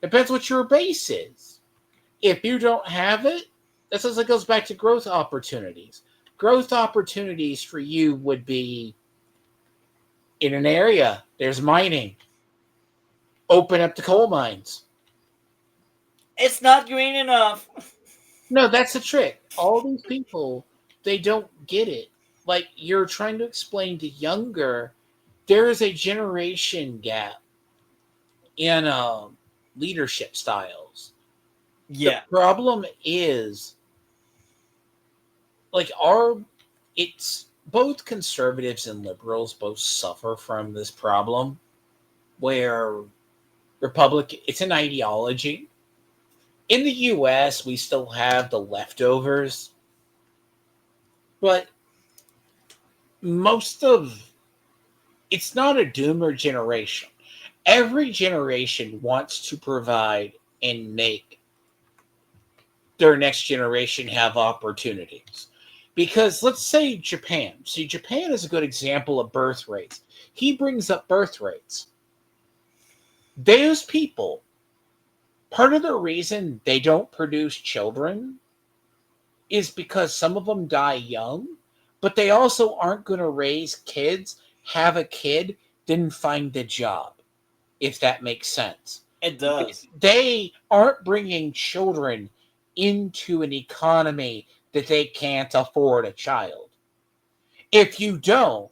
depends what your base is. If you don't have it, that says it goes back to growth opportunities. Growth opportunities for you would be in an area, there's mining. Open up the coal mines. It's not green enough. No, that's the trick. All these people, they don't get it. Like, you're trying to explain to younger, there is a generation gap in leadership styles. Yeah. The problem is, like, it's both conservatives and liberals both suffer from this problem where it's an ideology. In the US, we still have the leftovers, but it's not a doomer generation. Every generation wants to provide and make their next generation have opportunities. Because let's say Japan. See, Japan is a good example of birth rates. He brings up birth rates. Those people, part of the reason they don't produce children is because some of them die young, but they also aren't going to raise kids, have a kid, didn't find a job, if that makes sense. It does. They aren't bringing children into an economy that they can't afford a child. If you don't,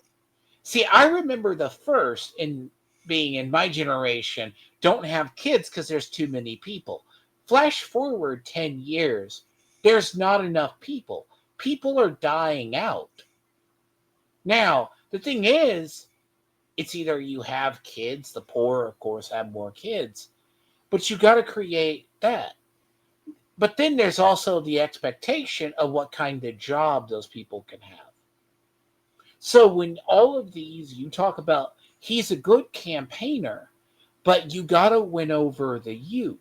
see, I remember the first in being in my generation, don't have kids because there's too many people. Flash forward 10 years, there's not enough people. People are dying out. Now, the thing is, it's either you have kids, the poor, of course, have more kids, but you got to create that. But then there's also the expectation of what kind of job those people can have. So when all of these, you talk about, he's a good campaigner, but you got to win over the youth.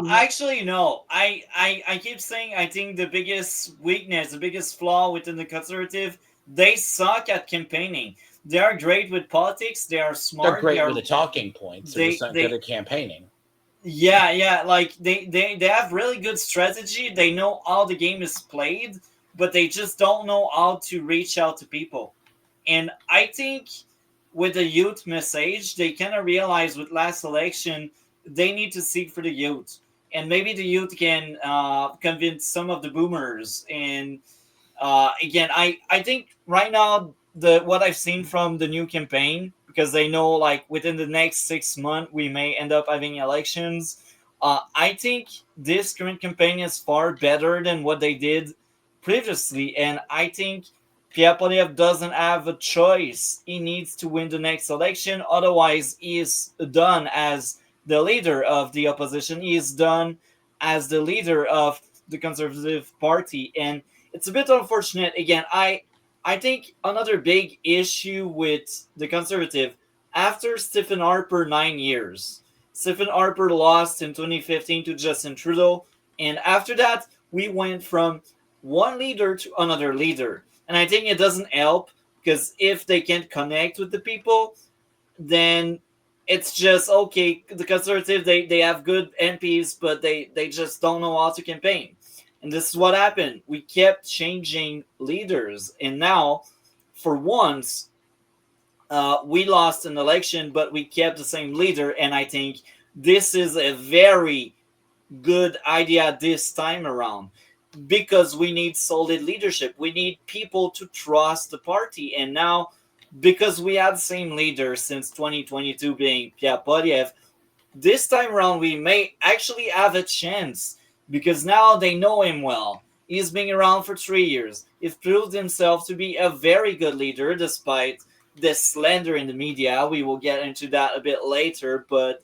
Actually, no. I keep saying I think the biggest weakness, the biggest flaw within the conservative, they suck at campaigning. They are great with politics. They are smart. They're great with the talking points. They're just not good at campaigning. Yeah. Like they have really good strategy. They know how the game is played, but they just don't know how to reach out to people. And I think with the youth message, they kind of realize with last election, they need to seek for the youth. And maybe the youth can convince some of the boomers. And again, I think right now, what I've seen from the new campaign, because they know like within the next 6 months, we may end up having elections. I think this current campaign is far better than what they did previously. And I think Pierre Poilievre doesn't have a choice. He needs to win the next election. Otherwise, he is done as the leader of the opposition. He is done as the leader of the Conservative Party. And it's a bit unfortunate. Again, I think another big issue with the Conservative, after Stephen Harper 9 years, Stephen Harper lost in 2015 to Justin Trudeau. And after that, we went from one leader to another leader. And I think it doesn't help, because if they can't connect with the people, then it's just, okay, the Conservative, they have good MPs, but they just don't know how to campaign. And this is what happened. We kept changing leaders. And now, for once, we lost an election, but we kept the same leader. And I think this is a very good idea this time around, because we need solid leadership. We need people to trust the party. And now, because we had the same leader since 2022 being Pierre Poilievre, this time around we may actually have a chance, because now they know him well. He's been around for 3 years. He's proved himself to be a very good leader despite the slander in the media. We will get into that a bit later, but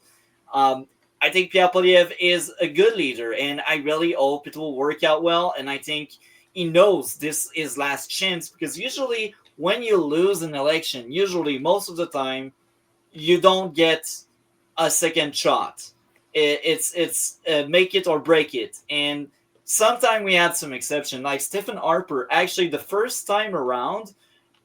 I think Pierre Poilievre is a good leader, and I really hope it will work out well. And I think he knows this is last chance, because usually when you lose an election, usually most of the time, you don't get a second shot. It's make it or break it. And sometimes we had some exception, like Stephen Harper. Actually, the first time around,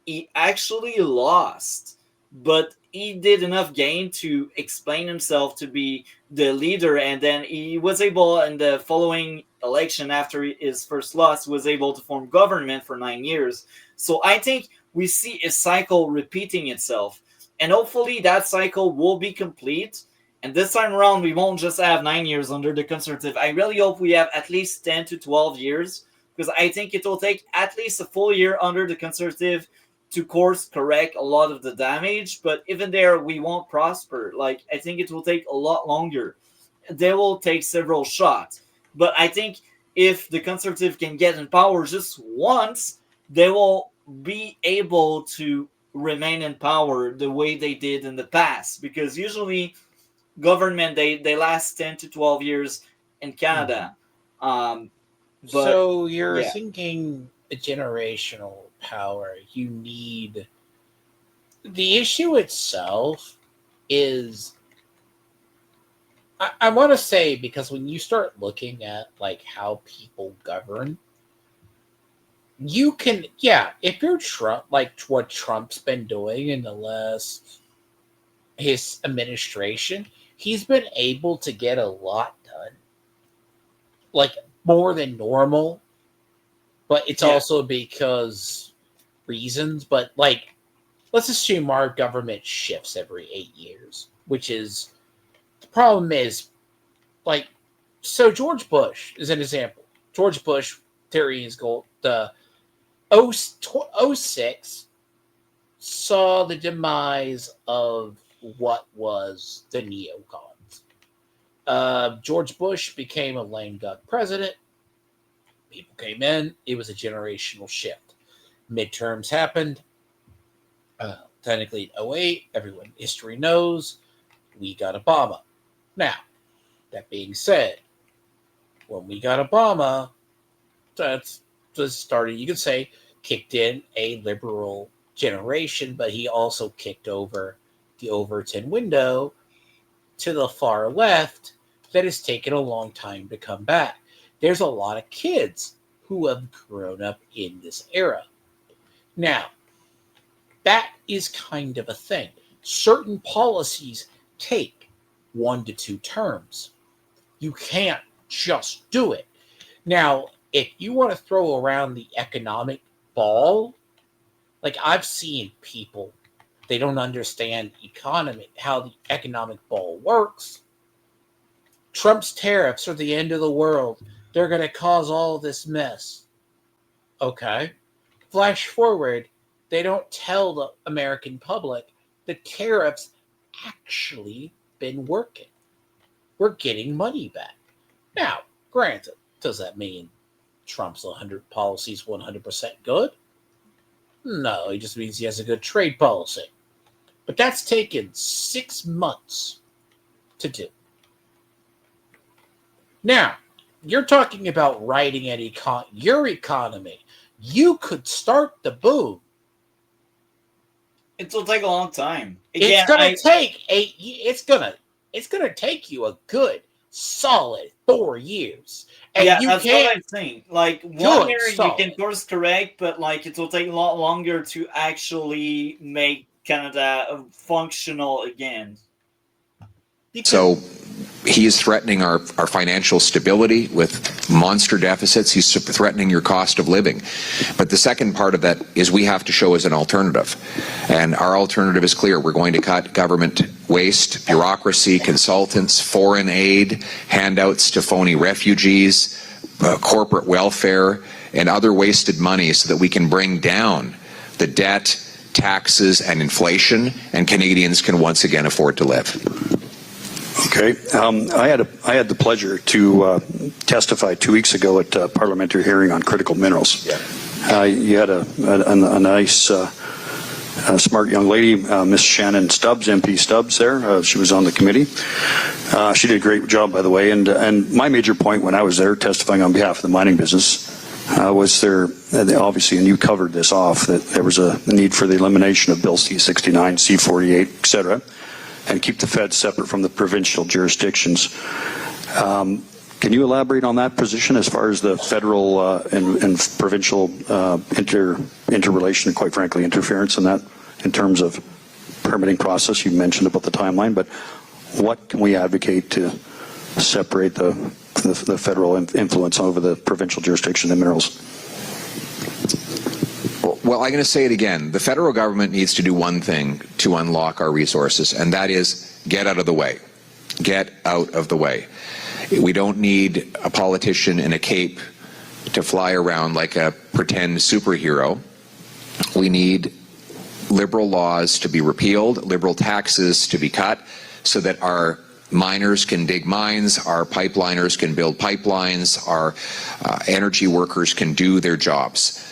he actually lost, but he did enough gain to explain himself to be the leader, and then he was able, in the following election after his first loss, was able to form government for 9 years. So I think we see a cycle repeating itself, and hopefully that cycle will be complete. And this time around, we won't just have 9 years under the Conservative. I really hope we have at least 10 to 12 years, because I think it will take at least a full year under the Conservative to course correct a lot of the damage. But even there, we won't prosper. Like, I think it will take a lot longer. They will take several shots. But I think if the Conservative can get in power just once, they will be able to remain in power the way they did in the past. Because usually government, they last 10 to 12 years in Canada. But, so you're thinking a generational power. You need, the issue itself is, I want to say, because when you start looking at like how people govern, you can, if you're Trump, like what Trump's been doing in the last, his administration, he's been able to get a lot done, like more than normal. But it's also because reasons. But like, let's assume our government shifts every 8 years, which is, the problem is, like, so George Bush is an example. George Bush, Terry's goal, the 06 saw the demise of what was the neocons. George Bush became a lame duck president. People came in. It was a generational shift. Midterms happened. Technically in 08, everyone history knows, we got Obama. Now, that being said, when we got Obama, that's the started, you could say, kicked in a liberal generation, but he also kicked over the Overton window to the far left that has taken a long time to come back. There's a lot of kids who have grown up in this era. Now, that is kind of a thing. Certain policies take 1 to 2 terms. You can't just do it. Now, if you want to throw around the economic ball, like I've seen people, they don't understand economy, how the economic ball works. Trump's tariffs are the end of the world. They're going to cause all this mess. Okay. Flash forward, they don't tell the American public the tariffs actually been working. We're getting money back. Now, granted, does that mean Trump's 100 policies 100% good? No, it just means he has a good trade policy. But that's taken 6 months to do. Now, you're talking about writing at your economy. You could start the boom. It will take a long time. It's gonna take you a good solid 4 years. And yeah, you that's can't, what I'm saying. Like, 1 year you can course correct, but like it will take a lot longer to actually make Canada functional again. So he is threatening our financial stability with monster deficits. He's threatening your cost of living. But the second part of that is we have to show as an alternative. And our alternative is clear. We're going to cut government waste, bureaucracy, consultants, foreign aid, handouts to phony refugees, corporate welfare, and other wasted money so that we can bring down the debt, taxes, and inflation, and Canadians can once again afford to live. Okay. I had the pleasure to testify 2 weeks ago at a parliamentary hearing on critical minerals. You had a nice, smart young lady, Miss Shannon Stubbs, MP Stubbs there. She was on the committee. She did a great job, by the way. And my major point when I was there testifying on behalf of the mining business was there, obviously, and you covered this off, that there was a need for the elimination of Bill C-69, C-48, et cetera. and keep the feds separate from the provincial jurisdictions. Can you elaborate on that position as far as the federal and provincial interrelation, and quite frankly, interference in that, in terms of permitting process? You mentioned about the timeline, but what can we advocate to separate the federal influence over the provincial jurisdiction in minerals? Well, I'm going to say it again. The federal government needs to do one thing to unlock our resources, and that is get out of the way. Get out of the way. We don't need a politician in a cape to fly around like a pretend superhero. We need liberal laws to be repealed, liberal taxes to be cut, so that our miners can dig mines, our pipeliners can build pipelines, our energy workers can do their jobs.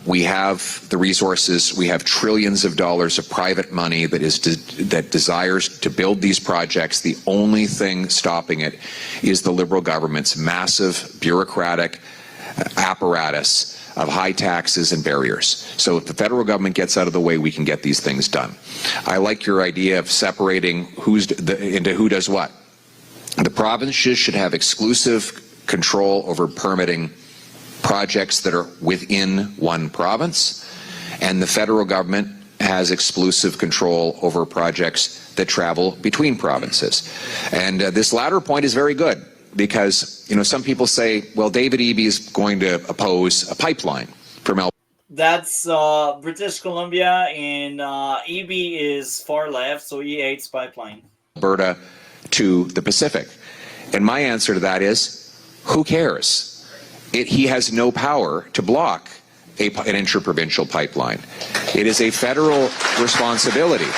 We have the resources. We have trillions of dollars of private money that desires to build these projects. The only thing stopping it is the Liberal government's massive bureaucratic apparatus of high taxes and barriers. So if the federal government gets out of the way, we can get these things done. I like your idea of separating into who does what. The provinces should have exclusive control over permitting projects that are within one province, and the federal government has exclusive control over projects that travel between provinces. And this latter point is very good, because some people say, well, David Eby is going to oppose a pipeline from Alberta. That's British Columbia, and Eby is far left, so he hates pipeline. Alberta to the Pacific. And my answer to that is, who cares? He has no power to block an interprovincial pipeline. It is a federal responsibility.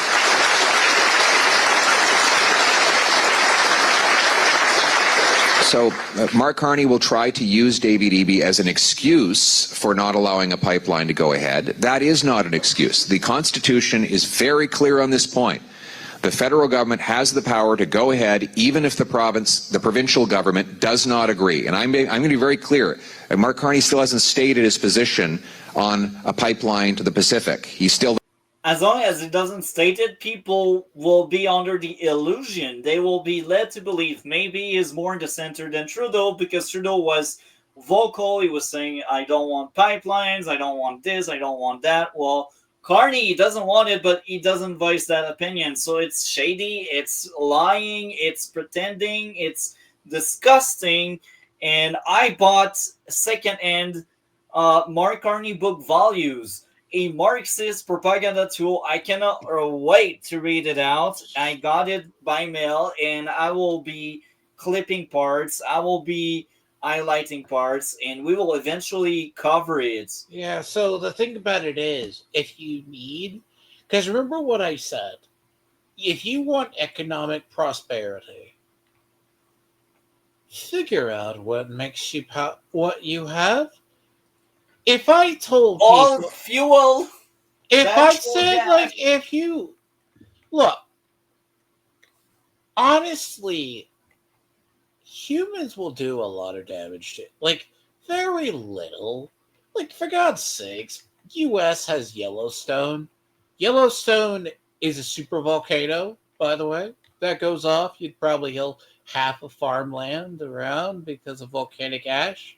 So Mark Carney will try to use David Eby as an excuse for not allowing a pipeline to go ahead. That is not an excuse. The Constitution is very clear on this point. The federal government has the power to go ahead even if the provincial government does not agree. And I'm going to be very clear. Mark Carney still hasn't stated his position on a pipeline to the Pacific. He's still... As long as it doesn't state it, people will be under the illusion. They will be led to believe maybe he's more in the center than Trudeau, because Trudeau was vocal. He was saying, I don't want pipelines, I don't want this, I don't want that. Well, Carney doesn't want it, but he doesn't voice that opinion. So it's shady, it's lying, it's pretending, it's disgusting. And I bought second-hand Mark Carney book, Values, a Marxist propaganda tool. I cannot wait to read it out. I got it by mail, and I will be clipping parts. I will be highlighting parts, and we will eventually cover it. Yeah, so the thing about it is, if you need, because remember what I said, if you want economic prosperity, figure out what makes you what you have. If I told all people, fuel, if I said gas. Like, if you look, honestly, humans will do a lot of damage to it. Like, very little. Like, for God's sakes, U.S. has Yellowstone. Yellowstone is a super volcano, by the way. That goes off, you'd probably kill half of farmland around because of volcanic ash.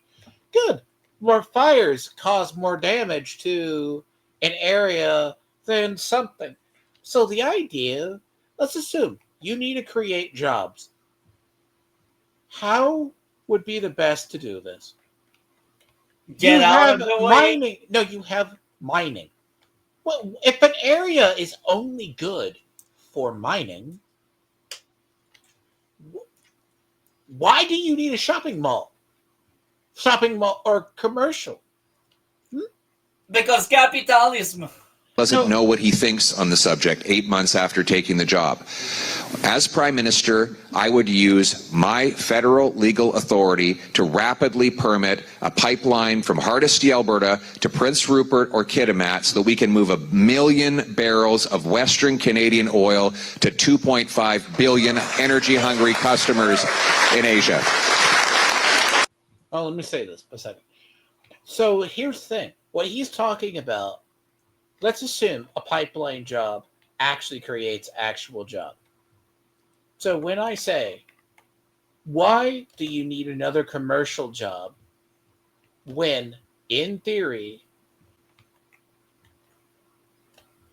Good. More fires cause more damage to an area than something. So the idea, let's assume you need to create jobs. How would be the best to do this? Get out of the way. Mining. No, you have mining. Well, if an area is only good for mining, why do you need a shopping mall? Shopping mall or commercial? Because capitalism doesn't know what he thinks on the subject 8 months after taking the job. As Prime Minister, I would use my federal legal authority to rapidly permit a pipeline from Hardisty, Alberta to Prince Rupert or Kitimat so that we can move 1 million barrels of Western Canadian oil to 2.5 billion energy-hungry customers in Asia. Oh, let me say this for a second. So here's the thing. What he's talking about, let's assume a pipeline job actually creates actual job. So when I say, why do you need another commercial job when, in theory,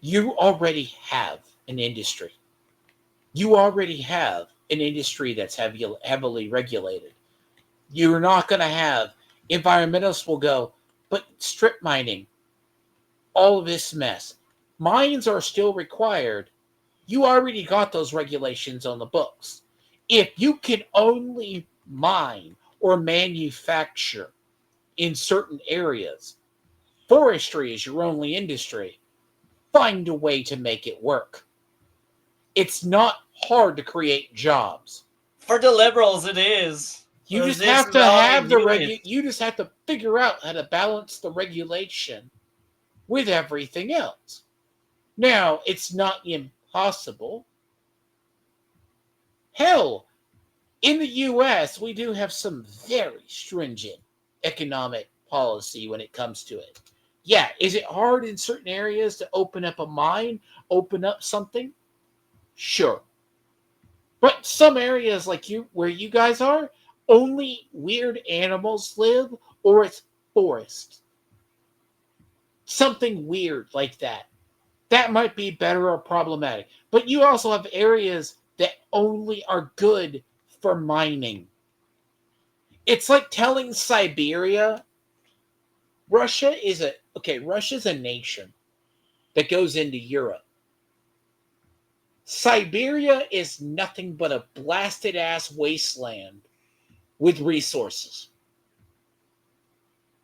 you already have an industry? You already have an industry that's heavily regulated. You're not going to have, environmentalists will go, but strip mining, all of this mess. Mines are still required. You already got those regulations on the books. If you can only mine or manufacture in certain areas, forestry is your only industry, find a way to make it work. It's not hard to create jobs. For the liberals, it is. You just have to have you just have to figure out how to balance the regulation with everything else. Now, it's not impossible. Hell, in the U.S., we do have some very stringent economic policy when it comes to it. Yeah, is it hard in certain areas to open up a mine, open up something? Sure. But some areas like where you guys are, only weird animals live, or it's forest. Something weird like that. That might be better or problematic. But you also have areas that only are good for mining. It's like telling Siberia, Russia's a nation that goes into Europe. Siberia is nothing but a blasted ass wasteland with resources.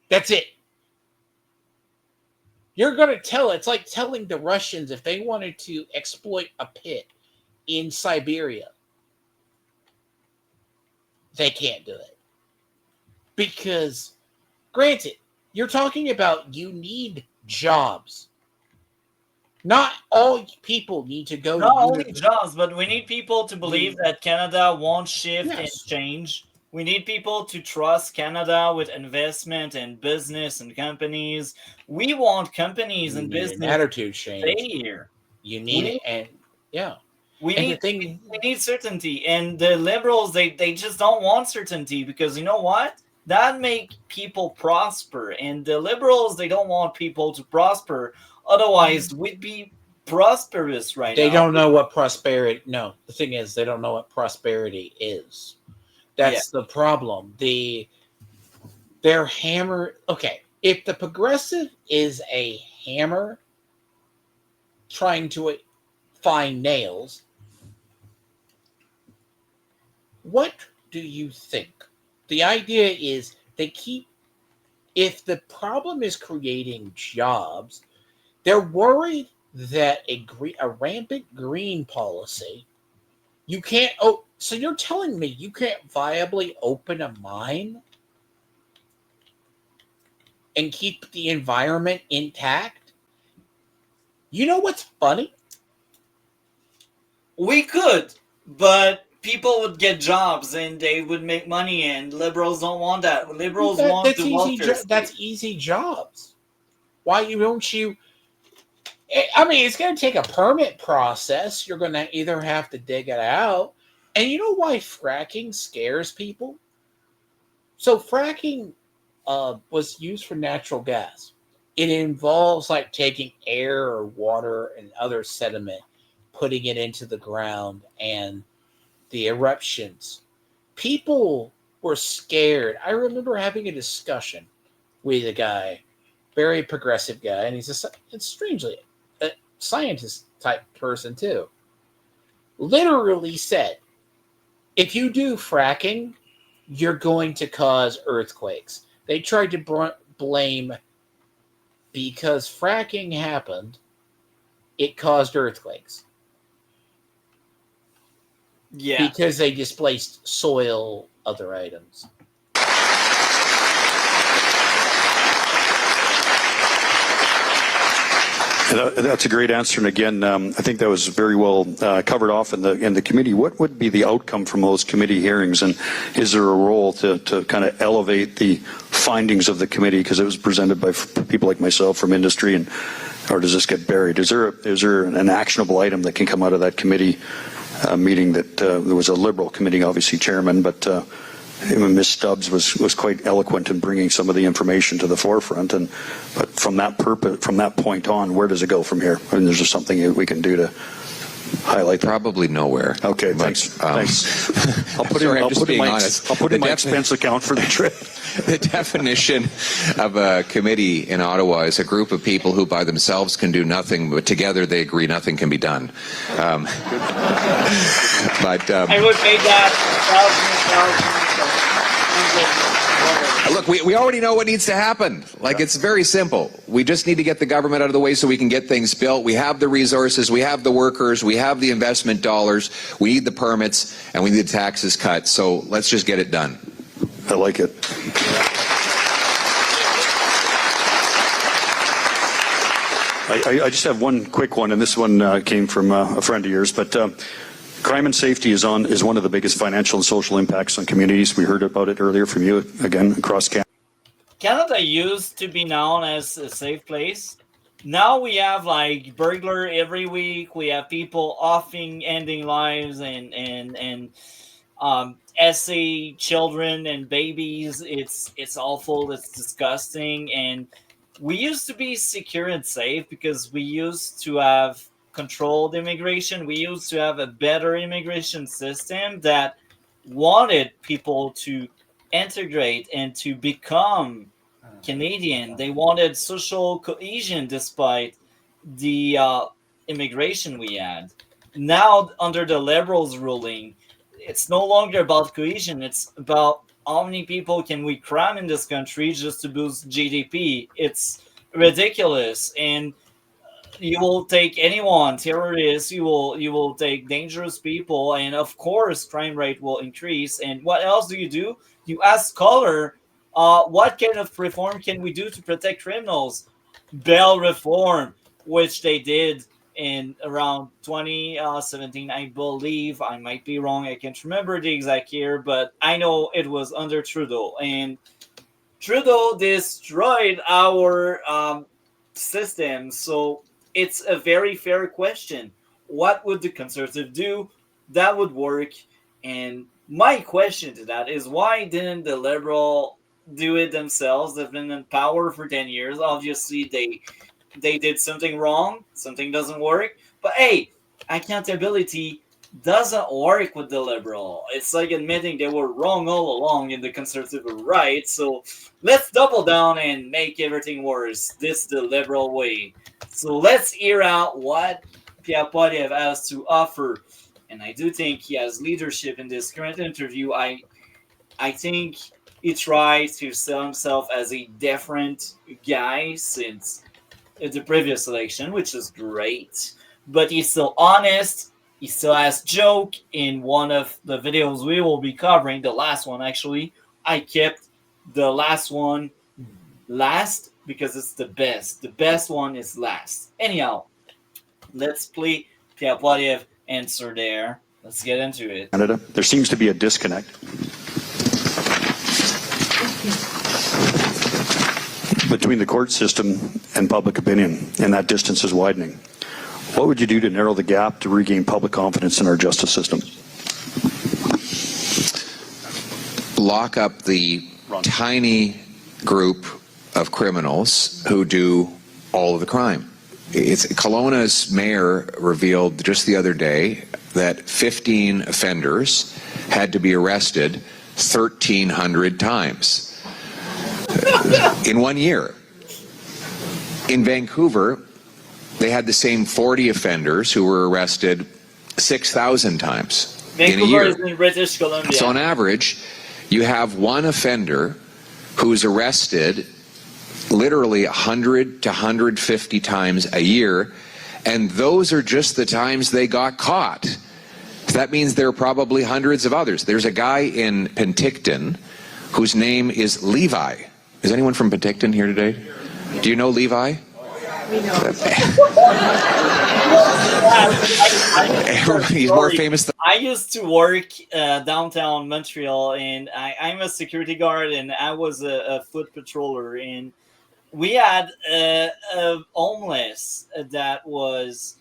That's it. You're going to tell, it's like telling the Russians if they wanted to exploit a pit in Siberia, they can't do it. Because, granted, you're talking about you need jobs. Not all people need to go Not to only jobs, but we need people to believe that Canada won't shift and change. We need people to trust Canada with investment and business and companies. We want companies and business an attitude to change. stay here. You need it, and yeah. We And need certainty, and the liberals they just don't want certainty, because you know what? That make people prosper, and the liberals they don't want people to prosper. Otherwise, we'd be prosperous right now. They don't know what prosperity. No, the thing is, they don't know what prosperity is. That's the problem. Their hammer. Okay, if the progressive is a hammer trying to find nails, what do you think? The idea is if the problem is creating jobs, they're worried that a rampant green policy, you can't, so you're telling me you can't viably open a mine and keep the environment intact? You know what's funny? We could, but people would get jobs and they would make money, and liberals don't want that. Liberals want the welfare state. That's easy jobs. Why don't you? I mean, it's going to take a permit process. You're going to either have to dig it out. And you know why fracking scares people? So fracking was used for natural gas. It involves like taking air or water and other sediment, putting it into the ground, and the eruptions. People were scared. I remember having a discussion with a guy, very progressive guy, and it's strangely a scientist type person too. Literally said, if you do fracking, you're going to cause earthquakes. They tried to blame, because fracking happened, it caused earthquakes. Yeah. Because they displaced soil, other items. That's a great answer, and again, I think that was very well covered off in the committee. What would be the outcome from those committee hearings, and is there a role to kind of elevate the findings of the committee, because it was presented by people like myself from industry, or does this get buried? Is there an actionable item that can come out of that committee meeting that there was a Liberal committee, obviously chairman, but Ms. Stubbs was quite eloquent in bringing some of the information to the forefront. But from that point on, where does it go from here? I mean, is there something we can do to highlight that? Probably nowhere. Okay, thanks. Thanks. I'll put in my expense account for the trip. The definition of a committee in Ottawa is a group of people who by themselves can do nothing, but together they agree nothing can be done. I would make that Look, we already know what needs to happen. Like, it's very simple. We just need to get the government out of the way so we can get things built. We have the resources, we have the workers, we have the investment dollars, we need the permits, and we need the taxes cut. So let's just get it done. I like it. I just have one quick one, and this one came from a friend of yours, but crime and safety is one of the biggest financial and social impacts on communities. We heard about it earlier from you, again, across Canada. Canada used to be known as a safe place. Now we have like burglar every week. We have people offing, ending lives, and essay children and babies. It's awful. It's disgusting. And we used to be secure and safe because we used to have controlled immigration. We used to have a better immigration system that wanted people to integrate and to become Canadian. They wanted social cohesion despite the immigration we had. Now, under the Liberals' ruling, it's no longer about cohesion. It's about how many people can we cram in this country just to boost GDP. It's ridiculous. And you will take anyone, terrorists, you will take dangerous people, and of course crime rate will increase. And what else do? You ask Scholar, what kind of reform can we do to protect criminals? Bail reform, which they did in around 2017, I believe. I might be wrong. I can't remember the exact year, but I know it was under Trudeau. And Trudeau destroyed our system. So it's a very fair question. What would the Conservative do that would work? And my question to that is, why didn't the Liberal do it themselves? They've been in power for 10 years. Obviously, they did something wrong. Something doesn't work. But hey, accountability doesn't work with the Liberal. It's like admitting they were wrong all along and the Conservative were right. So let's double down and make everything worse. This is the Liberal way. So let's hear out what Pierre Poilievre has to offer. And I do think he has leadership in this current interview. I think he tries to sell himself as a different guy since the previous election, which is great. But he's still honest. He still has joke. In one of the videos we will be covering, the last one actually, I kept the last one last because it's the best. The best one is last. Anyhow, let's play Pierre Poilievre answer there. Let's get into it. Canada, there seems to be a disconnect between the court system and public opinion, and that distance is widening. What would you do to narrow the gap to regain public confidence in our justice system? Lock up the tiny group of criminals who do all of the crime. Kelowna's mayor revealed just the other day that 15 offenders had to be arrested 1,300 times in 1 year. In Vancouver, they had the same 40 offenders who were arrested 6,000 times in a year. Vancouver is in British Columbia. So on average, you have one offender who's arrested literally 100 to 150 times a year, and those are just the times they got caught. That means there are probably hundreds of others. There's a guy in Penticton whose name is Levi. Is anyone from Penticton here today? Do you know Levi? We know. He's more famous than... I used to work downtown Montreal, and I'm a security guard, and I was a foot patroller, and we had a homeless that was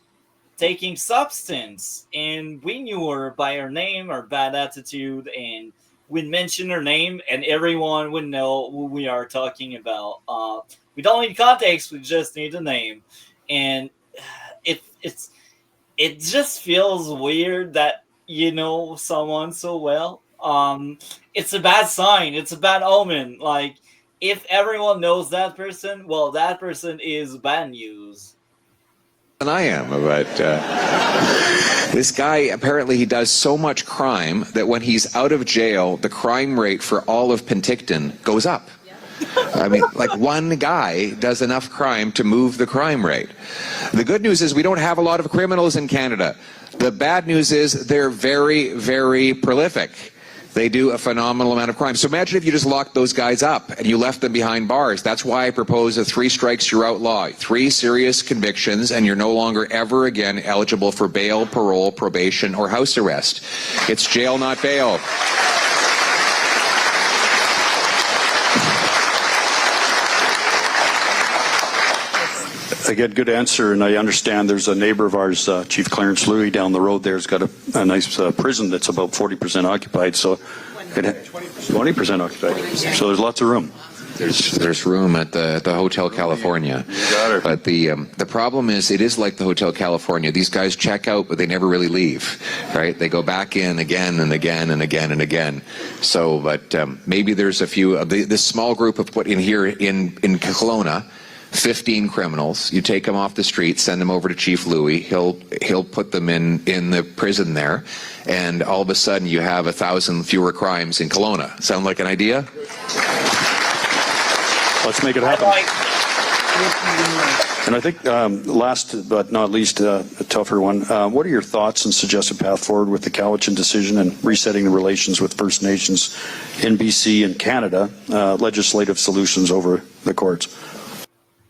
taking substance, and we knew her by her name, her bad attitude, and we'd mention her name, and everyone would know who we are talking about. We don't need context; we just need a name, and it just feels weird that you know someone so well. It's a bad sign. It's a bad omen. Like if everyone knows that person, well, that person is bad news. Than I am, but this guy, apparently he does so much crime that when he's out of jail, the crime rate for all of Penticton goes up. I mean, like one guy does enough crime to move the crime rate. The good news is we don't have a lot of criminals in Canada. The bad news is they're very, very prolific. They do a phenomenal amount of crime. So imagine if you just locked those guys up and you left them behind bars. That's why I propose a 3 strikes you're out law. 3 serious convictions and you're no longer ever again eligible for bail, parole, probation, or house arrest. It's jail, not bail. Again, good answer, and I understand there's a neighbor of ours, Chief Clarence Louis, down the road there has got a nice prison that's about 40% occupied, so 20% occupied. So there's lots of room. There's room at the Hotel California. But the problem is, it is like the Hotel California. These guys check out, but they never really leave, right? They go back in again and again and again and again. So, but maybe there's a few of this small group of put in here in Kelowna. 15 criminals. You take them off the street, send them over to Chief Louis. He'll put them in the prison there, and all of a sudden you have 1,000 fewer crimes in Kelowna. Sound like an idea? Let's make it happen. And I think last but not least, a tougher one. What are your thoughts and suggested path forward with the Cowichan decision and resetting the relations with First Nations in BC and Canada, legislative solutions over the courts?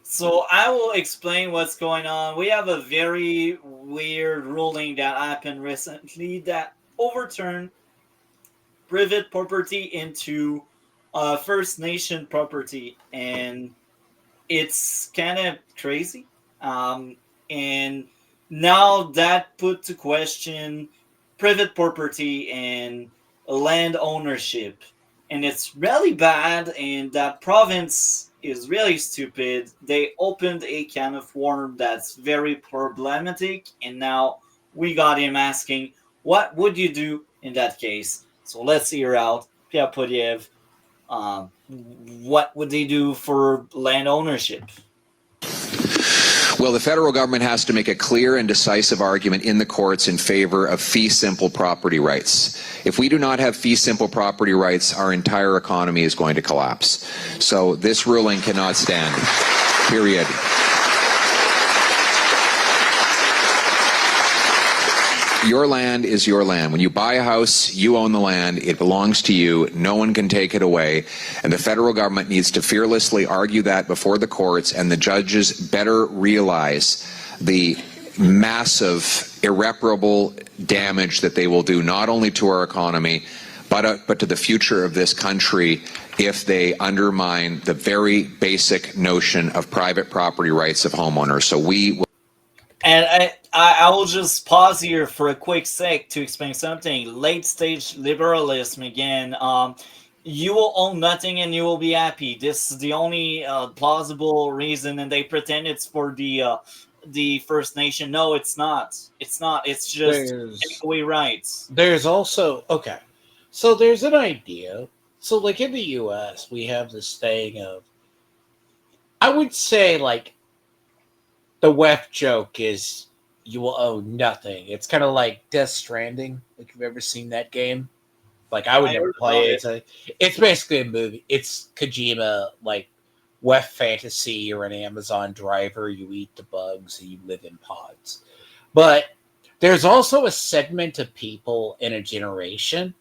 So I will explain what's going on. We have a very weird ruling that happened recently that overturned private property into First Nation property, and it's kind of crazy. And now that put to question private property and land ownership, and it's really bad. And that province is really stupid. They opened a can of worms that's very problematic, and now we got him asking, what would you do in that case? So let's hear out Pierre Poilievre. What would they do for land ownership? Well, the federal government has to make a clear and decisive argument in the courts in favor of fee simple property rights. If we do not have fee simple property rights, our entire economy is going to collapse. So this ruling cannot stand. Period. Your land is your land. When you buy a house, you own the land. It belongs to you. No one can take it away. And the federal government needs to fearlessly argue that before the courts, and the judges better realize the massive, irreparable damage that they will do not only to our economy, but to the future of this country if they undermine the very basic notion of private property rights of homeowners. So we will. And I will just pause here for a quick sec to explain something. Late stage liberalism again. You will own nothing and you will be happy. This is the only plausible reason, and they pretend it's for the First Nation. No, it's not. It's not. It's just takeaway rights. There's also so there's an idea. So like in the U.S., we have this thing of, I would say like, the WEF joke is you will own nothing. It's kind of like Death Stranding. Like, you've ever seen that game? Like, I would never play it. It's basically a movie. It's Kojima, like, WEF fantasy. You're an Amazon driver. You eat the bugs and you live in pods. But there's also a segment of people in a generation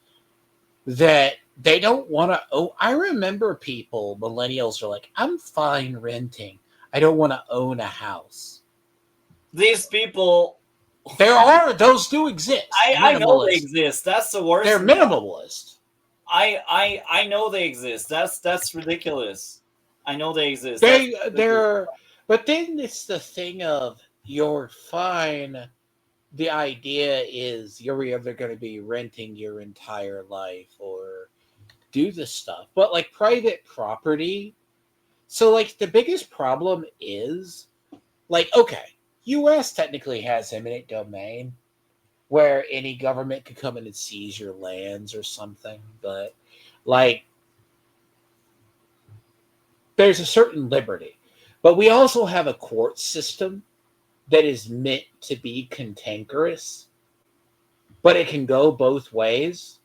that they don't want to own. I remember people, millennials, are like, I'm fine renting. I don't want to own a house. These people, those do exist. I know they exist. That's the worst. They're minimalist. I know they exist. That's ridiculous. I know they exist. But then it's the thing of, you're fine the idea is you're either going to be renting your entire life or do this stuff. But like private property, so like the biggest problem is like, okay, US technically has eminent domain where any government could come in and seize your lands or something, but like there's a certain liberty. But we also have a court system that is meant to be cantankerous, but it can go both ways.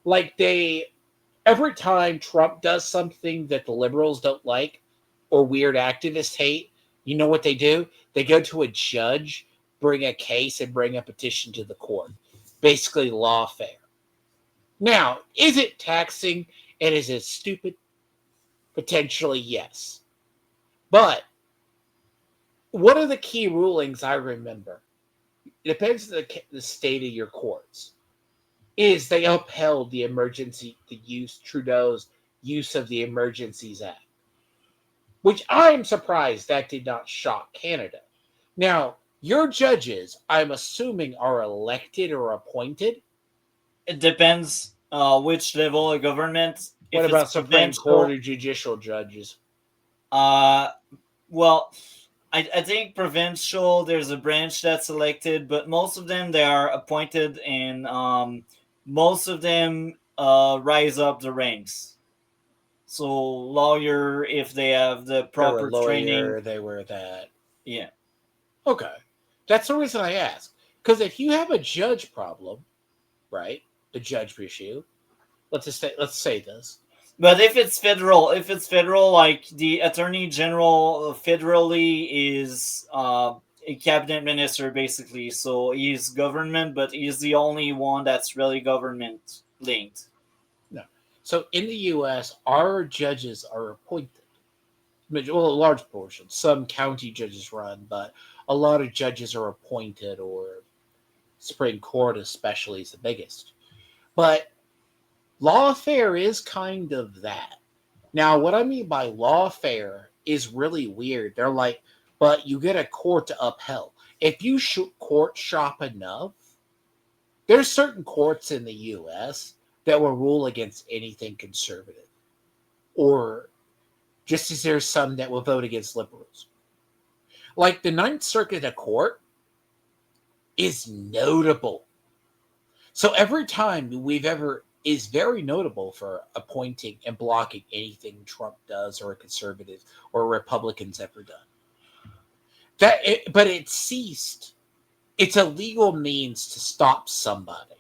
Like every time Trump does something that the liberals don't like or weird activists hate, you know what they do? They go to a judge, bring a case, and bring a petition to the court. Basically lawfare. Now, is it taxing and is it stupid? Potentially, yes. But one of the key rulings I remember, it depends on the state of your courts, is they upheld Trudeau's use of the Emergencies Act, which I'm surprised that did not shock Canada. Now, your judges, I'm assuming, are elected or appointed. It depends which level of government. What about Supreme Court or judicial judges? Well, I think provincial, there's a branch that's elected, but most of them, they are appointed, and most of them rise up the ranks. So lawyer, if they have the proper training. They were that. Yeah. Okay. That's the reason I ask. Because if you have a judge problem, right, the judge issue, let's say this. But if it's federal, like the Attorney General federally is a cabinet minister, basically. So he's government, but he's the only one that's really government linked. No. So in the U.S., our judges are appointed. Well, a large portion. Some county judges run, but a lot of judges are appointed, or Supreme Court especially is the biggest. But lawfare is kind of that. Now, what I mean by lawfare is really weird. They're like, but you get a court to upheld. If you court shop enough, there's certain courts in the U.S. that will rule against anything conservative. Or just as there's some that will vote against liberals. Like the Ninth Circuit of Court is notable. So every time is very notable for appointing and blocking anything Trump does or a conservative or a Republican's ever done. But it ceased. It's a legal means to stop somebody.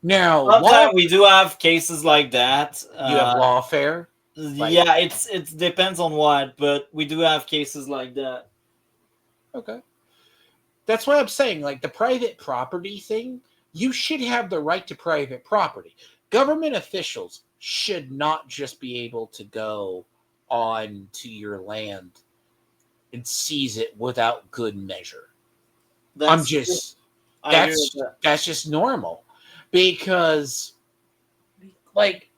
Now, sometimes we do have cases like that. You have lawfare? Yeah, it depends on what, but we do have cases like that. Okay. That's what I'm saying. Like the private property thing, you should have the right to private property. Government officials should not just be able to go on to your land and seize it without good measure. That's just normal, because like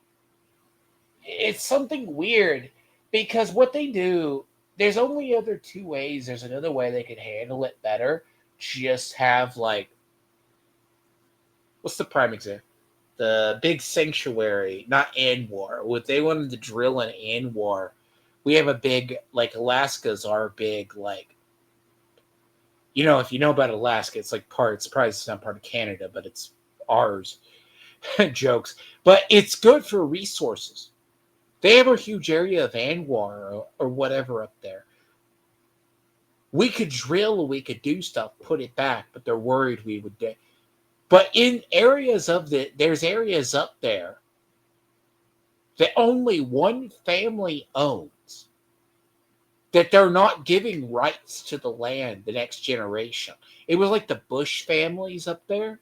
it's something weird, because what they do, there's only other two ways. There's another way they could handle it better. Just have like, what's the prime example? The big sanctuary, not Anwar. What they wanted to drill in Anwar, we have a big, like Alaska's our big, like, if you know about Alaska, it's like it's not part of Canada, but it's ours. Jokes. But it's good for resources. They have a huge area of Anwar or whatever up there. We could drill, we could do stuff, put it back, but they're worried we would. But in areas there's areas up there that only one family owns, that they're not giving rights to the land the next generation. It was like the Bush families up there.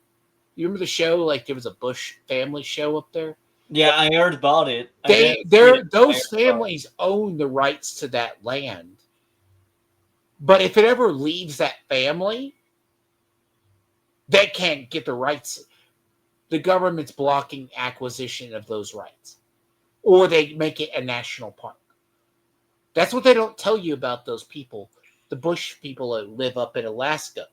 You remember the show? Like there was a Bush family show up there. Yeah, I heard about it. Those families own the rights to that land. But if it ever leaves that family, they can't get the rights. The government's blocking acquisition of those rights. Or they make it a national park. That's what they don't tell you about those people, the Bush people that live up in Alaska.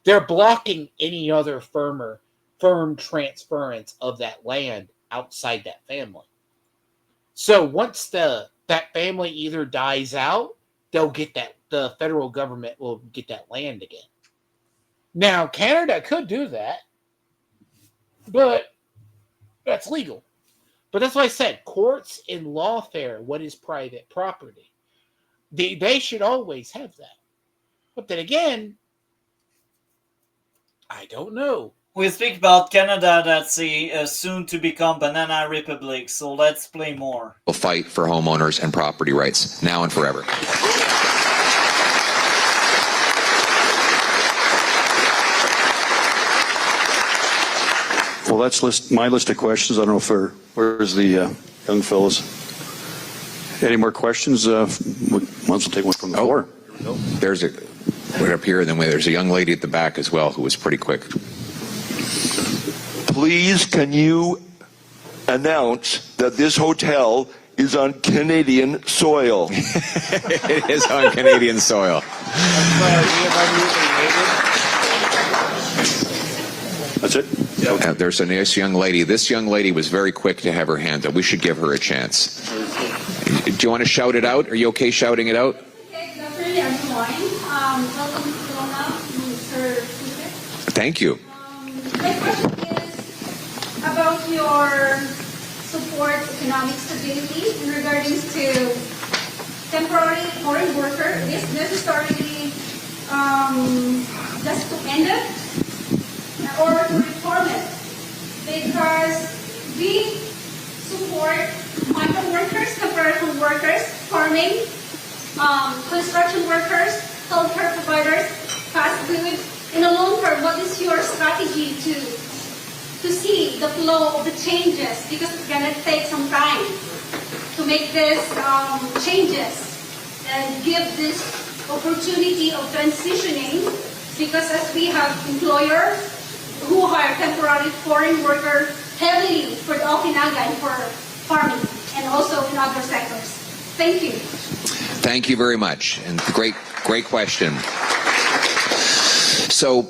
They're blocking any other firm transference of that land outside that family. So once that family either dies out, they'll get the federal government will get that land again. Now, Canada could do that, but that's legal. But that's why I said courts and lawfare what is private property. They should always have that. But then again, I don't know. We speak about Canada that's a soon to become banana republic, so let's play more. Will fight for homeowners and property rights now and forever. Well, that's my list of questions. I don't know if where's the young fellows. Any more questions? We'll take one from the floor. There's right up here, and then there's a young lady at the back as well who was pretty quick. Please, can you announce that this hotel is on Canadian soil? It is on Canadian soil. That's it? There's a nice young lady. This young lady was very quick to have her hand up. We should give her a chance. Do you want to shout it out? Are you okay shouting it out? Okay, good afternoon, everyone. Welcome to Kelowna, Mr. Speaker. Thank you. My question is about your support economic stability in regarding to temporary foreign worker. Is necessarily just to end it or to reform it? Because we support migrant workers, temporary workers, farming, construction workers, healthcare providers, fast food. In the long term, what is your strategy to see the flow of the changes? Because it's going to take some time to make this changes and give this opportunity of transitioning. Because as we have employers who hire temporary foreign workers heavily for the Okinaga and for farming and also in other sectors. Thank you. Thank you very much, and great question. So,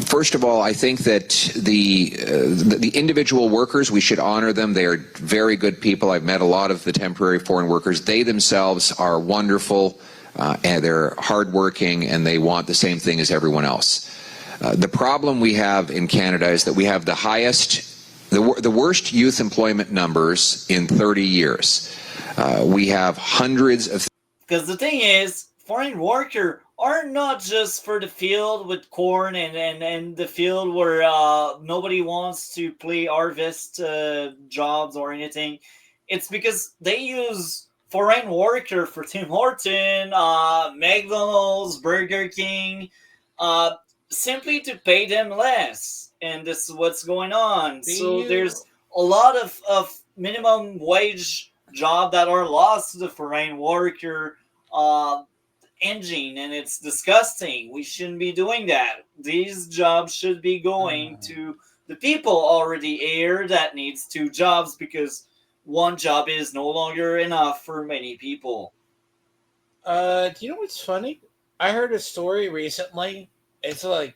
first of all, I think that the individual workers, we should honor them. They are very good people. I've met a lot of the temporary foreign workers. They themselves are wonderful, and they're hardworking, and they want the same thing as everyone else. The problem we have in Canada is that we have the worst youth employment numbers in 30 years. We have hundreds of... Because the thing is, foreign workers are not just for the field with corn and the field where nobody wants to play harvest jobs or anything. It's because they use foreign worker for Tim Horton, McDonald's, Burger King, simply to pay them less. And this is what's going on. So there's a lot of minimum wage jobs that are lost to the foreign worker engine, and it's disgusting. We shouldn't be doing that. These jobs should be going to the people already here that needs 2 jobs, because one job is no longer enough for many people. Do you know what's funny? I heard a story recently. It's like,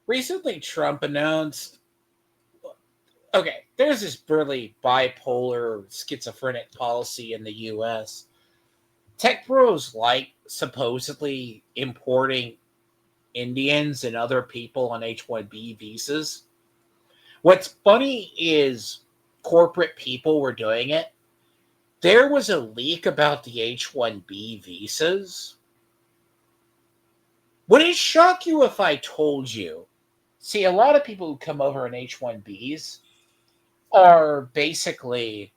recently Trump announced, okay, there's this really bipolar schizophrenic policy in the U.S. Tech bros like supposedly importing Indians and other people on H-1B visas. What's funny is corporate people were doing it. There was a leak about the H-1B visas. Would it shock you if I told you? See, a lot of people who come over on H-1Bs are basically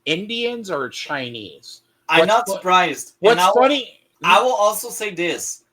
Indians or Chinese. I'm not surprised. What's funny? I will also say this.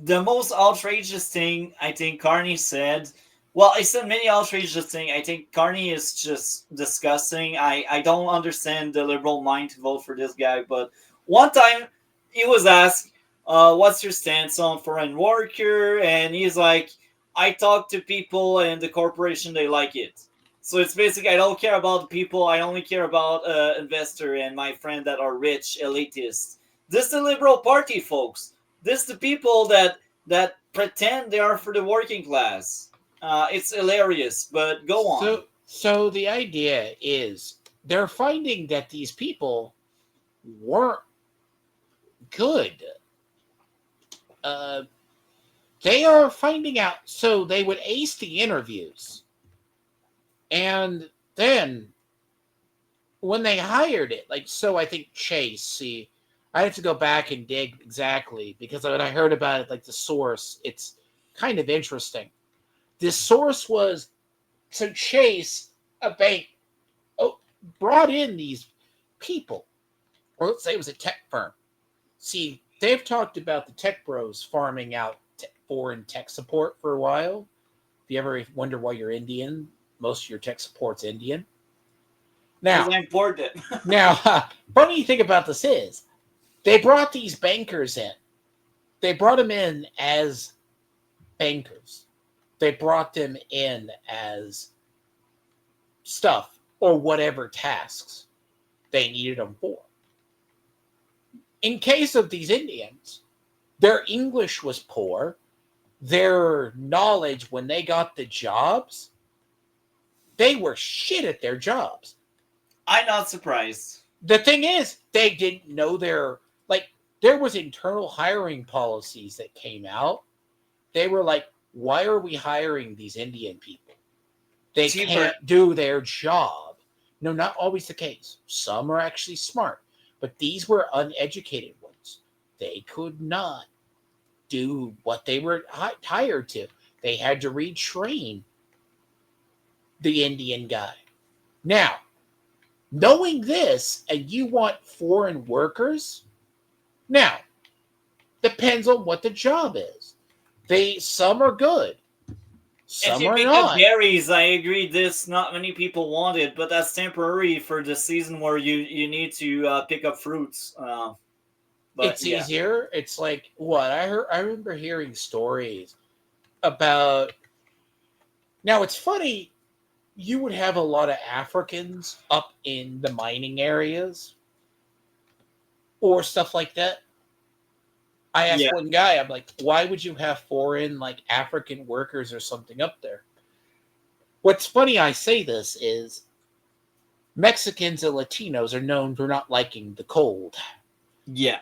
The most outrageous thing I think Carney said, well, I said many outrageous things. I think Carney is just disgusting. I don't understand the liberal mind to vote for this guy, but one time he was asked, what's your stance on foreign worker? And he's like, I talk to people and the corporation, they like it. So it's basically, I don't care about the people. I only care about investor and my friend that are rich, elitists. This is the Liberal Party, folks. This is the people that pretend they are for the working class. It's hilarious, but go on. So the idea is they're finding that these people weren't good. They are finding out, so they would ace the interviews. And then when they hired it, like, so I think Chase, see, I have to go back and dig exactly because when I heard about it, like the source, it's kind of interesting. This source was, so Chase, a bank, brought in these people, or let's say it was a tech firm. See, they've talked about the tech bros farming out foreign tech support for a while. If you ever wonder why you're Indian, most of your tech support's Indian. Now, important. Now, funny thing about this is, they brought these bankers in. They brought them in as bankers. They brought them in as stuff or whatever tasks they needed them for. In case of these Indians, their English was poor. Their knowledge when they got the jobs, they were shit at their jobs. I'm not surprised. The thing is, they didn't know there was internal hiring policies that came out. They were like, why are we hiring these Indian people? They can't do their job. No, not always the case. Some are actually smart, but these were uneducated ones. They could not do what they were hired to. They had to retrain the Indian guy. Now, knowing this, and you want foreign workers, now, depends on what the job is. Some are good. Some are not. Berries, I agree. This not many people want it, but that's temporary for the season where you need to pick up fruits. It's easier. It's like what I remember hearing stories about. Now it's funny. You would have a lot of Africans up in the mining areas or stuff like that. I asked one guy, I'm like, why would you have foreign, like African workers or something up there? What's funny I say this is Mexicans and Latinos are known for not liking the cold. Yeah.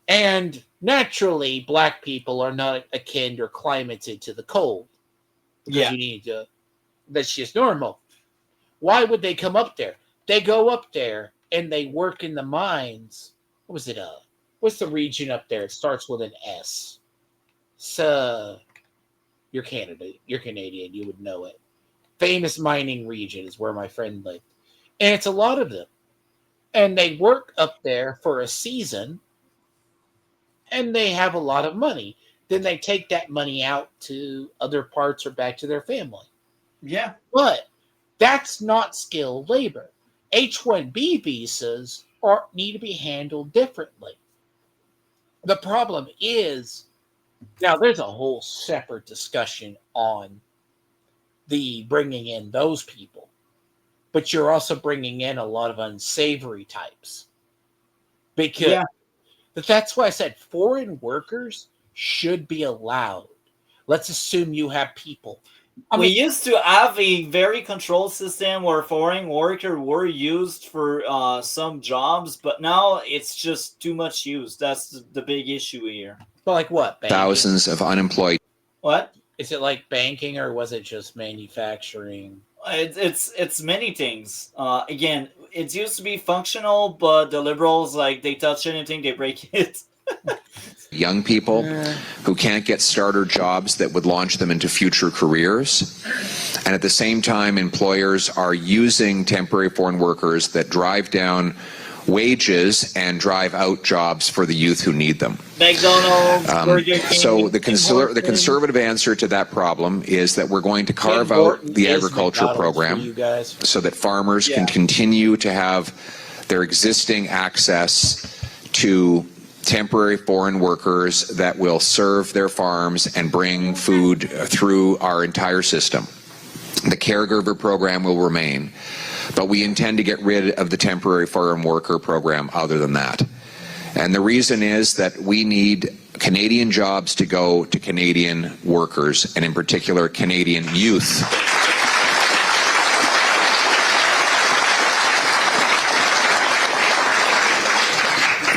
And naturally, black people are not akin or climated to the cold. Yeah. You need to, that's just normal. Why would they come up there? They go up there and they work in the mines. What was it? What's the region up there? It starts with an S. So you're Canadian. You would know it. Famous mining region is where my friend lived. And it's a lot of them. And they work up there for a season. And they have a lot of money. Then they take that money out to other parts or back to their family. Yeah. But that's not skilled labor. H-1B visas need to be handled differently. The problem is, now there's a whole separate discussion on the bringing in those people, but you're also bringing in a lot of unsavory types. Because that's why I said foreign workers should be allowed. Let's assume you have people. We used to have a very controlled system where foreign workers were used for some jobs, but now it's just too much use. That's the big issue here. But like what? Banking? Thousands of unemployed. What? Is it like banking or was it just manufacturing? It's many things. Again, it used to be functional, but the liberals, like, they touch anything, they break it. Young people who can't get starter jobs that would launch them into future careers. And at the same time, employers are using temporary foreign workers that drive down wages and drive out jobs for the youth who need them. McDonald's, Burger King. So the conservative answer to that problem is that we're going to carve out the agricultural program so that farmers can continue to have their existing access to temporary foreign workers that will serve their farms and bring food through our entire system. The caregiver program will remain, but we intend to get rid of the temporary foreign worker program other than that. And the reason is that we need Canadian jobs to go to Canadian workers, and in particular, Canadian youth.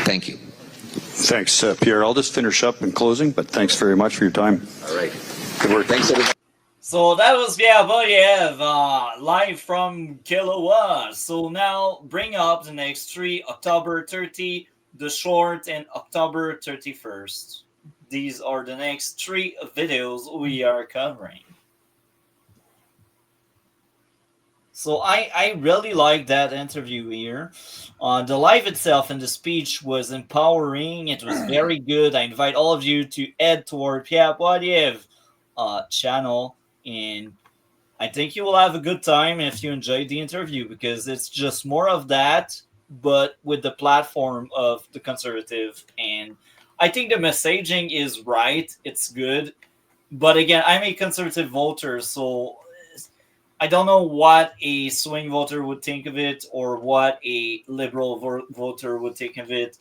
Thank you. Thanks, Pierre. I'll just finish up in closing, but thanks very much for your time. All right. Good work. Thanks, everybody. So that was Pierre Poilievre, live from Kelowa. So now bring up the next three: October 30, the short, and October 31st. These are the next three videos we are covering. So I really like that interview here. The live itself and the speech was empowering. It was very good. I invite all of you to head toward Pierre Poilievre channel, and I think you will have a good time if you enjoyed the interview, because it's just more of that, but with the platform of the conservative. And I think the messaging is right. It's good. But again, I'm a conservative voter, so I don't know what a swing voter would think of it or what a liberal voter would think of it.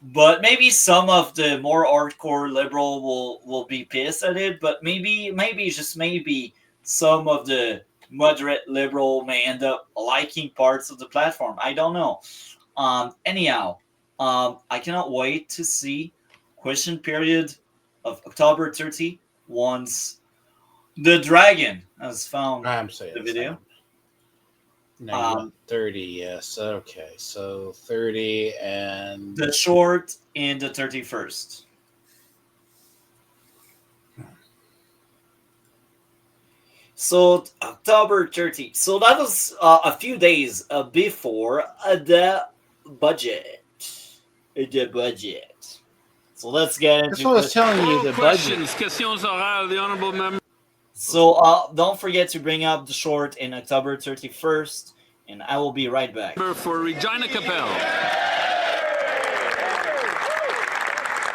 But maybe some of the more hardcore liberal will be pissed at it. But maybe just maybe some of the moderate liberal may end up liking parts of the platform. I don't know. Anyhow, I cannot wait to see question period of October 30 once the dragon has found the video. 30, yes. Okay, so 30 and... The short and the 31st. So October 30. So that was a few days before the budget. The budget. So let's get into... That's what I was telling you, the Questions, budget. questions orales, the honourable member. So don't forget to bring up the short in October 31st, and I will be right back. For Regina Capel.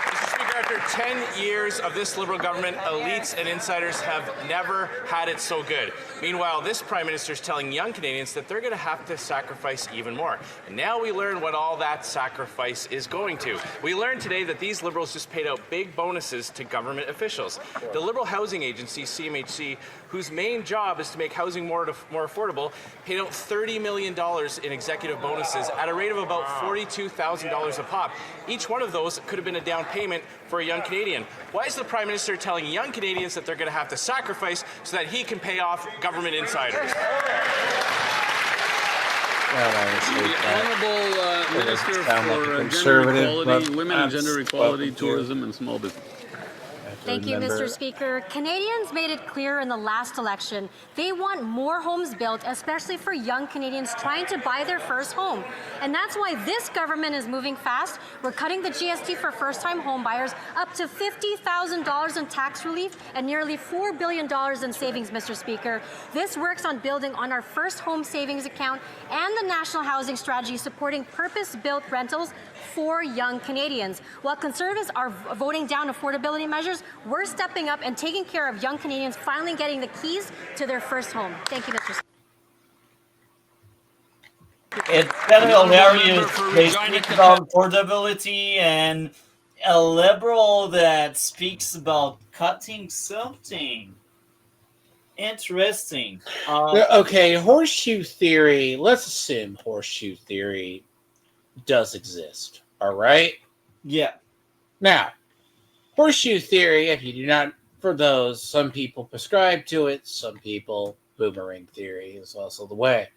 Mr. Speaker, after 10 years of this Liberal government, elites and insiders have never had it so good. Meanwhile, this Prime Minister is telling young Canadians that they're going to have to sacrifice even more. And now we learn what all that sacrifice is going to. We learned today that these Liberals just paid out big bonuses to government officials. The Liberal Housing Agency, CMHC, whose main job is to make housing more affordable, paid out $30 million in executive bonuses at a rate of about $42,000 a pop. Each one of those could have been a down payment for a young Canadian. Why is the Prime Minister telling young Canadians that they're going to have to sacrifice so that he can pay off government insiders? The Honourable Minister for Gender Equality, Women and Gender Equality, Tourism and Small Business. Thank you, Mr. Speaker. Canadians made it clear in the last election they want more homes built, especially for young Canadians trying to buy their first home. And that's why this government is moving fast. We're cutting the GST for first-time home buyers up to $50,000 in tax relief and nearly $4 billion in savings, Mr. Speaker. This works on building on our first home savings account and the National Housing Strategy supporting purpose-built rentals for young Canadians. While Conservatives are voting down affordability measures, we're stepping up and taking care of young Canadians finally getting the keys to their first home. Thank you, Mr. Speaker. It's kind of hilarious. They speak about affordability and a liberal that speaks about cutting something. Interesting. Okay, horseshoe theory. Let's assume horseshoe theory does exist. All right? Yeah. Now, horseshoe theory, if you do not, for those, some people prescribe to it, some people, boomerang theory is also the way.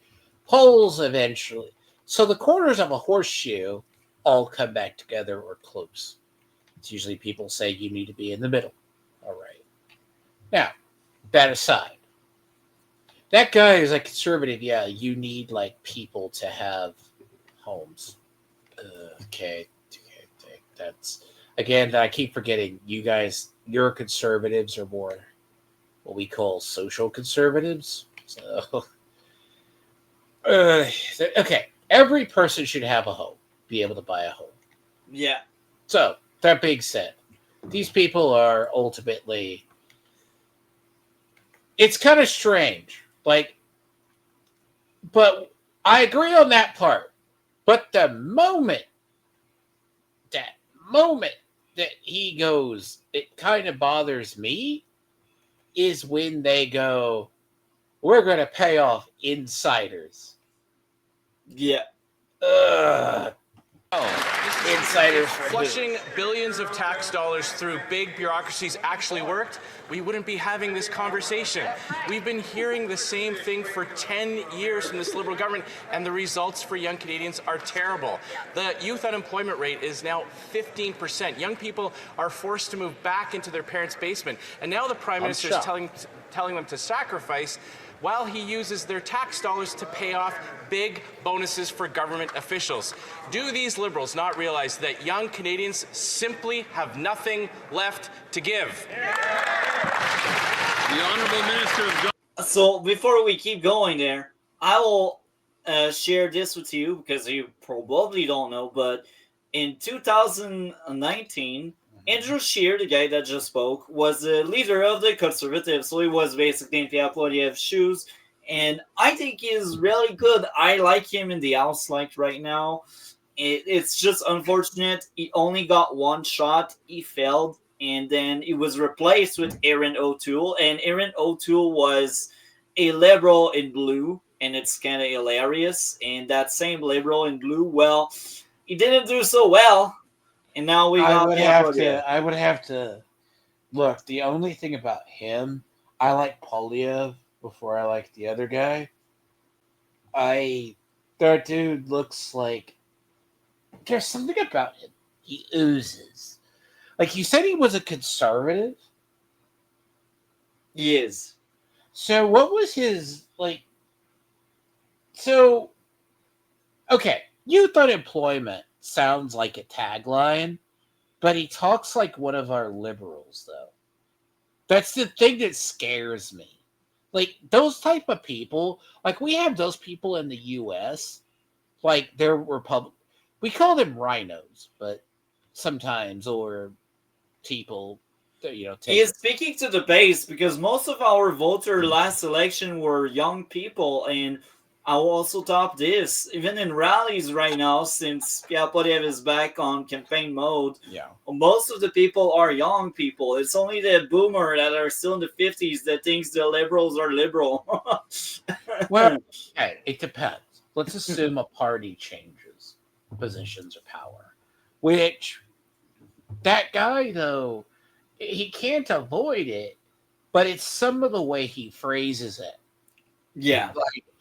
Poles eventually. So the corners of a horseshoe all come back together or close. It's usually people say you need to be in the middle. All right. Now, that aside, that guy is a conservative. Yeah, you need like people to have homes. Okay. That's again. I keep forgetting. You guys, your conservatives are more what we call social conservatives. So, okay. Every person should have a home, be able to buy a home. Yeah. So that being said, these people are ultimately. It's kind of strange, like, but I agree on that part. But the moment that he goes, it kind of bothers me, is when they go, we're going to pay off insiders. Yeah. Ugh. Insiders. If flushing billions of tax dollars through big bureaucracies actually worked, we wouldn't be having this conversation. We've been hearing the same thing for 10 years from this Liberal government, and the results for young Canadians are terrible. The youth unemployment rate is now 15%. Young people are forced to move back into their parents' basement, and now the Prime Minister is telling them to sacrifice while he uses their tax dollars to pay off big bonuses for government officials. Do these Liberals not realize that young Canadians simply have nothing left to give? The Honourable Minister of So before we keep going there, I will share this with you because you probably don't know, but in 2019, Andrew Scheer, the guy that just spoke, was the leader of the Conservatives, so he was basically in Pierre Poilievre's shoes, and I think he's really good. I like him in the House like right now. It's just unfortunate. He only got one shot. He failed, and then he was replaced with Erin O'Toole, and Erin O'Toole was a Liberal in blue, and it's kind of hilarious, and that same Liberal in blue, well, he didn't do so well. And now we got I would have to look. The only thing about him, I like Poilievre before I like the other guy. That dude looks like there's something about him. He oozes. Like you said, he was a conservative. He is. So what was his like? So okay, youth unemployment sounds like a tagline, but he talks like one of our liberals, though. That's the thing that scares me. Like, those type of people, like, we have those people in the U.S., like, they're we call them rhinos, but sometimes, or people, you know, he is speaking to the base because most of our voters last election were young people, and I will also top this. Even in rallies right now, since Pierre Poilievre is back on campaign mode, most of the people are young people. It's only the boomer that are still in the 50s that thinks the Liberals are liberal. Well, hey, it depends. Let's assume a party changes positions of power, which that guy, though, he can't avoid it, but it's some of the way he phrases it. Yeah.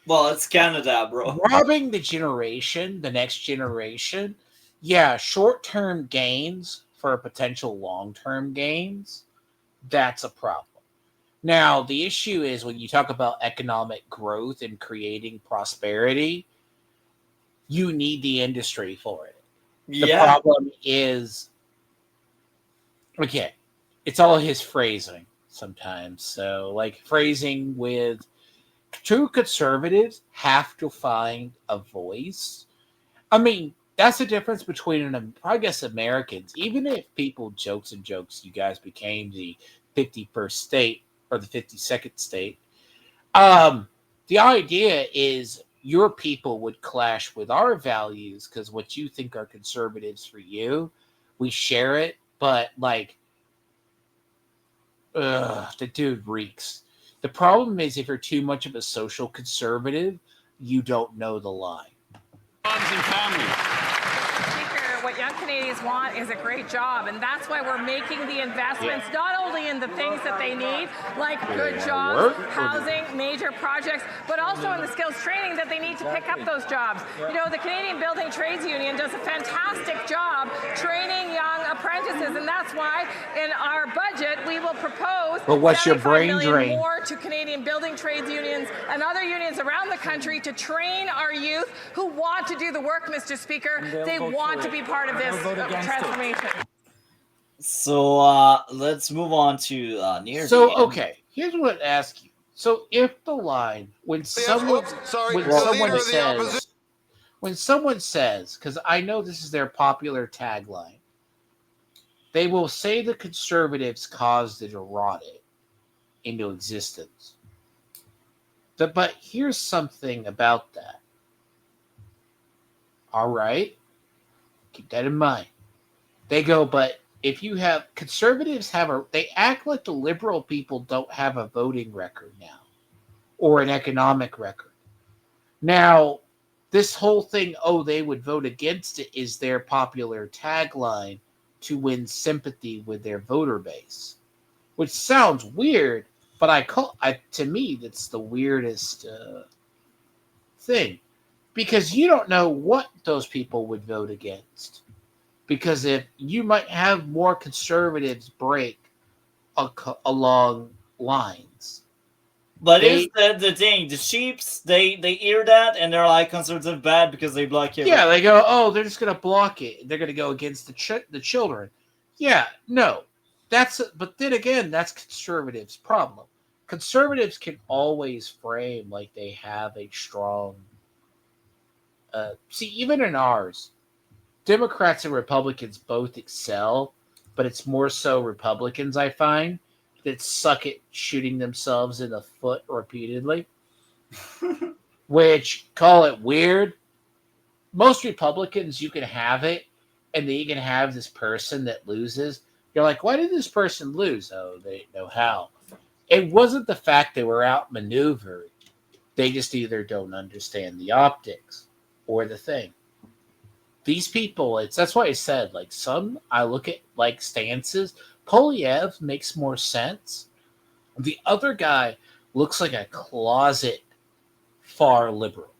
Well, it's Canada, bro. Robbing the next generation, yeah, short-term gains for potential long-term gains, that's a problem. Now, the issue is when you talk about economic growth and creating prosperity, you need the industry for it. The problem is, okay, it's all his phrasing sometimes. So, like, phrasing with true conservatives have to find a voice. I mean, that's the difference between, I guess, Americans. Even if people jokes, you guys became the 51st state or the 52nd state. The idea is your people would clash with our values because what you think are conservatives for you, we share it. But, like, the dude reeks. The problem is if you're too much of a social conservative, you don't know the line. jobs and families. Speaker, what young Canadians want is a great job, and that's why we're making the investments not only in the things that they need, like good jobs, housing, major projects, but also in the skills training that they need to pick up those jobs. You know, the Canadian Building Trades Union does a fantastic job training young apprentices, and that's why in our budget we will propose But what's your brain $75 million drain? more to Canadian building trades unions and other unions around the country to train our youth who want to do the work, Mr. Speaker. They want to be part of this transformation. So let's move on to near. So, the end. okay, here's what I ask you. So, if the line, when someone says, because I know this is their popular tagline, they will say the conservatives caused it or wrought it into existence. But here's something about that. All right, keep that in mind. They go, but if you have conservatives they act like the liberal people don't have a voting record now or an economic record. Now, this whole thing, they would vote against it, is their popular tagline to win sympathy with their voter base, which sounds weird, but to me, that's the weirdest thing, because you don't know what those people would vote against. Because if you might have more conservatives break along lines. But is that the thing? The sheeps, they hear that and they're like, conservative bad because they block it. Yeah, they go, they're just going to block it. They're going to go against the children. Yeah, no. But then again, that's conservatives' problem. Conservatives can always frame like they have a strong... see, even in ours, Democrats and Republicans both excel, but it's more so Republicans, I find, that suck at shooting themselves in the foot repeatedly. Which, call it weird. Most Republicans, you can have it, and then you can have this person that loses. You're like, why did this person lose? Oh, they didn't know how. It wasn't the fact they were outmaneuvered. They just either don't understand the optics or the thing. These people, that's why I said, like, I look at, like, stances. Poilievre makes more sense. The other guy looks like a closet far liberal.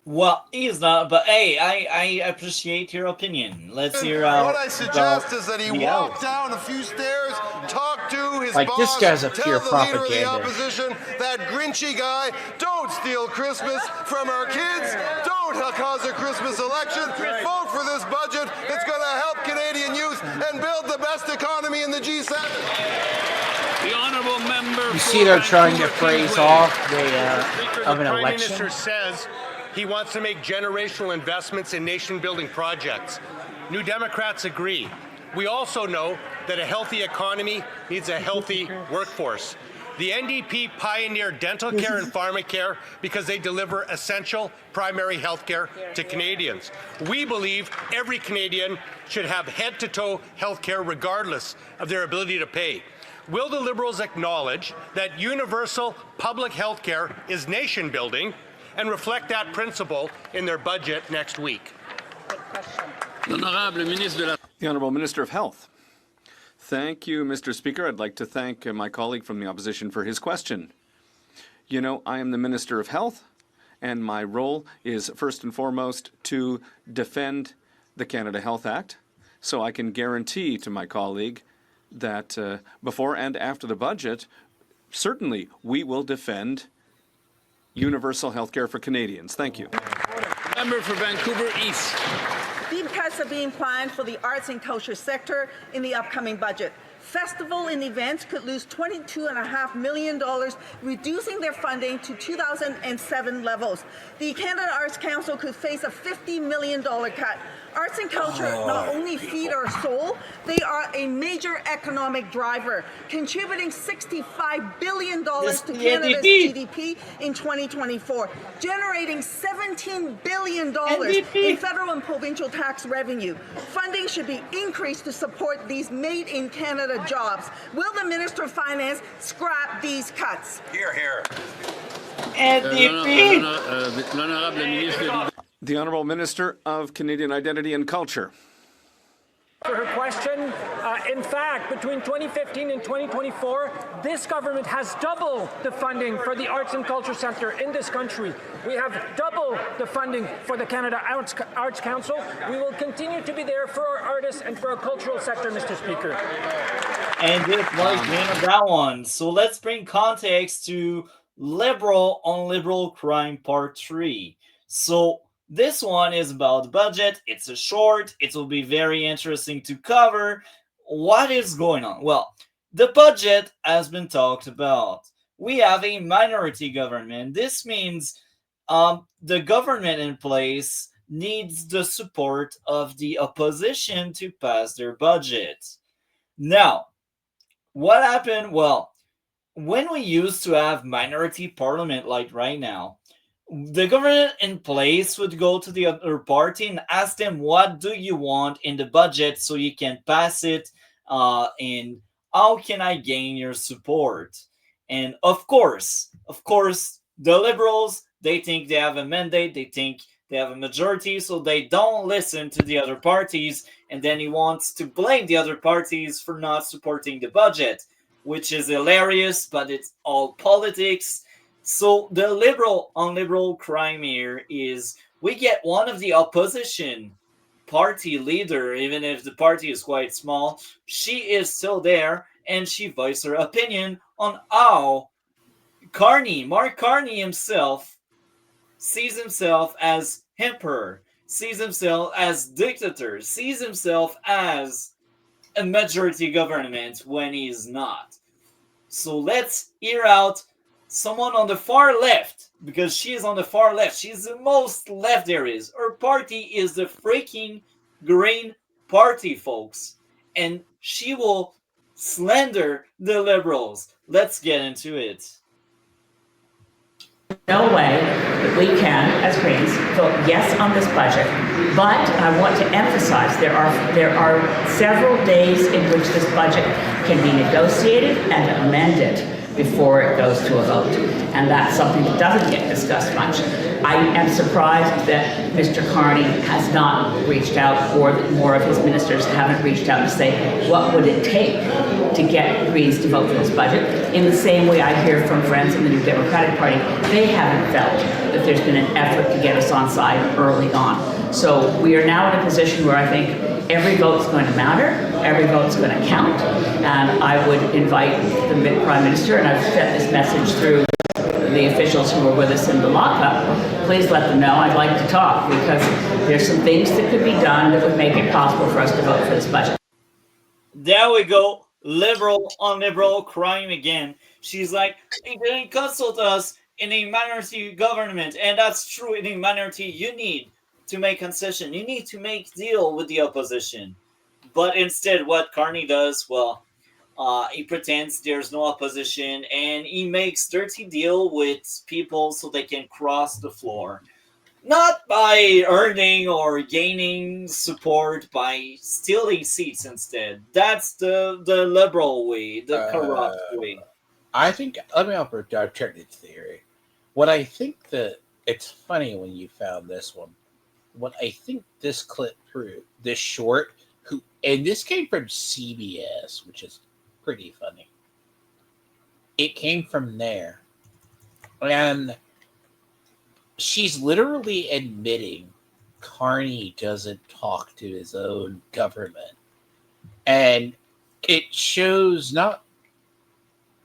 Well, he's not, but hey, I appreciate your opinion. Let's hear out. What I suggest is that he walk down a few stairs, talk to his boss, this guy's a pure tell the leader of the propaganda. opposition, that Grinchy guy, don't steal Christmas from our kids, don't cause a Christmas election, vote for this budget that's going to help Canadian youth and build the best economy in the G7. The honourable member. You see, they're trying to phrase off of an Prime election. Minister says he wants to make generational investments in nation-building projects. New Democrats agree. We also know that a healthy economy needs a healthy workforce. The NDP pioneered dental care and pharmacare because they deliver essential primary health care to Canadians. We believe every Canadian should have head-to-toe health care regardless of their ability to pay. Will the Liberals acknowledge that universal public health care is nation-building and reflect that principle in their budget next week? The Honourable Minister of Health. Thank you, Mr. Speaker. I'd like to thank my colleague from the opposition for his question. You know, I am the Minister of Health, and my role is first and foremost to defend the Canada Health Act, so I can guarantee to my colleague that before and after the budget, certainly we will defend universal health care for Canadians. Thank you. Member for Vancouver East. Deep cuts are being planned for the arts and culture sector in the upcoming budget. Festival and events could lose $22.5 million, reducing their funding to 2007 levels. The Canada Arts Council could face a $50 million cut. Arts and culture not only feed our soul, they are a major economic driver, contributing $65 billion to Canada's GDP in 2024, generating $17 billion in federal and provincial tax revenue. Funding should be increased to support these made-in-Canada jobs. Will the Minister of Finance scrap these cuts? Hear, hear. The Honourable Minister of Canadian Identity and Culture. For her question, in fact, between 2015 and 2024, this government has doubled the funding for the Arts and Culture Centre in this country. We have doubled the funding for the Canada Arts Council. We will continue to be there for our artists and for our cultural sector, Mr. Speaker. And it was that one. So let's bring context to Liberal on Liberal Crime Part 3. So this one is about budget. It's a short. It will be very interesting to cover. What is going on? Well, the budget has been talked about. We have a minority government. This means the government in place needs the support of the opposition to pass their budget. Now, what happened? Well, when we used to have minority parliament like right now, the government in place would go to the other party and ask them, what do you want in the budget so you can pass it, and how can I gain your support? And of course, the liberals, they think they have a mandate, they think they have a majority, so they don't listen to the other parties, and then he wants to blame the other parties for not supporting the budget, which is hilarious, but it's all politics. So the liberal on liberal crime here is we get one of the opposition party leader, even if the party is quite small, she is still there, and she voiced her opinion on how Mark Carney himself sees himself as emperor, sees himself as dictator, sees himself as a majority government when he's not. So let's hear out someone on the far left, because she is on the far left. She's the most left there is. Her party is the freaking Green Party, folks. And she will slander the liberals. Let's get into it. No way that we can, as Greens, vote yes on this budget. But I want to emphasize there are several days in which this budget can be negotiated and amended before it goes to a vote. And that's something that doesn't get discussed much. I am surprised that Mr. Carney has not reached out, or that more of his ministers haven't reached out to say, what would it take to get Greens to vote for this budget? In the same way I hear from friends in the New Democratic Party, they haven't felt that there's been an effort to get us on side early on. So we are now in a position where I think every vote's going to matter, every vote's going to count, and I would invite the Prime Minister, and I've sent this message through the officials who were with us in the lockup, please let them know I'd like to talk, because there's some things that could be done that would make it possible for us to vote for this budget. There we go. Liberal on liberal crime again. She's like, they didn't consult us in a minority government, and that's true. In a minority, you need to make concession. You need to make deal with the opposition. But instead, what Carney does, well, he pretends there's no opposition, and he makes dirty deal with people so they can cross the floor. Not by earning or gaining support, by stealing seats instead. That's the liberal way, the corrupt way. I think, let me offer a alternative theory. What I think that, it's funny when you found this one. What I think this clip proved, this short, and this came from CBS, which is pretty funny. It came from there. And she's literally admitting Carney doesn't talk to his own government. And it shows not...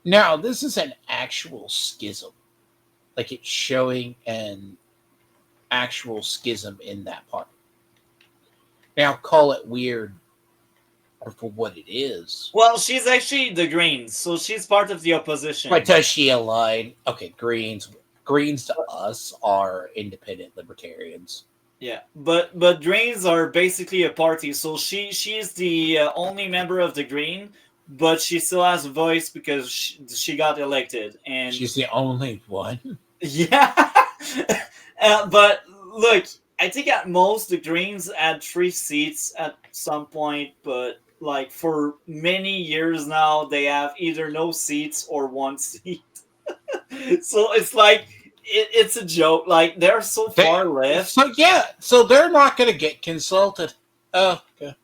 Now, this is an actual schism. Like, it's showing an actual schism in that party. Now, call it weird or for what it is. Well, she's actually the Greens, so she's part of the opposition. But does she align? Okay, Greens to us are independent libertarians. Yeah, but Greens are basically a party, so she's the only member of the Green, but she still has a voice because she got elected, and she's the only one. Yeah, but look, I think at most the Greens had 3 seats at some point, but like for many years now, they have either no seats or 1 seat. So it's like it's a joke. Like they're so far left. So they're not going to get consulted. Oh, okay.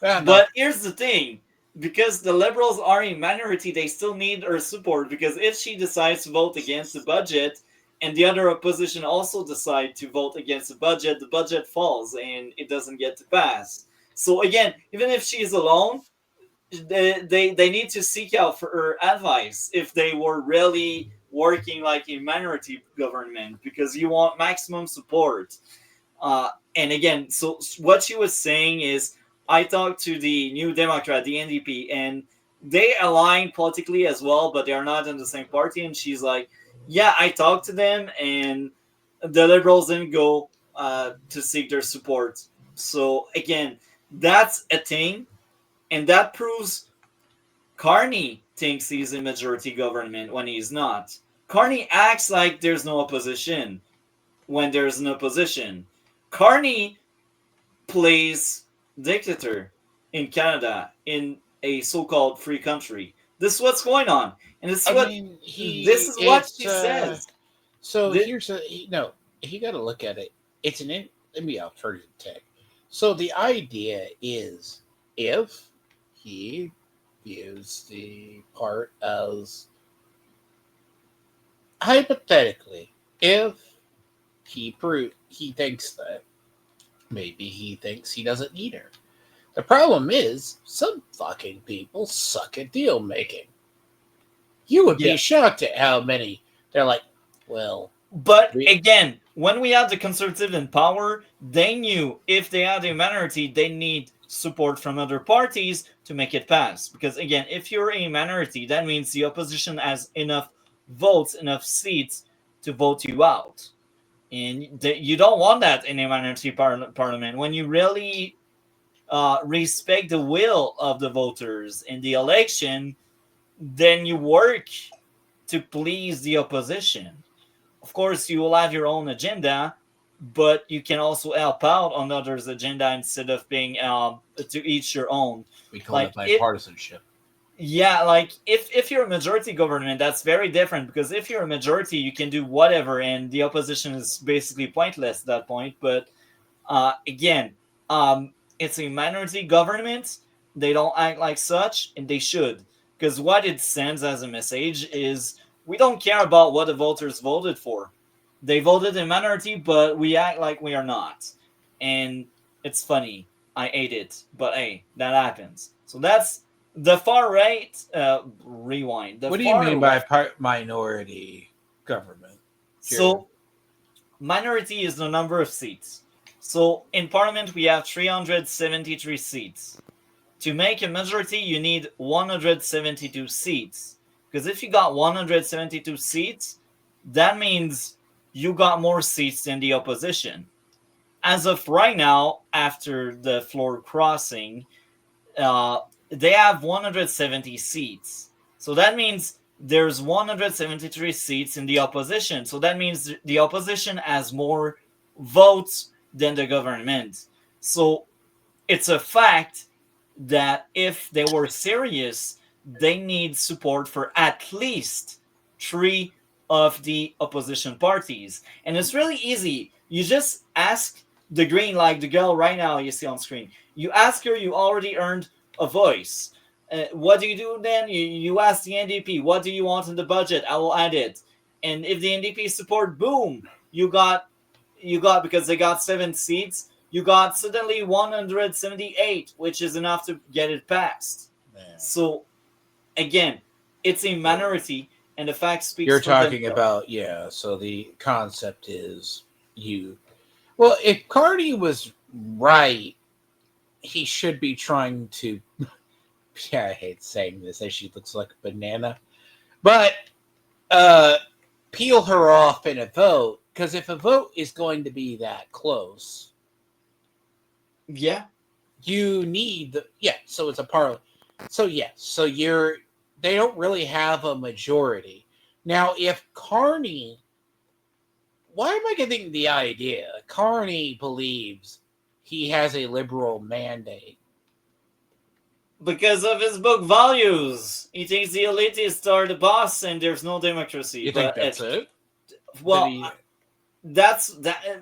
But here's the thing. Because the liberals are a minority, they still need her support. Because if she decides to vote against the budget, and the other opposition also decide to vote against the budget falls and it doesn't get to pass. So again, even if she's alone, they need to seek out for her advice if they were really working like a minority government, because you want maximum support. And again, so what she was saying is, I talked to the New Democrat, the NDP, and they align politically as well, but they are not in the same party. And she's like, yeah, I talked to them, and the liberals didn't go to seek their support. So again, that's a thing, and that proves Carney thinks he's a majority government when he's not. Carney acts like there's no opposition, when there's an opposition. Carney plays dictator in Canada, in a so-called free country. This is what's going on, and this is what she says. So here's no. You got to look at it. It's let me alternative tech. So the idea is, if he views the part as, hypothetically, if he thinks that maybe he thinks he doesn't need her. The problem is, some fucking people suck at deal making. You would be shocked at how many they're like, well. But again, when we had the conservative in power, they knew if they had a minority, they need support from other parties to make it pass. Because again, if you're a minority, that means the opposition has enough votes, enough seats to vote you out. And you don't want that in a minority parliament. When you really respect the will of the voters in the election, then you work to please the opposition. Of course, you will have your own agenda, but you can also help out on others' agenda instead of being to each your own. We call it bipartisanship. Yeah, like if you're a majority government, that's very different, because if you're a majority, you can do whatever, and the opposition is basically pointless at that point. But again, it's a minority government. They don't act like such, and they should, because what it sends as a message is, we don't care about what the voters voted for. They voted in minority, but we act like we are not. And it's funny. I hate it. But hey, that happens. So that's the far right. Rewind. What do you mean by minority government? So minority is the number of seats. So in parliament, we have 373 seats. To make a majority, you need 172 seats. Because if you got 172 seats, that means you got more seats than the opposition. As of right now, after the floor crossing, they have 170 seats. So that means there's 173 seats in the opposition. So that means the opposition has more votes than the government. So it's a fact that if they were serious, they need support for at least 3 of the opposition parties. And it's really easy. You just ask the Green, like the girl right now you see on screen. You ask her, you already earned a voice. What do you do then? You ask the NDP, what do you want in the budget? I will add it. And if the NDP support, boom, you got, because they got 7 seats, you got suddenly 178, which is enough to get it passed. Man. So again, it's a minority, and the fact speaks. You're talking about, so the concept is well, if Carney was right, he should be trying to, I hate saying this, as she looks like a banana, but peel her off in a vote, because if a vote is going to be that close, you need so it's a parliament. So they don't really have a majority. Now, if Carney, why am I getting the idea? Carney believes he has a liberal mandate. Because of his book values. He thinks the elitists are the boss and there's no democracy. You think that's it? Well,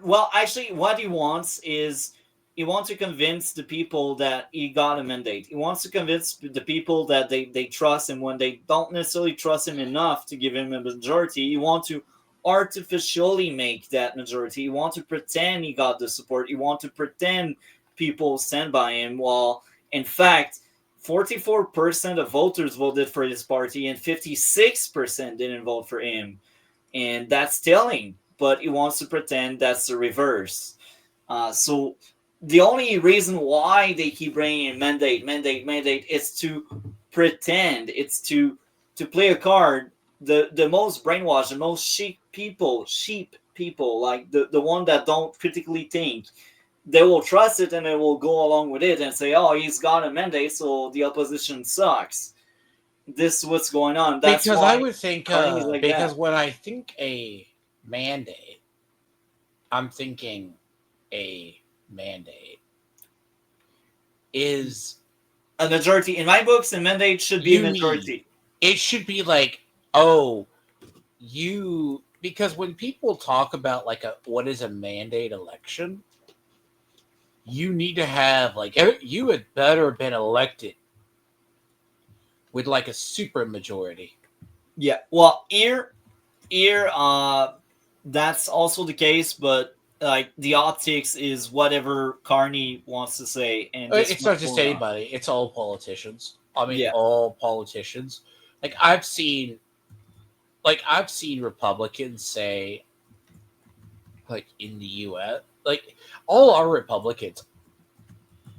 Well, actually, what he wants is, he wants to convince the people that he got a mandate. He wants to convince the people that they trust him when they don't necessarily trust him enough to give him a majority. He wants to artificially make that majority. He wants to pretend he got the support. He wants to pretend people stand by him, while in fact 44% of voters voted for his party and 56% didn't vote for him. And that's telling, but he wants to pretend that's the reverse. So the only reason why they keep bringing in mandate is to pretend. It's to play a card. The most brainwashed, the most sheep people, like the one that don't critically think, they will trust it and they will go along with it and say, oh, he's got a mandate, so the opposition sucks. This is what's going on. That's because why I would think, like because that. when I think a mandate, I'm thinking a mandate is a majority. In my books, a mandate should be a majority. It should be like, oh, because when people talk about like what is a mandate election, you need to have like you had better have been elected with like a super majority. Yeah, well, here, that's also the case, but like the optics is whatever Carney wants to say, and It's not just anybody; it's all politicians. I mean, all politicians. Like I've seen Republicans say, like in the U.S., like all our Republicans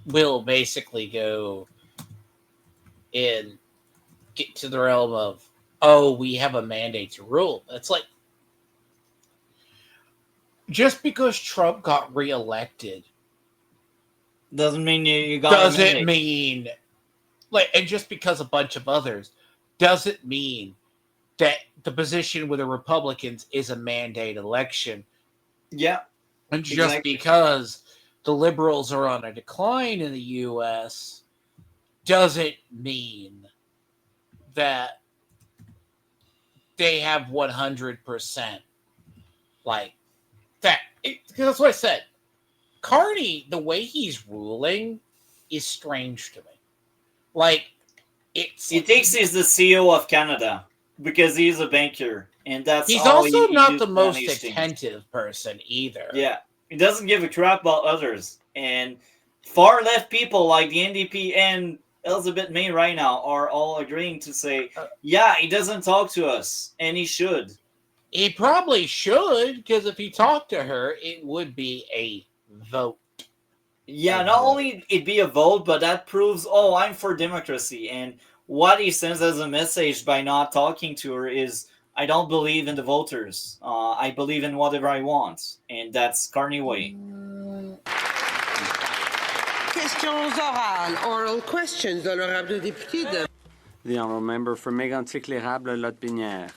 will basically go and get to the realm of, oh, we have a mandate to rule. It's like, just because Trump got reelected doesn't mean you got doesn't mean, like, and just because a bunch of others doesn't mean that the position with the Republicans is a mandate election. Yeah. And just because the liberals are on a decline in the U.S. doesn't mean that they have 100% like that. That's what I said. Carney, the way he's ruling is strange to me. Like, he thinks he's the CEO of Canada because he's a banker, and that's he's all also he not the most things. attentive person either. Yeah, he doesn't give a crap about others, and far left people like the NDP and Elizabeth May right now are all agreeing to say, yeah, he doesn't talk to us, and he should. He probably should, because if he talked to her, it would be a vote. Yeah, not only it'd be a vote, but that proves, oh, I'm for democracy. And what he sends as a message by not talking to her is, I don't believe in the voters. I believe in whatever I want. And that's Carney way. Questions orales, oral questions, honorable député. The honourable member for Mégantic-L'Érable-Lotbinière.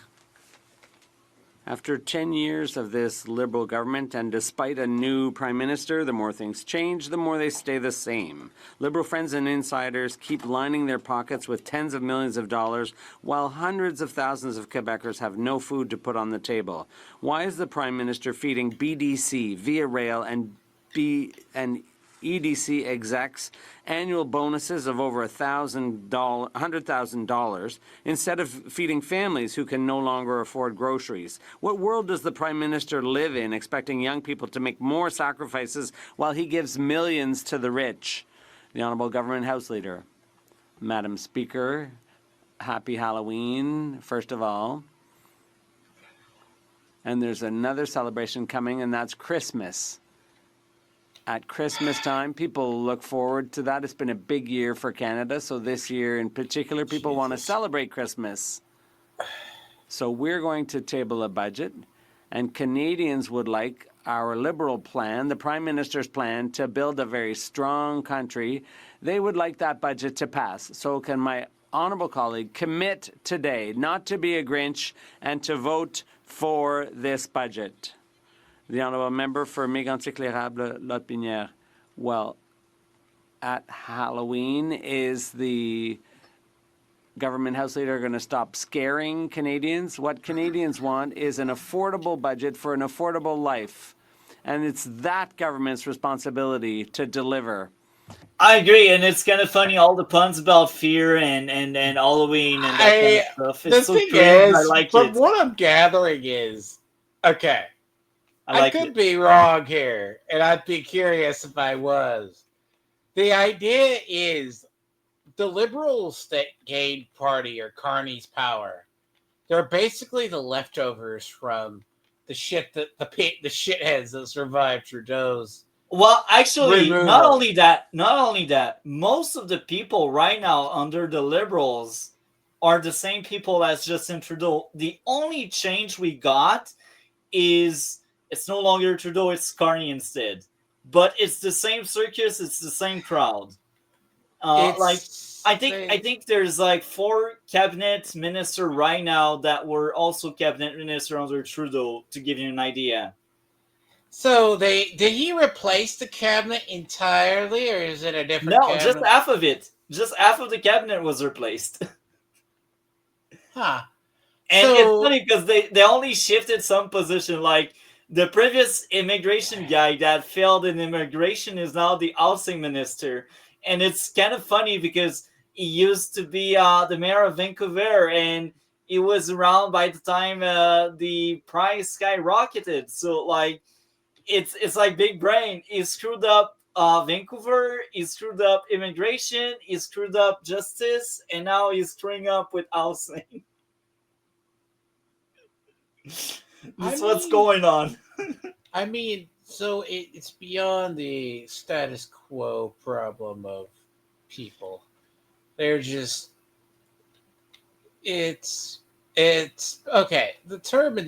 After 10 years of this Liberal government, and despite a new Prime Minister, the more things change, the more they stay the same. Liberal friends and insiders keep lining their pockets with tens of millions of dollars, while hundreds of thousands of Quebecers have no food to put on the table. Why is the Prime Minister feeding BDC, Via Rail, and EDC execs annual bonuses of over $100,000 instead of feeding families who can no longer afford groceries? What world does the Prime Minister live in, expecting young people to make more sacrifices while he gives millions to the rich? The Honourable Government House Leader. Madam Speaker, happy Halloween, first of all. And there's another celebration coming, and that's Christmas. At Christmas time, people look forward to that. It's been a big year for Canada, so this year in particular, people want to celebrate Christmas. So we're going to table a budget, and Canadians would like our Liberal plan, the Prime Minister's plan, to build a very strong country. They would like that budget to pass. So can my honourable colleague commit today not to be a Grinch and to vote for this budget? The honourable member for Mégantic-L'Érable-Lotbinière. Well, at Halloween, is the government House Leader going to stop scaring Canadians? What Canadians want is an affordable budget for an affordable life. And it's that government's responsibility to deliver. I agree, and it's kind of funny, all the puns about fear and Halloween and that kind of stuff. It's the so thing crazy. is, I like from it. what I'm gathering is, okay, I could be wrong here, and I'd be curious if I was. The idea is the Liberals that gained party or Carney's power, they're basically the leftovers from the shit that the shitheads that survived Trudeau's. Well, actually, removal. not only that, most of the people right now under the Liberals are the same people as Justin Trudeau. The only change we got is it's no longer Trudeau, it's Carney instead. But it's the same circus, it's the same crowd. I think there's like 4 cabinet ministers right now that were also cabinet minister under Trudeau, to give you an idea. So did he replace the cabinet entirely, or is it a different No, cabinet? just half of it. Just half of the cabinet was replaced. Huh. And So- it's funny because they only shifted some position. Like the previous immigration guy that failed in immigration is now the housing minister. And it's kind of funny because he used to be the mayor of Vancouver, and he was around by the time the price skyrocketed. So like it's like big brain. He screwed up Vancouver, he screwed up immigration, he screwed up justice, and now he's screwing up with housing. That's what's going on. I mean, so it's beyond the status quo problem of people. They're just it's okay. The term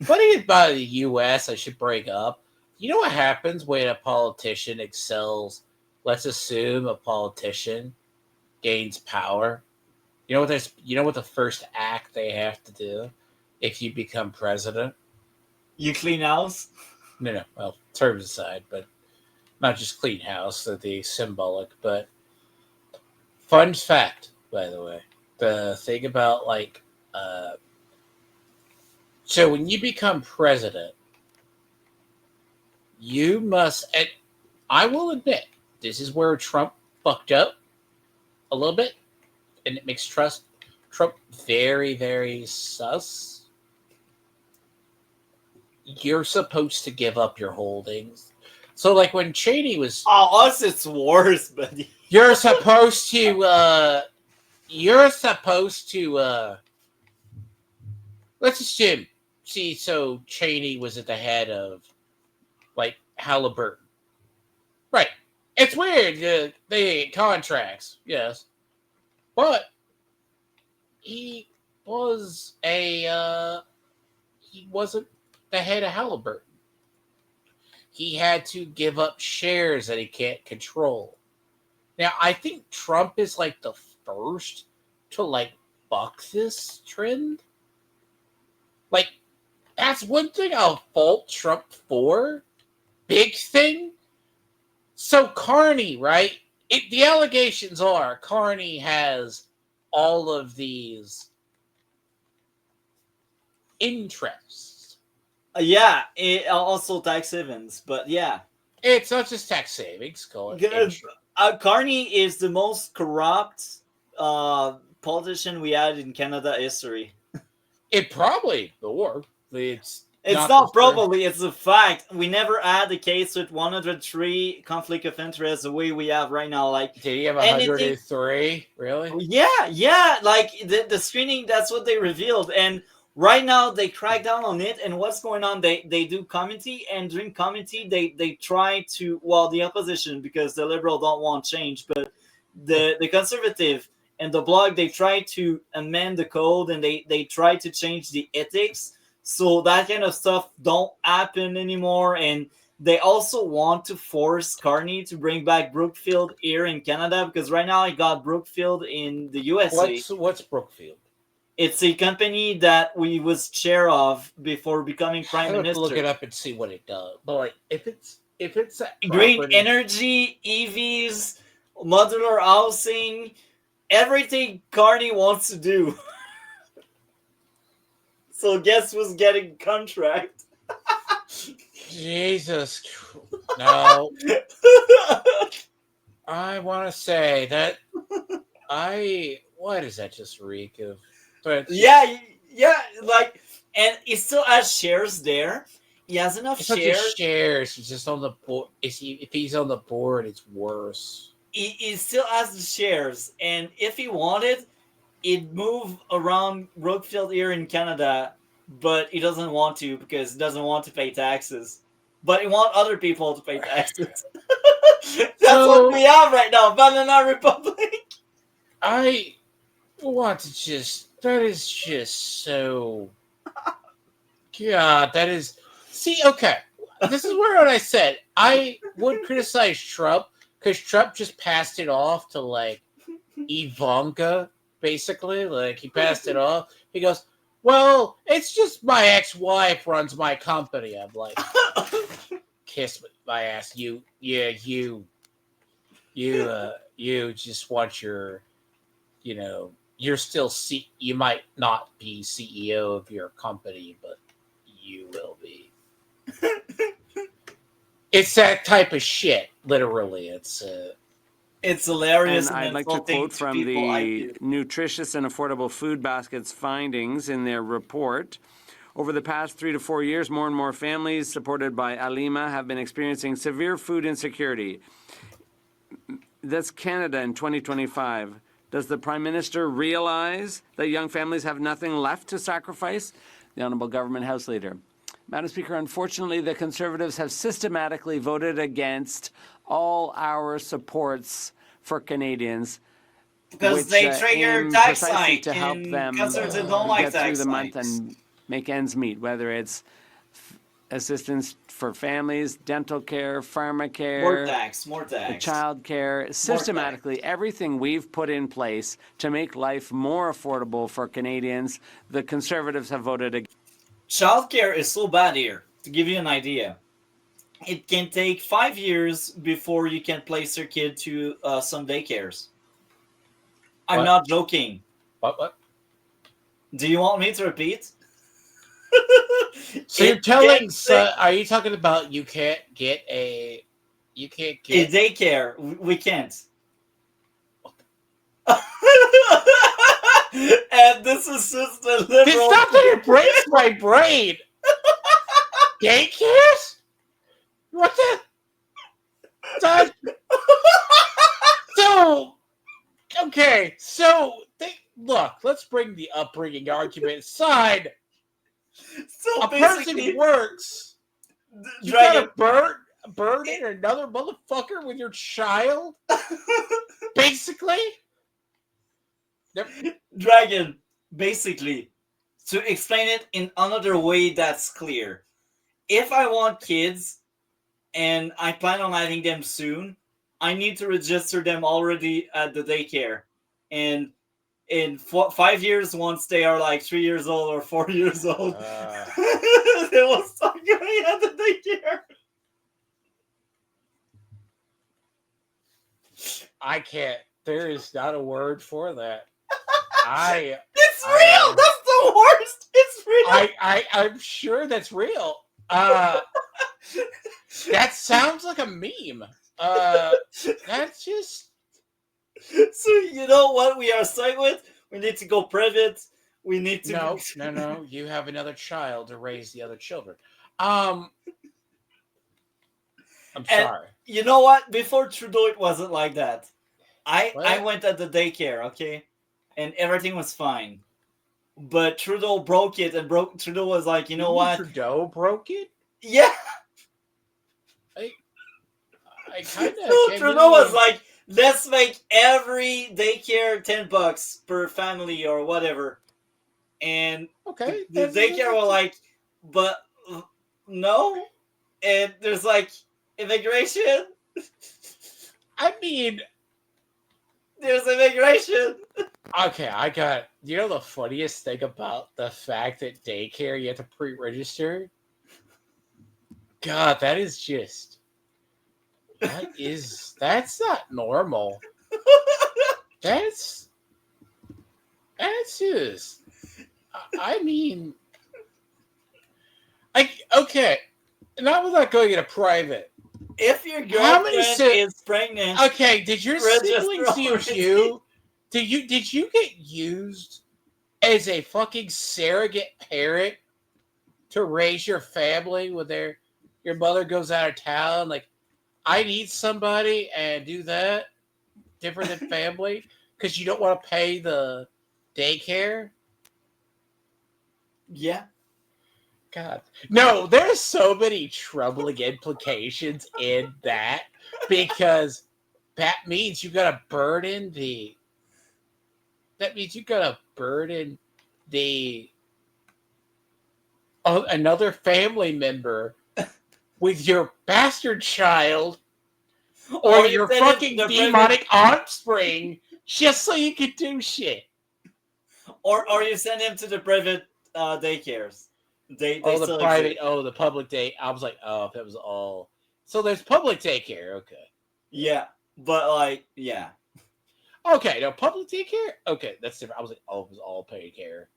funny about the U.S. I should bring up. You know what happens when a politician excels? Let's assume a politician gains power. You know what the first act they have to do if you become president? You clean house? No. Well, terms aside, but not just clean house, the symbolic. But fun fact, by the way, the thing about so when you become president, you must. And I will admit, this is where Trump fucked up a little bit, and it makes Trump very, very sus. You're supposed to give up your holdings. So, like when Cheney was, us, it's worse, buddy. You're supposed to. Let's assume. See, so Cheney was at the head of, like, Halliburton. Right. It's weird. The contracts, yes, but he was he wasn't the head of Halliburton. He had to give up shares that he can't control. Now, I think Trump is like the first to like buck this trend. Like, that's one thing I'll fault Trump for. Big thing. So Carney, right? The allegations are Carney has all of these interests. Yeah, also tax havens, but yeah. It's not just tax savings. Call it Carney is the most corrupt politician we had in Canada history. It probably, or it's not probably, it's a fact. We never had a case with 103 conflict of interest the way we have right now. Like, did he have 103? Really? Yeah. Like the screening, that's what they revealed. And right now they crack down on it. And what's going on? They do committee, and during committee they try to, well, the opposition, because the Liberal don't want change, but the Conservative and the Bloc, they try to amend the code, and they try to change the ethics. So that kind of stuff don't happen anymore. And they also want to force Carney to bring back Brookfield here in Canada, because right now I got Brookfield in the USA. What's Brookfield? It's a company that we was chair of before becoming prime I have to minister. look it up and see what it does. But like, if it's green energy, EVs, modular housing, everything Carney wants to do. So guess who's getting contract? Jesus. No. I want to say that why does that just reek of? Yeah, like, and he still has shares there. He has enough It's not shares. just shares. He's just on the board. If he's on the board, it's worse. He still has the shares, and if he wanted, he'd move around Brookfield here in Canada, but he doesn't want to because he doesn't want to pay taxes. But he wants other people to pay taxes. That's what we have right now, Banana Republic. I want to just. That is just so. God, that is. See, okay. This is where I said I would criticize Trump because Trump just passed it off to like Ivanka, basically. Like he passed it off. He goes, "Well, it's just my ex-wife runs my company." I'm like, kiss my ass. You just want your, you're still you might not be CEO of your company, but you will be. It's that type of shit. Literally, it's hilarious. And I'd like to quote from the Nutritious and Affordable Food Basket's findings in their report. Over the past 3 to 4 years, more and more families supported by Alima have been experiencing severe food insecurity. That's Canada in 2025. Does the Prime Minister realize that young families have nothing left to sacrifice? The Honourable Government House Leader. Madam Speaker, unfortunately, the Conservatives have systematically voted against all our supports for Canadians. Because they trigger tax precisely hike, to help and them Conservatives don't like get through tax the month hikes. and make ends meet, whether it's assistance for families, dental care, pharmacare, more tax. child care, systematically everything we've put in place to make life more affordable for Canadians, the Conservatives have voted against. Childcare is so bad here. To give you an idea, it can take 5 years before you can place your kid to some daycares. I'm not joking. What? Do you want me to repeat? So you're telling? Are you talking about you can't get a daycare? We can't. And this is just a liberal. It's not that it breaks my brain. Daycares? What the? So, okay. So, look. Let's bring the upbringing argument aside. So a person works. You got to burden another motherfucker with your child. Basically. Dragon, basically, to explain it in another way that's clear. If I want kids and I plan on having them soon, I need to register them already at the daycare. And in 5 years, once they are like 3 years old or 4 years old, they will start going at the daycare. I can't. There is not a word for that. It's real. That's the worst. It's real. I'm sure that's real. That sounds like a meme. That's just. So you know what we are stuck with? We need to go private. We need to. No. You have another child to raise the other children. I'm sorry. You know what? Before Trudeau, it wasn't like that. I went at the daycare, okay, and everything was fine. But Trudeau broke it, and Trudeau was like, you know what? Trudeau broke it? Yeah. I kind of. No, Trudeau was like, let's make every daycare $10 per family or whatever. And the daycare were like, but no. And there's like immigration. I mean, there's immigration. Okay, I got. You know the funniest thing about the fact that daycare you have to pre-register? God, that is just. That's not normal. That's just. I mean, okay, not without going into private. If your girlfriend is pregnant, okay, did your siblings use you? Did you get used as a fucking surrogate parent to raise your family when your mother goes out of town? Like, I need somebody and do that different than family because you don't want to pay the daycare. Yeah. God. No, there's so many troubling implications in that because that means you gotta burden another family member with your bastard child or your fucking demonic offspring just so you can do shit. Or you send him to the private daycares. The public day. I was like, oh, if it was all So there's public daycare. Okay. Yeah, but like, yeah. Okay, no public daycare. Okay, that's different. I was like, oh, it was all paid care.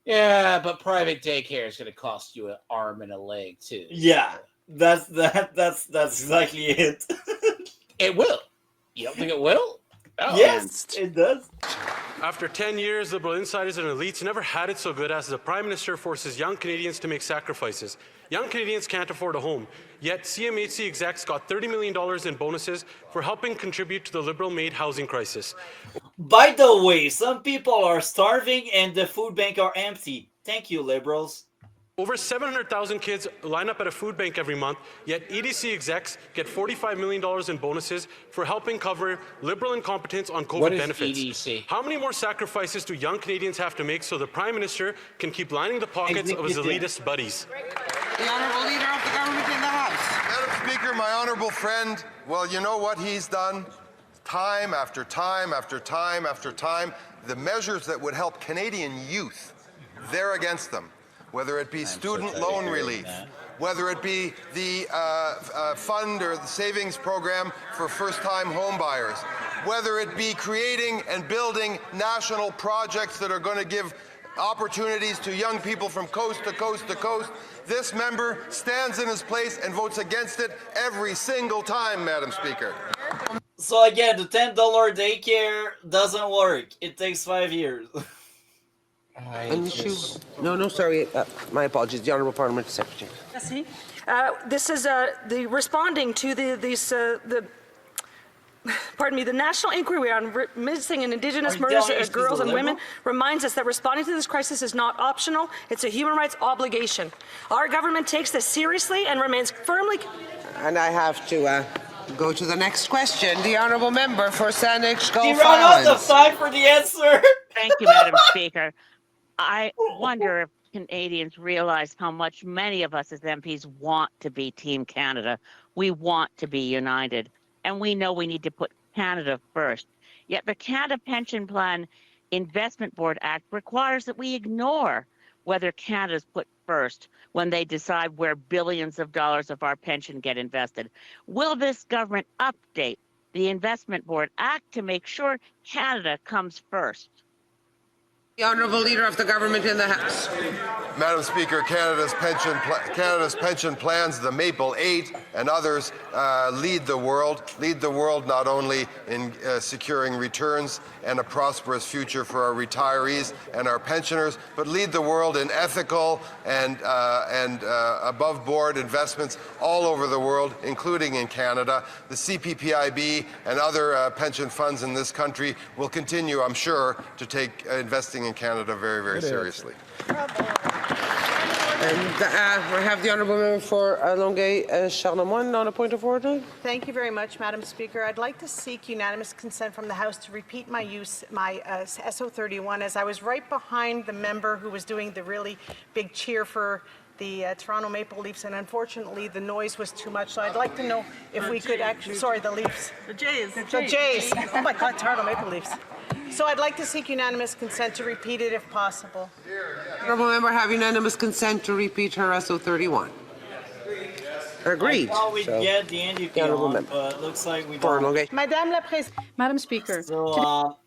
Yeah, but private daycare is going to cost you an arm and a leg too. Yeah, that's exactly it. It will. You don't think it will? Oh. Yes, it does. After 10 years, Liberal insiders and elites never had it so good as the Prime Minister forces young Canadians to make sacrifices. Young Canadians can't afford a home, yet CMHC execs got $30 million in bonuses for helping contribute to the Liberal-made housing crisis. By the way, some people are starving and the food bank are empty. Thank you, Liberals. Over 700,000 kids line up at a food bank every month, yet EDC execs get $45 million in bonuses for helping cover Liberal incompetence on COVID What is benefits. EDC? How many more sacrifices do young Canadians have to make so the Prime Minister can keep lining the pockets of his elitist buddies? The Honourable Leader of the Government in the House. Madam Speaker, my honourable friend, well, you know what he's done? Time after time after time after time, the measures that would help Canadian youth, they're against them. Whether it be student loan relief, whether it be the fund or the savings program for first-time home buyers, whether it be creating and building national projects that are going to give opportunities to young people from coast to coast to coast, this member stands in his place and votes against it every single time, Madam Speaker. So again, the $10 daycare doesn't work. It takes 5 years. No, sorry. My apologies. The Honourable Parliamentary Secretary. Merci. This is the responding to the National Inquiry on Missing and Indigenous Murders of Girls and Women reminds us that responding to this crisis is not optional. It's a human rights obligation. Our government takes this seriously and remains firmly... And I have to go to the next question. The Honourable Member for Saanich Gulf You ran out of Islands. time for the answer. Thank you, Madam Speaker. I wonder if Canadians realize how much many of us as MPs want to be Team Canada. We want to be united, and we know we need to put Canada first. Yet the Canada Pension Plan Investment Board Act requires that we ignore whether Canada's put first when they decide where billions of dollars of our pension get invested. Will this government update the Investment Board Act to make sure Canada comes first? The Honourable Leader of the Government in the House. Madam Speaker, Canada's pension plans, the Maple 8 and others, lead the world not only in securing returns and a prosperous future for our retirees and our pensioners, but lead the world in ethical and above-board investments all over the world, including in Canada. The CPPIB and other pension funds in this country will continue, I'm sure, to take investing in Canada very, very seriously. And I have the Honourable Member for Longueuil-Charlemagne on a point of order. Thank you very much, Madam Speaker. I'd like to seek unanimous consent from the House to repeat my SO31, as I was right behind the member who was doing the really big cheer for the Toronto Maple Leafs, and unfortunately the noise was too much. So I'd like to know if we could actually, sorry, the Leafs. The Jays. The Jays. Oh my God, Toronto Maple Leafs. So I'd like to seek unanimous consent to repeat it if possible. Honourable Member have unanimous consent to repeat her SO31. Agreed. I thought we'd get the NDP on, but looks like we don't. Madam Speaker. So,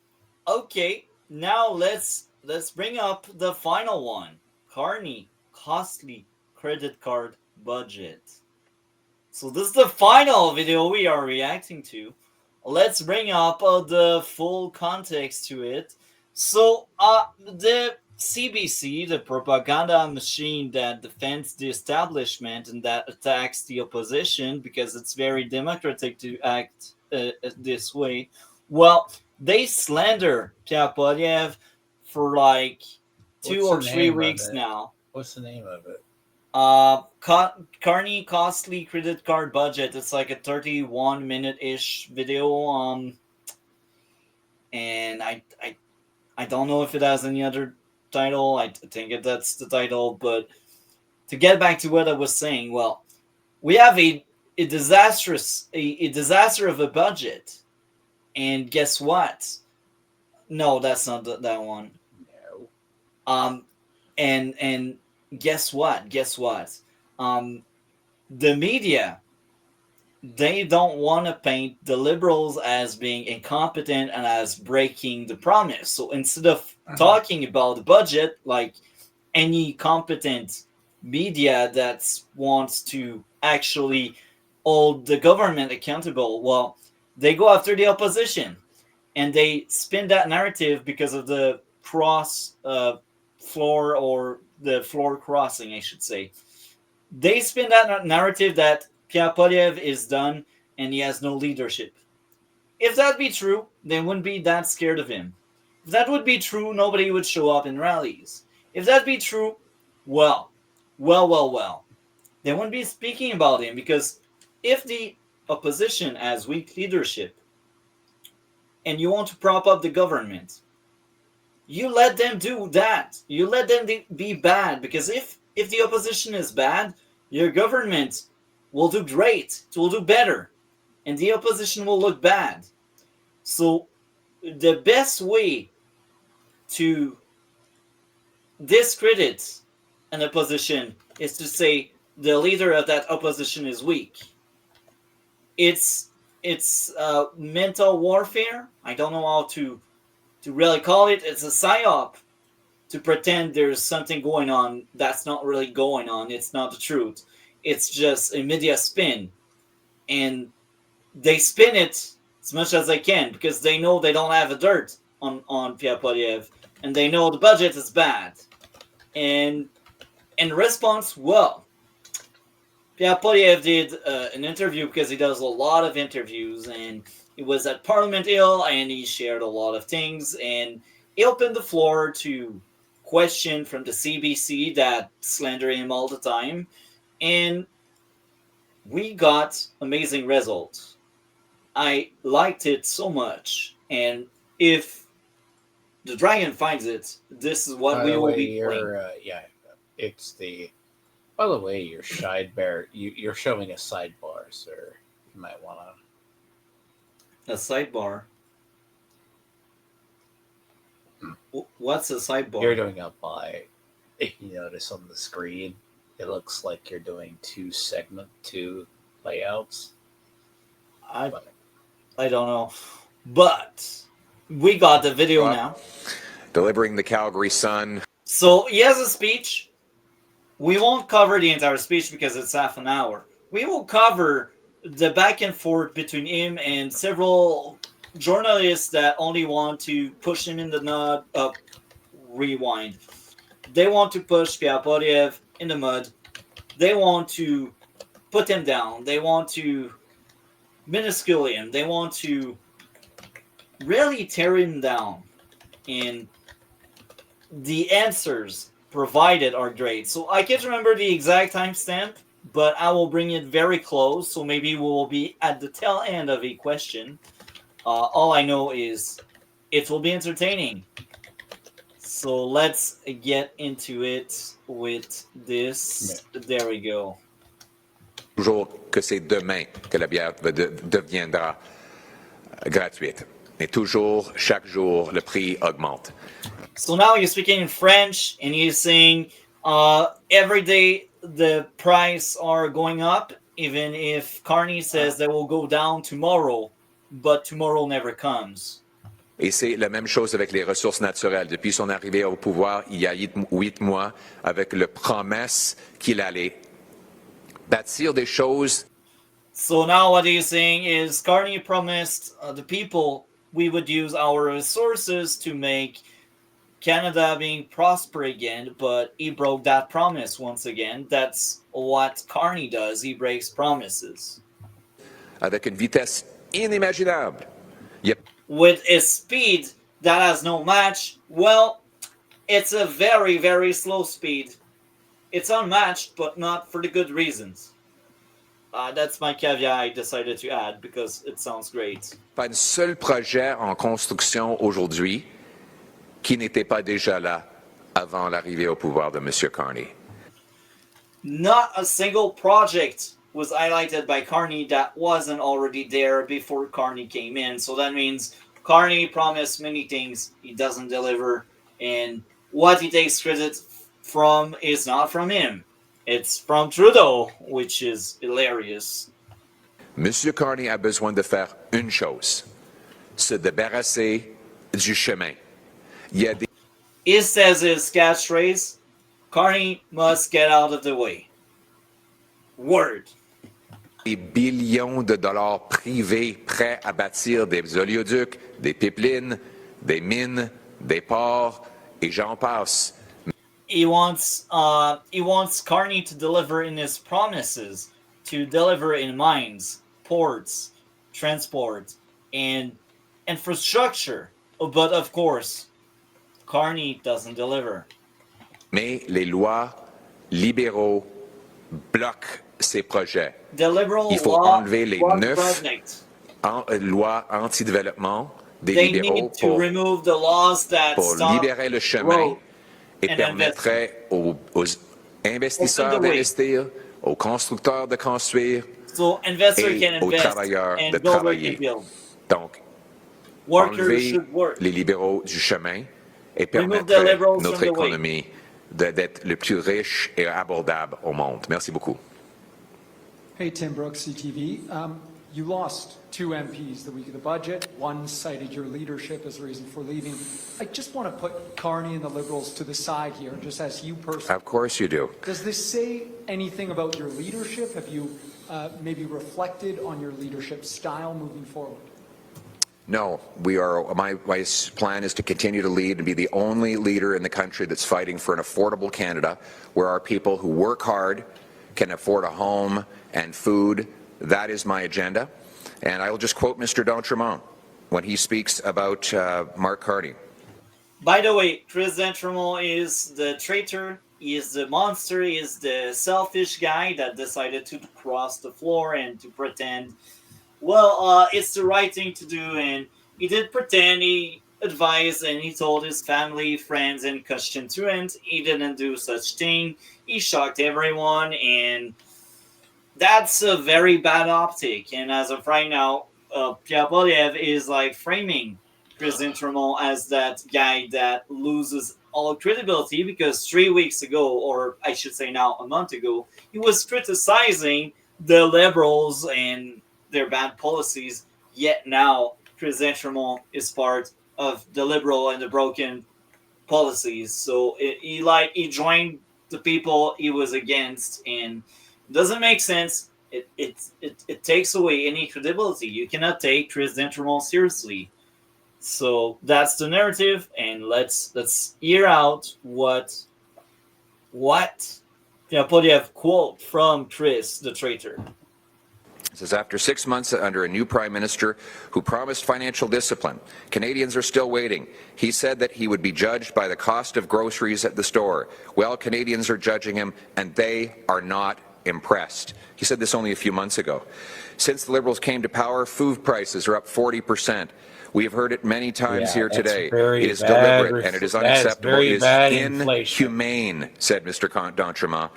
okay, now let's bring up the final one. Carney, costly credit card budget. So this is the final video we are reacting to. Let's bring up the full context to it. So, the CBC, the propaganda machine that defends the establishment and that attacks the opposition because it's very democratic to act this way, well, they slander Pierre Poilievre for like 2 or 3 weeks now. What's the name of it? Carney costly credit card budget. It's like a 31-minute-ish video. And I don't know if it has any other title. I think that's the title. But to get back to what I was saying, well, we have a disaster of a budget, and guess what? No, that's not that one. No. And guess what? The media they don't want to paint the Liberals as being incompetent and as breaking the promise. So instead of talking about the budget, like any competent media that wants to actually hold the government accountable, well, they go after the opposition and they spin that narrative because of the floor, or the floor crossing, I should say. They spin that narrative that Pierre Poilievre is done and he has no leadership. If that be true, they wouldn't be that scared of him. If that would be true, nobody would show up in rallies. If that be true, well, they wouldn't be speaking about him, because if the opposition has weak leadership and you want to prop up the government, you let them do that. You let them be bad, because if the opposition is bad, your government will do great. It will do better, and the opposition will look bad. So the best way to discredit an opposition is to say the leader of that opposition is weak. It's mental warfare. I don't know how to really call it. It's a psyop to pretend there's something going on that's not really going on. It's not the truth. It's just a media spin, and they spin it as much as they can because they know they don't have a dirt on Pierre Poilievre, and they know the budget is bad. And in response, well, Pierre Poilievre did an interview, because he does a lot of interviews, and he was at Parliament Hill and he shared a lot of things, and he opened the floor to question from the CBC that slander him all the time, and we got amazing results. I liked it so much, and if the dragon finds it, this is what we will be playing. It's the. By the way, your sidebar, you're showing a sidebar, sir. You might want to. A sidebar? What's a sidebar? You're doing a by. If you notice on the screen, it looks like you're doing two layouts. I don't know. But we got the video now. Delivering the Calgary Sun. So he has a speech. We won't cover the entire speech because it's half an hour. We will cover the back and forth between him and several journalists that only want to push him in the mud. Rewind. They want to push Pierre Poilievre in the mud. They want to put him down. They want to minuscule him. They want to really tear him down. And the answers provided are great. So I can't remember the exact timestamp, but I will bring it very close. So maybe we will be at the tail end of a question. All I know is it will be entertaining. So let's get into it with this. There we go. Toujours que c'est demain que la bière deviendra gratuite. Mais toujours, chaque jour, le prix augmente. So now he's speaking in French, and he's saying every day the price are going up, even if Carney says they will go down tomorrow, but tomorrow never comes. Et c'est la même chose avec les ressources naturelles. Depuis son arrivée au pouvoir, il y a 8 mois, avec la promesse qu'il allait bâtir des choses. So now what he's saying is Carney promised the people we would use our resources to make Canada being prosper again, but he broke that promise once again. That's what Carney does. He breaks promises. Avec une vitesse inimaginable. Yep. With a speed that has no match, well, it's a very, very slow speed. It's unmatched, but not for the good reasons. That's my caveat I decided to add because it sounds great. Pas un seul projet en construction aujourd'hui qui n'était pas déjà là avant l'arrivée au pouvoir de M. Carney. Not a single project was highlighted by Carney that wasn't already there before Carney came in. So that means Carney promised many things he doesn't deliver, and what he takes credit from is not from him. It's from Trudeau, which is hilarious. Monsieur Carney a besoin de faire une chose, se débarrasser du chemin. Il y a des... He says his catchphrase, Carney must get out of the way. Word. Des billions de dollars privés prêts à bâtir des oléoducs, des pipelines, des mines, des ports, et j'en passe. He wants Carney to deliver in his promises, to deliver in mines, ports, transport, and infrastructure. But of course, Carney doesn't deliver. Mais les lois libéraux bloquent ces projets. The liberal Il faut law enlever les block 9 project. lois anti-développement des They libéraux need to remove the laws that pour stop libérer le chemin growth et and permettrait aux investisseurs Open the way. d'investir, aux constructeurs de construire So investor et can aux invest travailleurs and de builder travailler. can build. Donc, Workers enlever should work. les libéraux du chemin et Remove the permettrait liberals notre from the way. économie d'être le plus riche et abordable au monde. Merci beaucoup. Hey, Tim Brooks, CTV. You lost 2 MPs the week of the budget. One cited your leadership as a reason for leaving. I just want to put Carney and the Liberals to the side here, just as you personally. Of course you do. Does this say anything about your leadership? Have you maybe reflected on your leadership style moving forward? No, my plan is to continue to lead and be the only leader in the country that's fighting for an affordable Canada, where our people who work hard can afford a home and food. That is my agenda. And I will just quote Mr. D'Entremont when he speaks about Mark Carney. By the way, Chris D'Entremont is the traitor, he is the monster, he is the selfish guy that decided to cross the floor and to pretend, well, it's the right thing to do, and he did pretend, he advised and he told his family, friends, and constituents he didn't do such thing. He shocked everyone, and that's a very bad optic. And as of right now, Pierre Poilievre is like framing Chris D'Entremont as that guy that loses all credibility, because 3 weeks ago, or I should say now a month ago, he was criticizing the Liberals and their bad policies. Yet now Chris D'Entremont is part of the Liberal and the broken policies. So he joined the people he was against, and it doesn't make sense. It takes away any credibility. You cannot take Chris D'Entremont seriously. So that's the narrative, and let's hear out what Pierre Poilievre quote from Chris the traitor. It says, after 6 months under a new prime minister who promised financial discipline, Canadians are still waiting. He said that he would be judged by the cost of groceries at the store. Well, Canadians are judging him, and they are not impressed. He said this only a few months ago. Since the Liberals came to power, food prices are up 40%. We have heard it many times here today. It is deliberate and it is unacceptable. It is inhumane, said Mr. D'Entremont,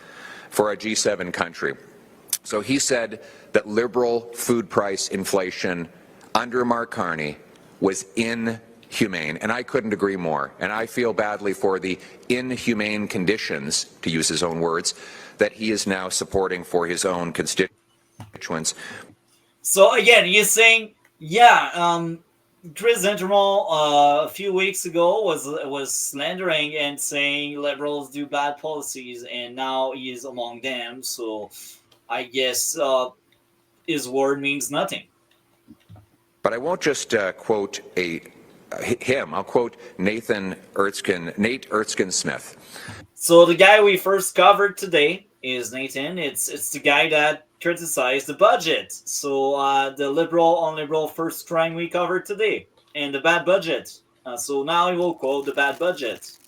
for a G7 country. So he said that Liberal food price inflation under Mark Carney was inhumane, and I couldn't agree more. And I feel badly for the inhumane conditions, to use his own words, that he is now supporting for his own constituents. So again, he's saying, Chris D'Entremont a few weeks ago was slandering and saying Liberals do bad policies, and now he is among them. So I guess his word means nothing. But I won't just quote him. I'll quote Nate Erskine Smith. So the guy we first covered today is Nathan. It's the guy that criticized the budget. So the liberal first crime we covered today, and the bad budget. So now he will quote the bad budget.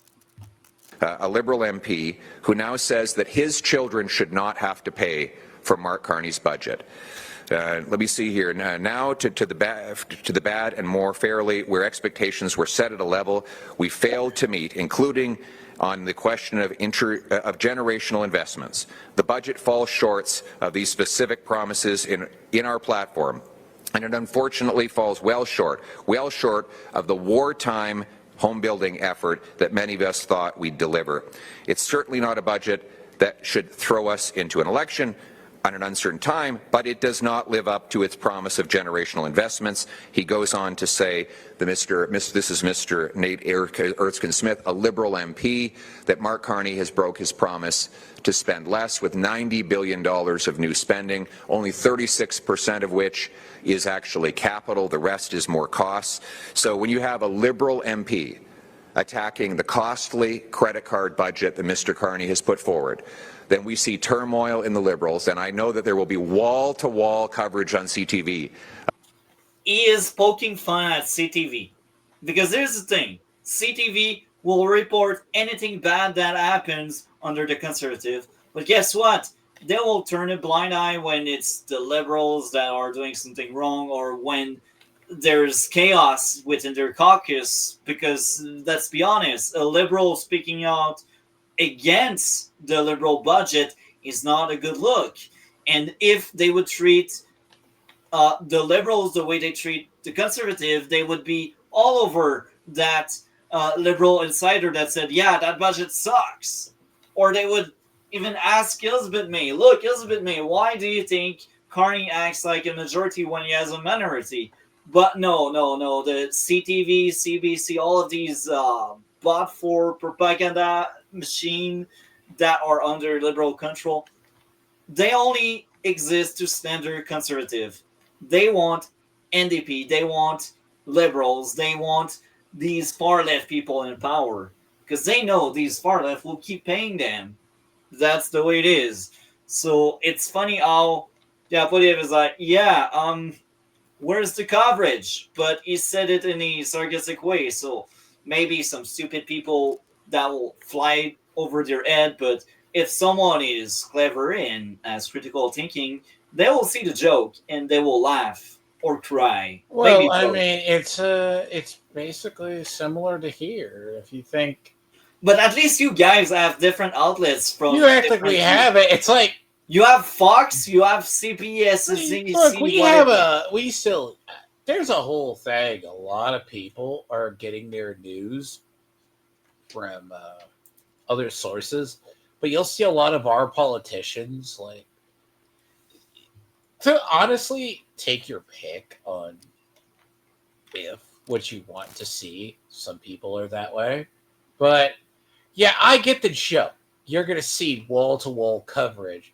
A Liberal MP who now says that his children should not have to pay for Mark Carney's budget. Let me see here. Now to the bad and more fairly, where expectations were set at a level we failed to meet, including on the question of generational investments. The budget falls short of these specific promises in our platform, and it unfortunately falls well short of the wartime home building effort that many of us thought we'd deliver. It's certainly not a budget that should throw us into an election, on an uncertain time, but it does not live up to its promise of generational investments. He goes on to say, this is Mr. Nate Erskine-Smith, a Liberal MP, that Mark Carney has broke his promise to spend less, with $90 billion of new spending, only 36% of which is actually capital. The rest is more costs. So when you have a Liberal MP attacking the costly credit card budget that Mr. Carney has put forward, then we see turmoil in the Liberals, and I know that there will be wall-to-wall coverage on CTV. He is poking fun at CTV. Because here's the thing, CTV will report anything bad that happens under the Conservative, but guess what? They will turn a blind eye when it's the Liberals that are doing something wrong, or when there's chaos within their caucus, because let's be honest, a Liberal speaking out against the Liberal budget is not a good look. And if they would treat the Liberals the way they treat the Conservative, they would be all over that Liberal insider that said, yeah, that budget sucks. Or they would even ask Elizabeth May, look, Elizabeth May, why do you think Carney acts like a majority when he has a minority? But no, the CTV, CBC, all of these bought for propaganda machine that are under Liberal control, they only exist to slander Conservative. They want NDP, they want Liberals, they want these far left people in power, because they know these far left will keep paying them. That's the way it is. So it's funny how Pierre Poilievre is like, where's the coverage? But he said it in a sarcastic way, so maybe some stupid people that will fly over their head, but if someone is clever and has critical thinking, they will see the joke and they will laugh or cry. Well, Maybe I both. mean, it's basically similar to here. If you think, but at least you guys have different outlets from. You act like we have it. It's like you have Fox, you have CBS, look, we still. There's a whole thing. A lot of people are getting their news from other sources, but you'll see a lot of our politicians like to honestly take your pick on what you want to see. Some people are that way, but yeah, I get the joke. You're gonna see wall-to-wall coverage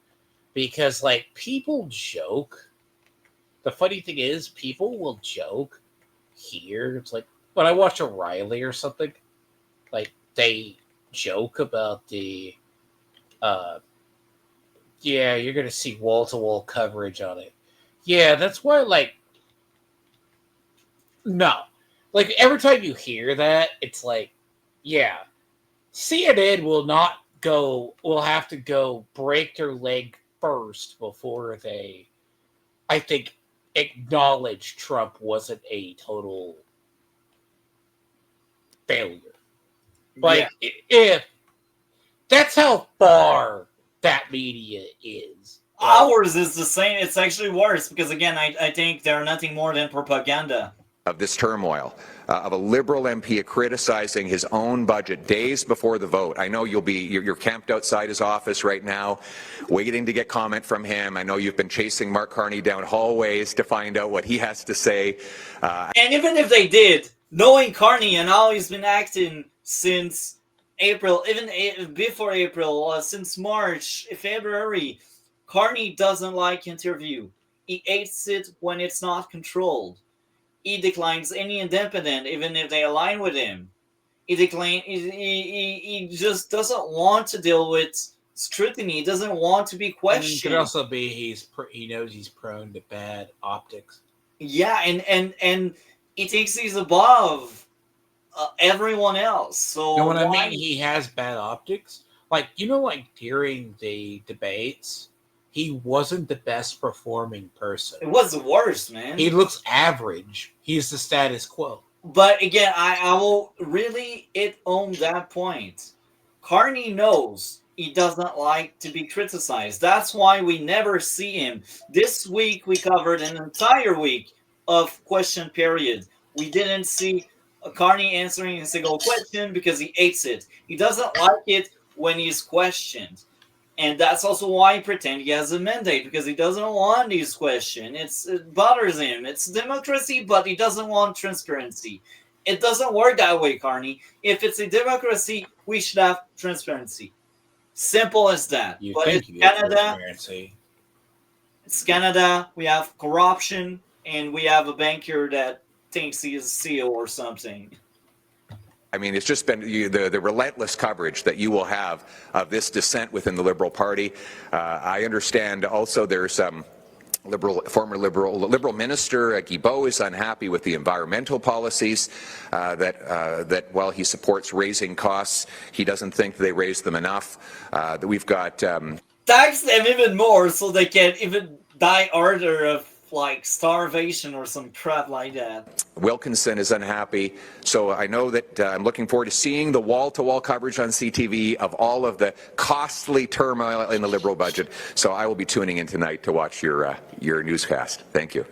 because like people joke. The funny thing is, people will joke here. It's like when I watch O'Reilly or something, like they joke about the you're gonna see wall-to-wall coverage on it. Yeah, that's why no. Like every time you hear that, it's like, yeah, CNN will have to go break their leg first before they, I think, acknowledge Trump wasn't a total failure. Like, if that's how far that media is. Ours is the same. It's actually worse because, again, I think they're nothing more than propaganda. Of this turmoil, of a Liberal MP criticizing his own budget days before the vote. I know you're camped outside his office right now, waiting to get comment from him. I know you've been chasing Mark Carney down hallways to find out what he has to say. And even if they did, knowing Carney and how he's been acting since April, even before April, since March, February, Carney doesn't like interview. He hates it when it's not controlled. He declines any independent, even if they align with him. He just doesn't want to deal with scrutiny. He doesn't want to be questioned. It could also be he knows he's prone to bad optics. Yeah, and he thinks he's above everyone else. So you know what I mean? He has bad optics. Like, during the debates, he wasn't the best performing person. It was the worst, man. He looks average. He's the status quo. But again, I will really hit home that point. Carney knows he doesn't like to be criticized. That's why we never see him. This week, we covered an entire week of question period. We didn't see Carney answering a single question because he hates it. He doesn't like it when he's questioned. And that's also why he pretends he has a mandate, because he doesn't want these questions. It bothers him. It's democracy, but he doesn't want transparency. It doesn't work that way, Carney. If it's a democracy, we should have transparency. Simple as that. You but think it's you get Canada. transparency. It's Canada. We have corruption, and we have a banker that thinks he is CEO or something. I mean, it's just been the relentless coverage that you will have of this dissent within the Liberal Party. I understand also there's former Liberal minister Guilbeault is unhappy with the environmental policies. That while he supports raising costs, he doesn't think they raise them enough. That we've got tax them even more so they can even die harder of like starvation or some crap like that. Wilkinson is unhappy. So I know that I'm looking forward to seeing the wall-to-wall coverage on CTV of all of the costly turmoil in the Liberal budget. So I will be tuning in tonight to watch your newscast. Thank you.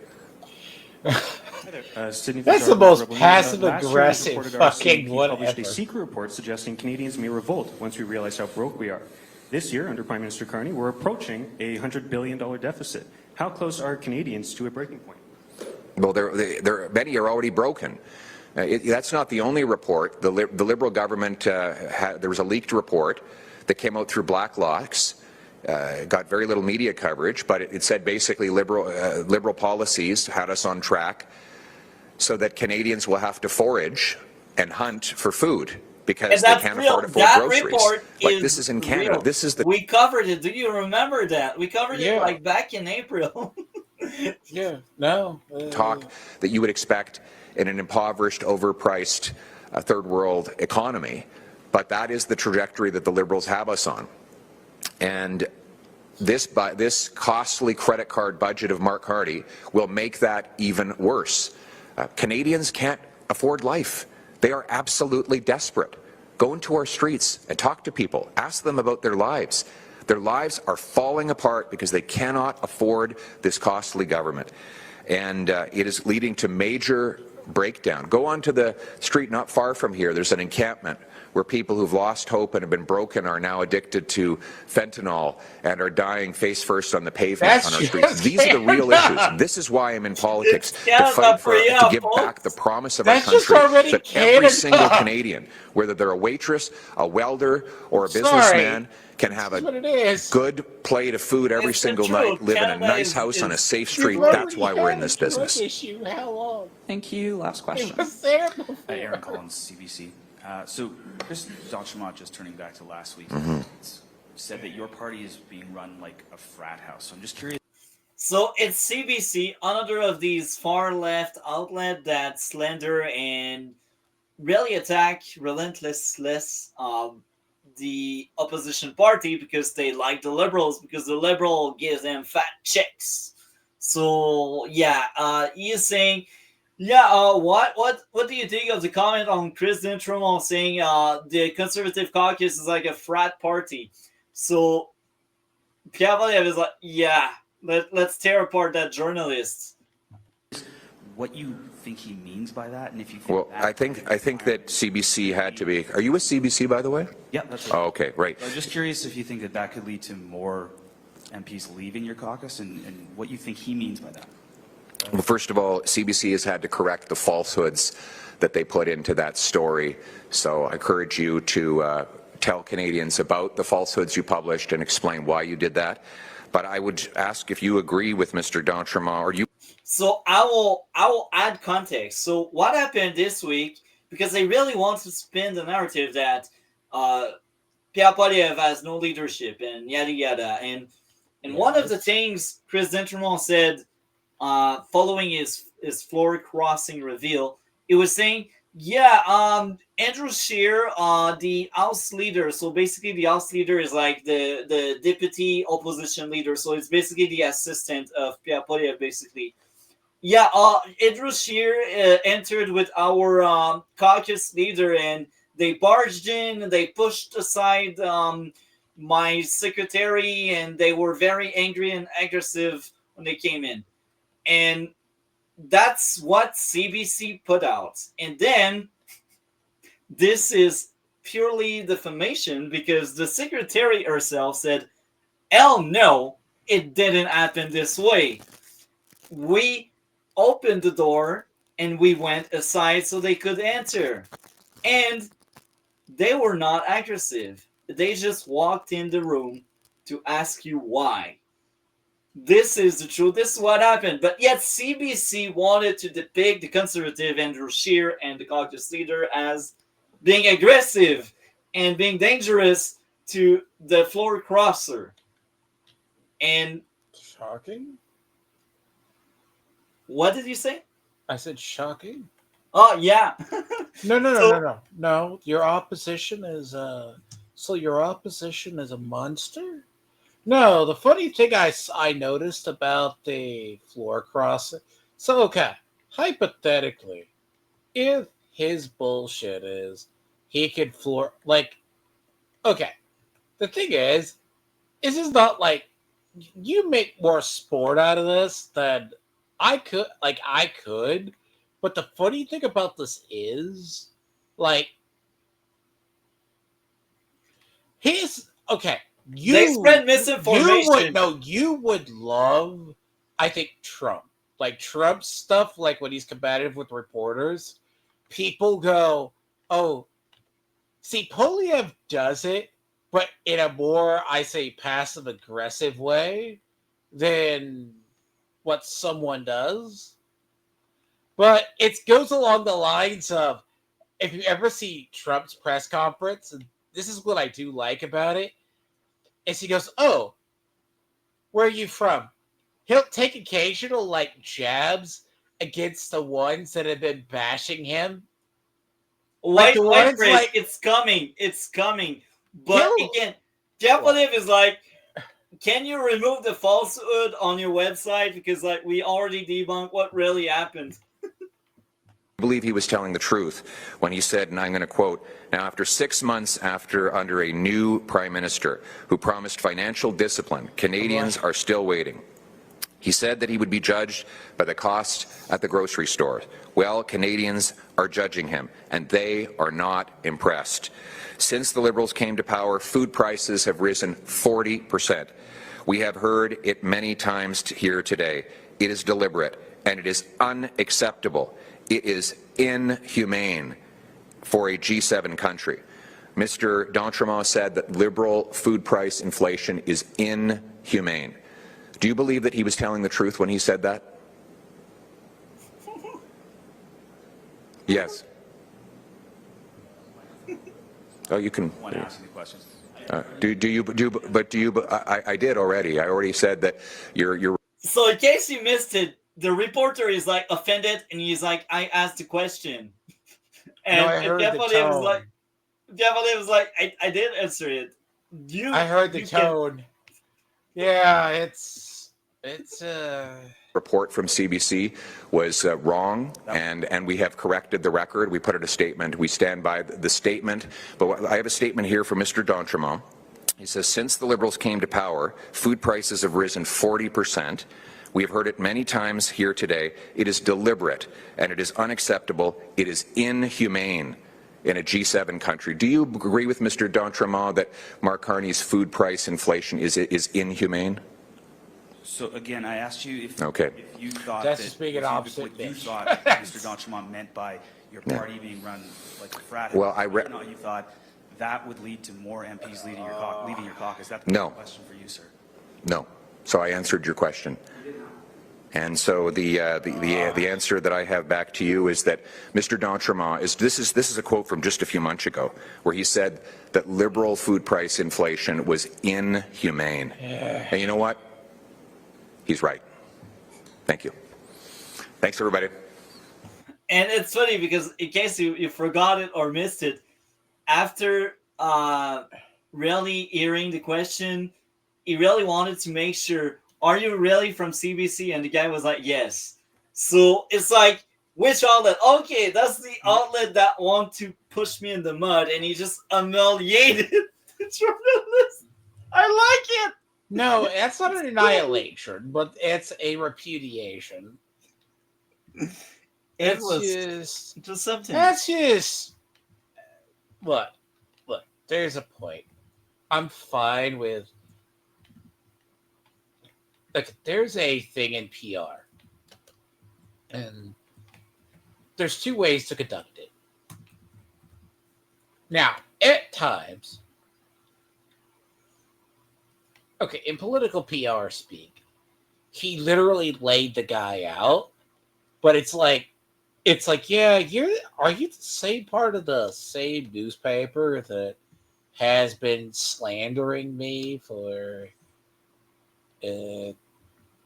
That's the most passive-aggressive fucking whatever. Published a secret report suggesting Canadians may revolt once we realize how broke we are. This year, under Prime Minister Carney, we're approaching a $100 billion deficit. How close are Canadians to a breaking point? Well, many are already broken. That's not the only report. The Liberal government, there was a leaked report that came out through Blacklock's, got very little media coverage, but it said basically liberal policies had us on track so that Canadians will have to forage and hunt for food because they can't afford to afford groceries. Like this is in Canada. Real. This is the we covered it. Do you remember that? We covered it like back in April. talk that you would expect in an impoverished, overpriced third world economy. But that is the trajectory that the Liberals have us on. And this costly credit card budget of Mark Hardy will make that even worse. Canadians can't afford life. They are absolutely desperate. Go into our streets and talk to people. Ask them about their lives. Their lives are falling apart because they cannot afford this costly government. And it is leading to major breakdown. Go onto the street not far from here. There's an encampment where people who've lost hope and have been broken are now addicted to fentanyl and are dying face first on the pavement on our streets. These are the real issues. This is why I'm in politics, to fight to give back the promise of our country that every single Canadian, whether they're a waitress, a welder, or a businessman, can have a good plate of food every single night, live in a nice house on a safe street. That's why we're in this business. How long? Thank you. Last question. It was there before. Aaron Collins, CBC. So Chris D'Entremont, just turning back to last week, said that your party is being run like a frat house. So I'm just curious. So it's CBC, another of these far left outlets that slander and really attack relentlessly the opposition party because they like the Liberals, because the Liberal gives them fat checks. So yeah, he is saying, what do you think of the comment on Chris D'Entremont saying the Conservative caucus is like a frat party? So Pierre Poilievre is like, let's tear apart that journalist. What you think he means by that, and if you think well, I think that CBC had to be. Are you with CBC, by the way? Yeah, that's right. Oh, okay, right. I'm just curious if you think that could lead to more MPs leaving your caucus, and what you think he means by that. Well, first of all, CBC has had to correct the falsehoods that they put into that story. So I encourage you to tell Canadians about the falsehoods you published and explain why you did that. But I would ask if you agree with Mr. D'Entremont, or you. So I will add context. So what happened this week, because they really want to spin the narrative that Pierre Poilievre has no leadership and yada yada. And one of the things Chris D'Entremont said following his floor crossing reveal, it was saying, Andrew Scheer, the House leader. So basically the House leader is like the deputy opposition leader. So it's basically the assistant of Pierre Poilievre, basically. Andrew Scheer entered with our caucus leader, and they barged in, they pushed aside my secretary, and they were very angry and aggressive when they came in. And that's what CBC put out. And then this is purely defamation because the secretary herself said, Hell no, it didn't happen this way. We opened the door and we went aside so they could enter. And they were not aggressive. They just walked in the room to ask you why. This is the truth. This is what happened. But yet CBC wanted to depict the conservative Andrew Scheer and the caucus leader as being aggressive and being dangerous to the floor crosser. And shocking. What did you say? I said shocking. Oh yeah. No. Your opposition is so your opposition is a monster? No, the funny thing I noticed about the floor crossing. So okay, hypothetically, if his bullshit is he could floor like okay, the thing is not like you make more sport out of this than I could. But the funny thing about this is, like, his okay. They spread misinformation. You would love, I think, Trump. Like Trump's stuff, like when he's combative with reporters, people go, "Oh, see, Poilievre does it, but in a more, I say, passive aggressive way than what someone does." But it goes along the lines of, if you ever see Trump's press conference, and this is what I do like about it, is he goes, "Oh, where are you from?" He'll take occasional like jabs against the ones that have been bashing him. Like the ones like it's coming. But again, Pierre Poilievre is like, can you remove the falsehood on your website because like we already debunked what really happened. I believe he was telling the truth when he said, and I'm going to quote, "Now, after 6 months under a new prime minister who promised financial discipline, Canadians are still waiting." He said that he would be judged by the cost at the grocery store. Well, Canadians are judging him, and they are not impressed. Since the Liberals came to power, food prices have risen 40%. We have heard it many times here today. It is deliberate, and it is unacceptable. It is inhumane for a G7 country. Mr. d'Entremont said that Liberal food price inflation is inhumane. Do you believe that he was telling the truth when he said that? Yes. Oh, you can. Want to ask the questions? I did already. I already said that you're. So in case you missed it, the reporter is like offended, and he's like, "I asked the question," and Pierre Poilievre was like, "I did answer it." I heard the tone. Yeah, it's report from CBC was wrong, and we have corrected the record. We put out a statement. We stand by the statement. But I have a statement here from Mr. d'Entremont. He says, since the Liberals came to power, food prices have risen 40%. We have heard it many times here today. It is deliberate, and it is unacceptable. It is inhumane in a G7 country. Do you agree with Mr. d'Entremont that Mark Carney's food price inflation is inhumane? So again, I asked you if you thought That's that speaking opposite what you bitch. thought Mr. d'Entremont meant by your party being run like a frat house, whether or not you thought that would lead to more MPs leaving your caucus. That's the question for you, sir. No. So I answered your question. And so the answer that I have back to you is that Mr. d'Entremont this is a quote from just a few months ago where he said that Liberal food price inflation was inhumane. Yeah. And you know what? He's right. Thank you. Thanks, everybody. And it's funny because in case you forgot it or missed it, after really hearing the question, he really wanted to make sure, are you really from CBC? And the guy was like, yes. So it's like, which outlet? Okay, that's the outlet that want to push me in the mud, and he just humiliated the journalist. I like it. No, that's not an annihilation, but it's a repudiation. It was just something. That's just look. There's a point. I'm fine with Look, there's a thing in PR, and there's two ways to conduct it. Now, at times, okay, in political PR speak, he literally laid the guy out, but it's like, yeah, are you the same part of the same newspaper that has been slandering me for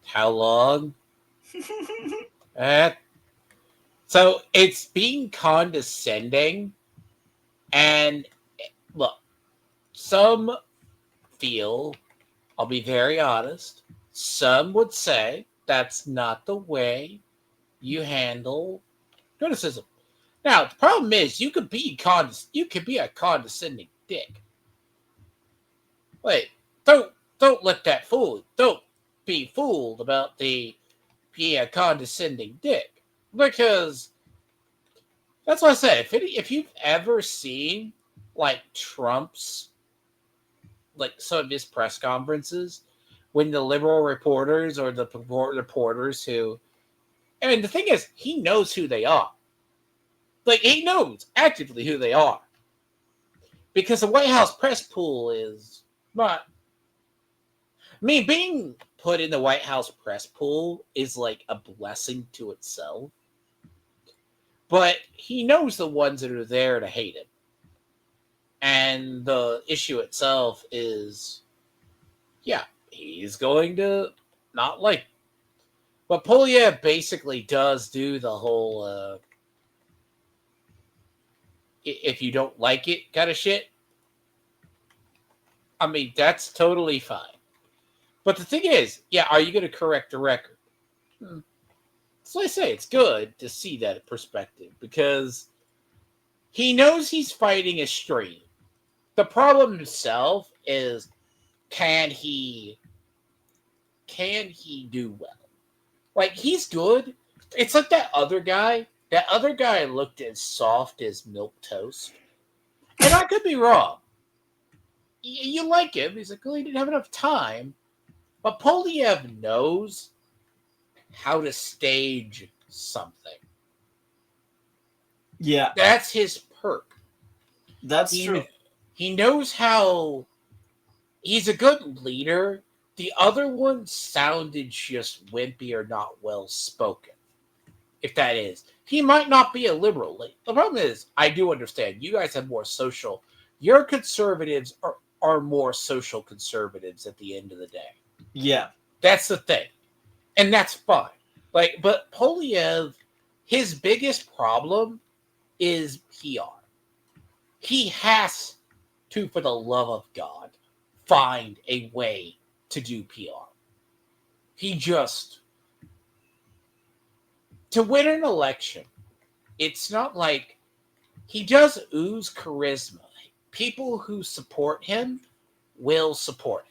how long? So it's being condescending, and look, some feel, I'll be very honest, some would say that's not the way you handle criticism. Now, the problem is you could be a condescending dick. Wait, don't let that fool you. Don't be fooled about being a condescending dick, because that's what I said. If you've ever seen like Trump's, like some of his press conferences, when the liberal reporters or the reporters who, and the thing is, he knows who they are. Like, he knows actively who they are, because the White House press pool is not. I mean, being put in the White House press pool is like a blessing to itself. But he knows the ones that are there to hate him. And the issue itself is, yeah, he's going to not like. But Poilievre basically does do the whole if you don't like it kind of shit. I mean, that's totally fine. But the thing is, yeah, are you going to correct the record? So I say it's good to see that perspective, because he knows he's fighting a stream. The problem himself is, can he do well? Like, he's good. It's like that other guy. That other guy looked as soft as milk toast. And I could be wrong. You like him. He's like, well, he didn't have enough time. But Poilievre knows how to stage something. Yeah. That's his perk. That's true. He knows how. He's a good leader. The other one sounded just wimpy or not well spoken. If that is. He might not be a liberal. Like, the problem is, I do understand. You guys have more social. Your conservatives are more social conservatives at the end of the day. Yeah. That's the thing. And that's fine. Like, but Poilievre, his biggest problem is PR. He has to, for the love of God, find a way to do PR. He just, to win an election, it's not like, he does ooze charisma. People who support him will support him.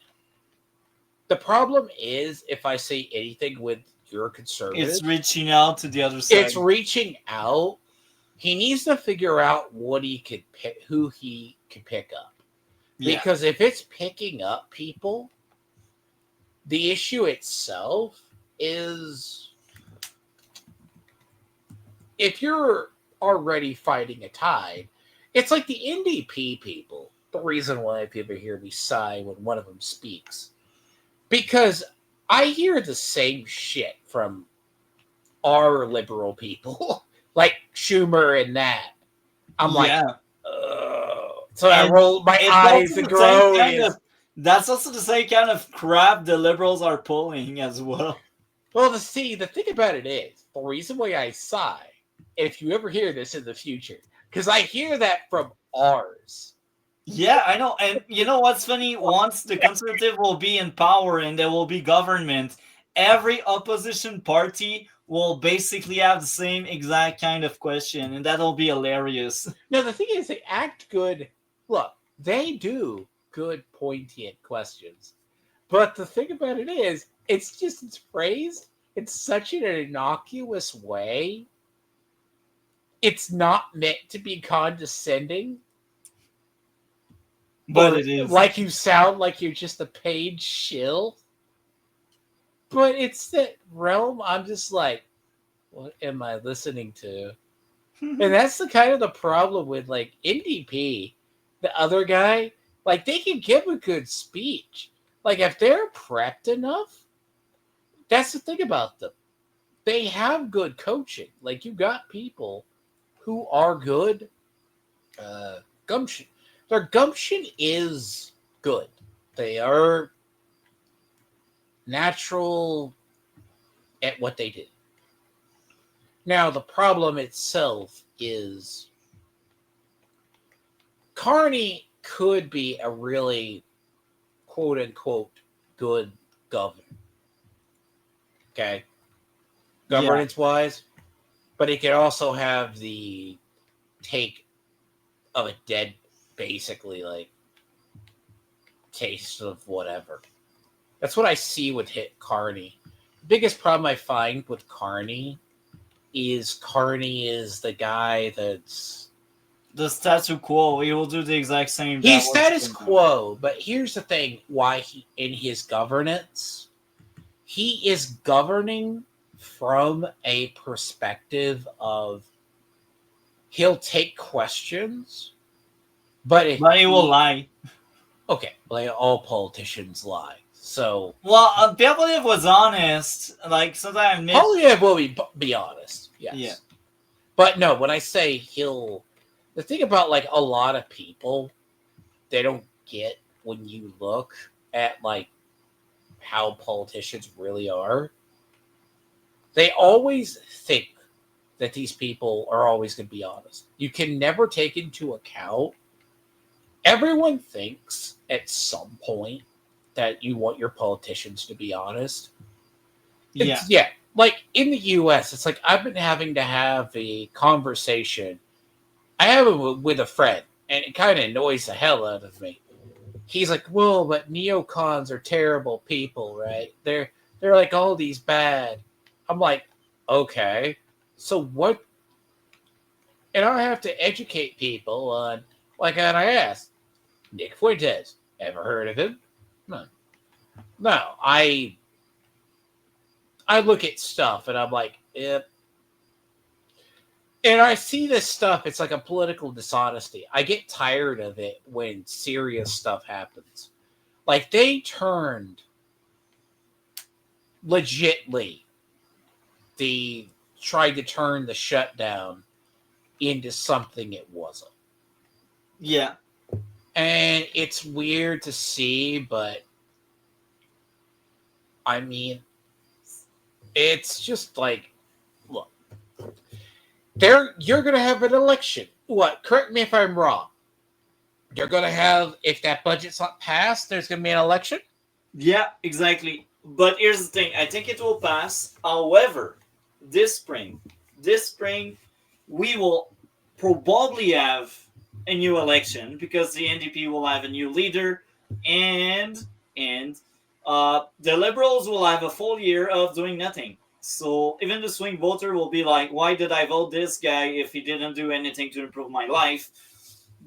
The problem is, if I say anything with your conservative, it's reaching out to the other side. It's reaching out. He needs to figure out what he could pick, who he can pick up. Yeah. Because if it's picking up people, the issue itself is, if you're already fighting a tide, it's like the NDP people. The reason why people hear me sigh when one of them speaks. Because I hear the same shit from our liberal people, like Schumer and that. I'm like, so I roll my eyes and groan. That's also the same kind of crap the liberals are pulling as well. Well, the thing about it is, the reason why I sigh, if you ever hear this in the future, because I hear that from ours. Yeah, I know. And you know what's funny? Once the conservative will be in power and there will be government, every opposition party will basically have the same exact kind of question, and that'll be hilarious. No, the thing is, they act good. Look, they do good, poignant questions. But the thing about it is, it's phrased in such an innocuous way. It's not meant to be condescending. But it is. Like you sound like you're just a paid shill. But it's that realm. I'm just like, what am I listening to? And that's the kind of the problem with like NDP, the other guy. Like they can give a good speech. Like if they're prepped enough, that's the thing about them. They have good coaching. Like you got people who are good. Gumption. Their gumption is good. They are natural at what they do. Now, the problem itself is Carney could be a really quote-unquote good governor. Okay? Governance-wise. But he could also have the take of a dead, basically, like, taste of whatever. That's what I see with Carney. The biggest problem I find with Carney is the guy that's the status quo. He will do the exact same. He's status quo, but here's the thing: why he in his governance, he is governing from a perspective of he'll take questions, but he will lie. Okay, like all politicians lie. So well, Pierre Poilievre was honest. Like sometimes Poilievre will be honest. Yes. Yeah. But no, when I say the thing about like a lot of people, they don't get when you look at like how politicians really are. They always think that these people are always going to be honest. You can never take into account. Everyone thinks at some point that you want your politicians to be honest. Yeah. Like in the US, it's like I've been having to have a conversation. I have it with a friend, and it kind of annoys the hell out of me. He's like, well, but neocons are terrible people, right? They're like all these bad. I'm like, okay. So what? And I have to educate people on, like, and I asked, Nick Fuentes, ever heard of him? No, I look at stuff and I'm like, yep. And I see this stuff, it's like a political dishonesty. I get tired of it when serious stuff happens. Like they turned legitly tried to turn the shutdown into something it wasn't. Yeah. And it's weird to see, but I mean, it's just like, look, you're going to have an election. What? Correct me if I'm wrong. You're going to have, if that budget's not passed, there's going to be an election? Yeah, exactly. But here's the thing. I think it will pass. However, this spring, we will probably have a new election because the NDP will have a new leader and the Liberals will have a full year of doing nothing. So even the swing voter will be like, why did I vote this guy if he didn't do anything to improve my life?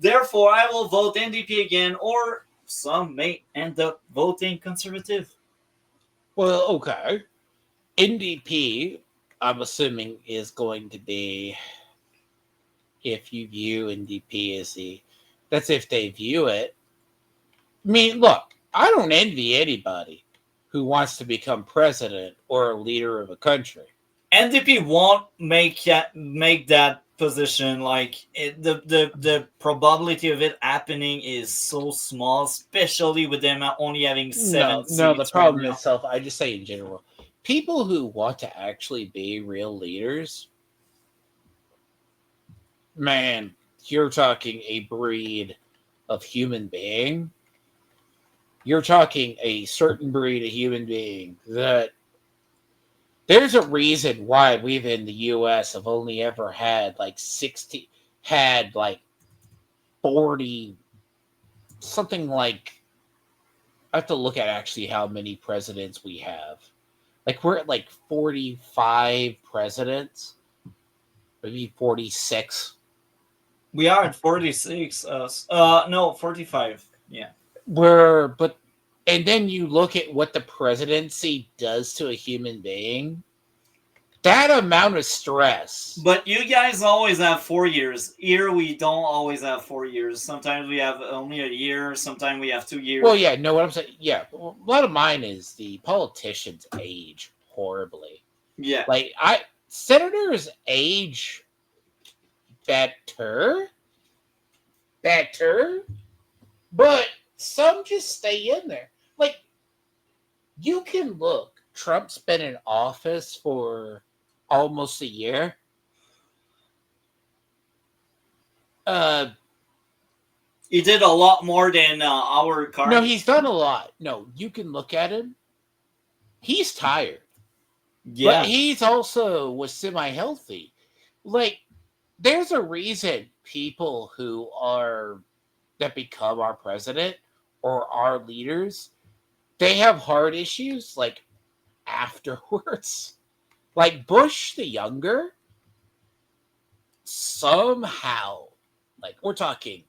Therefore, I will vote NDP again, or some may end up voting Conservative. Well, okay. NDP, I'm assuming, is going to be, if you view NDP as that's if they view it. I mean, look, I don't envy anybody who wants to become president or a leader of a country. NDP won't make that position. Like the probability of it happening is so small, especially with them only having 7 seats. No, the problem itself, I just say in general, people who want to actually be real leaders, man, you're talking a breed of human being. You're talking a certain breed of human being that there's a reason why we've in the U.S. have only ever had like 40, something like, I have to look at actually how many presidents we have. Like we're at like 45 presidents, maybe 46. We are at 46. No, 45. Yeah. But and then you look at what the presidency does to a human being, that amount of stress. But you guys always have 4 years. Here we don't always have 4 years. Sometimes we have only a year. Sometimes we have 2 years. Well, yeah, no, what I'm saying, yeah, a lot of mine is the politicians age horribly. Yeah. Like, senators age better, but some just stay in there. Like, you can look, Trump's been in office for almost a year. He did a lot more than our current. No, he's done a lot. No, you can look at him. He's tired. Yeah. But he's also was semi-healthy. Like, there's a reason people that become our president or our leaders, they have heart issues, like, afterwards. Like, Bush the younger, somehow, like, we're talking,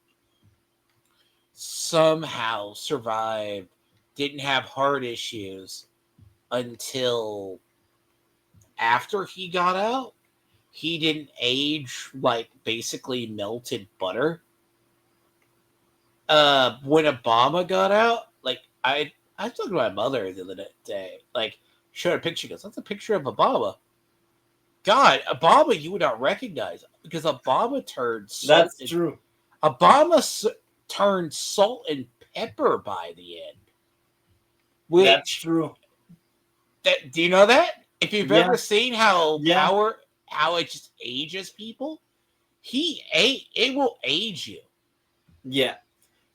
somehow survived, didn't have heart issues until after he got out. He didn't age like basically melted butter. When Obama got out, like, I was talking to my mother the other day, like, showed a picture, goes, that's a picture of Obama. God, Obama you would not recognize, because Obama turned salt. That's true. Obama turned salt and pepper by the end. That's true. Do you know that? If you've Yeah. ever seen how it just ages people, it will age you. Yeah.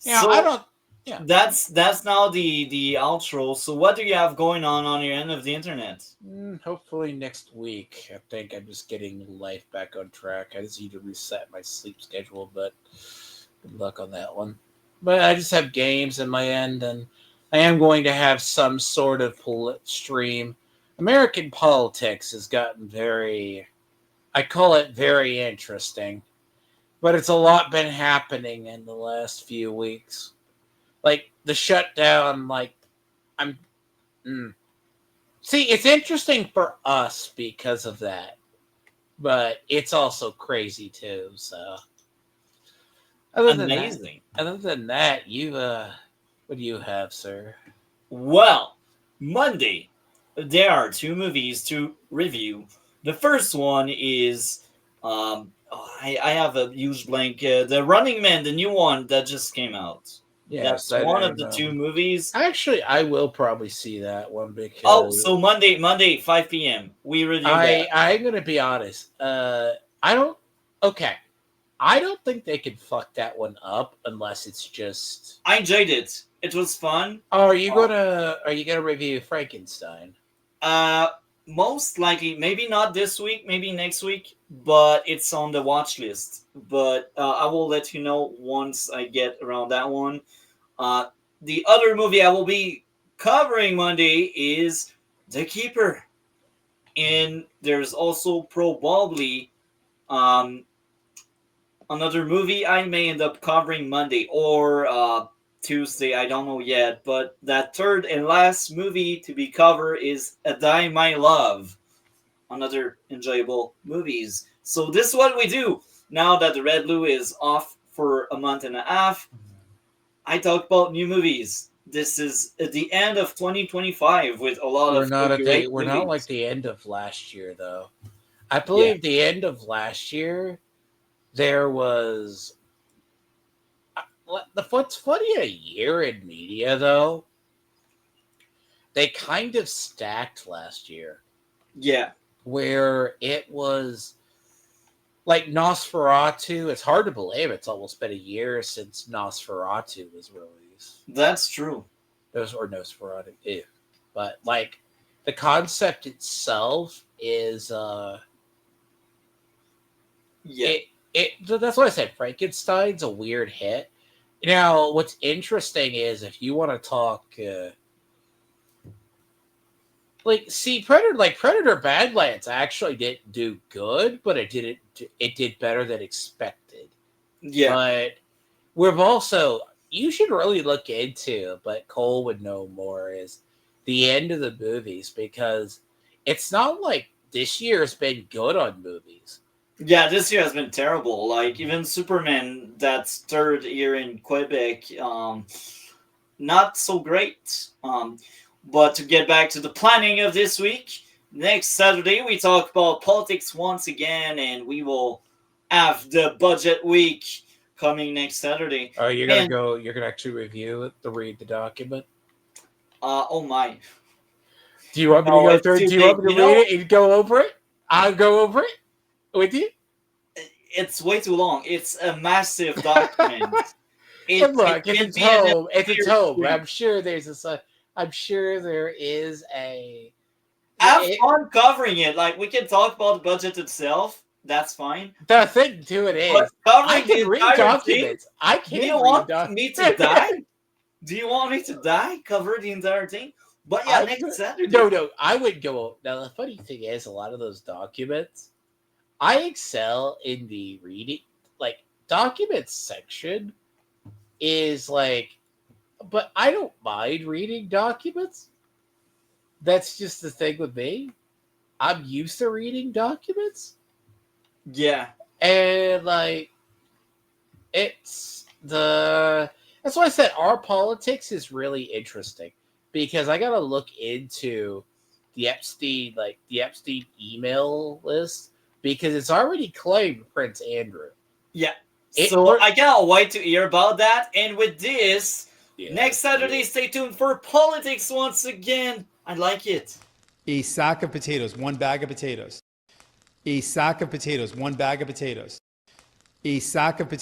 Now, So I don't. Yeah. That's now the outro. So what do you have going on your end of the internet? Hopefully next week. I think I'm just getting life back on track. I just need to reset my sleep schedule, but good luck on that one. But I just have games in my end, and I am going to have some sort of stream. American politics has gotten I call it very interesting, but it's a lot been happening in the last few weeks. Like, the shutdown, like, See, it's interesting for us because of that, but it's also crazy too, so. Amazing. Other than that, what do you have, sir? Well, Monday, there are 2 movies to review. The first one is, I have a huge blank. The Running Man, the new one that just came out. Yes, that's one of the 2 movies. Actually, I will probably see that one because. So Monday, 5 p.m. We review that. I'm gonna be honest. I don't think they can fuck that one up unless it's just. I enjoyed it. It was fun. Are you gonna review Frankenstein? Most likely, maybe not this week, maybe next week, but it's on the watch list. But I will let you know once I get around that one. The other movie I will be covering Monday is The Keeper. And there's also probably another movie I may end up covering Monday or Tuesday, I don't know yet. But that third and last movie to be covered is A Die My Love. Another enjoyable movies. So this is what we do now that the Red Lou is off for a month and a half. I talk about new movies. This is at the end of 2025 with a lot of great We're not movies. like the end of last year, though. I believe the end of last year, there was. What's funny a year in media, though, they kind of stacked last year. Yeah. Where it was like Nosferatu. It's hard to believe it's almost been a year since Nosferatu was released. That's true. Or Nosferatu. Ew. But, like, the concept itself is that's what I said. Frankenstein's a weird hit. Now, what's interesting is if you want to talk Predator Badlands actually didn't do good, but it did better than expected. Yeah. But we've also you should really look into, but Cole would know more, is the end of the movies, because it's not like this year has been good on movies. Yeah, this year has been terrible. Like, even Superman, that's third year in Quebec, not so great. But to get back to the planning of this week, next Saturday we talk about politics once again, and we will have the budget week coming next Saturday. Oh, you're gonna actually review it, to read the document? Oh my. Do you want me to go through? Do you want me to read it and go over it? I'll go over it with you. It's way too long. It's a massive document. And look, it's home. It's a tome. I'm sure I'm sure there is a. Have fun covering it. Like, we can talk about the budget itself. That's fine. The thing to it is, I can read documents. I can't. Do you want me to die? Do you want me to die? Cover the entire thing? But yeah, next Saturday. No, I would go. Now the funny thing is, a lot of those documents, I excel in the reading, like documents section, is like, but I don't mind reading documents. That's just the thing with me. I'm used to reading documents. Yeah, and like, that's why I said our politics is really interesting. Because I gotta look into the Epstein email list, because it's already claimed Prince Andrew. Yeah. So I cannot wait to hear about that. And with this, next Saturday, stay tuned for politics once again. I like it. A sack of potatoes, 1 bag of potatoes. A sack of potatoes, 1 bag of potatoes. A sack of potatoes.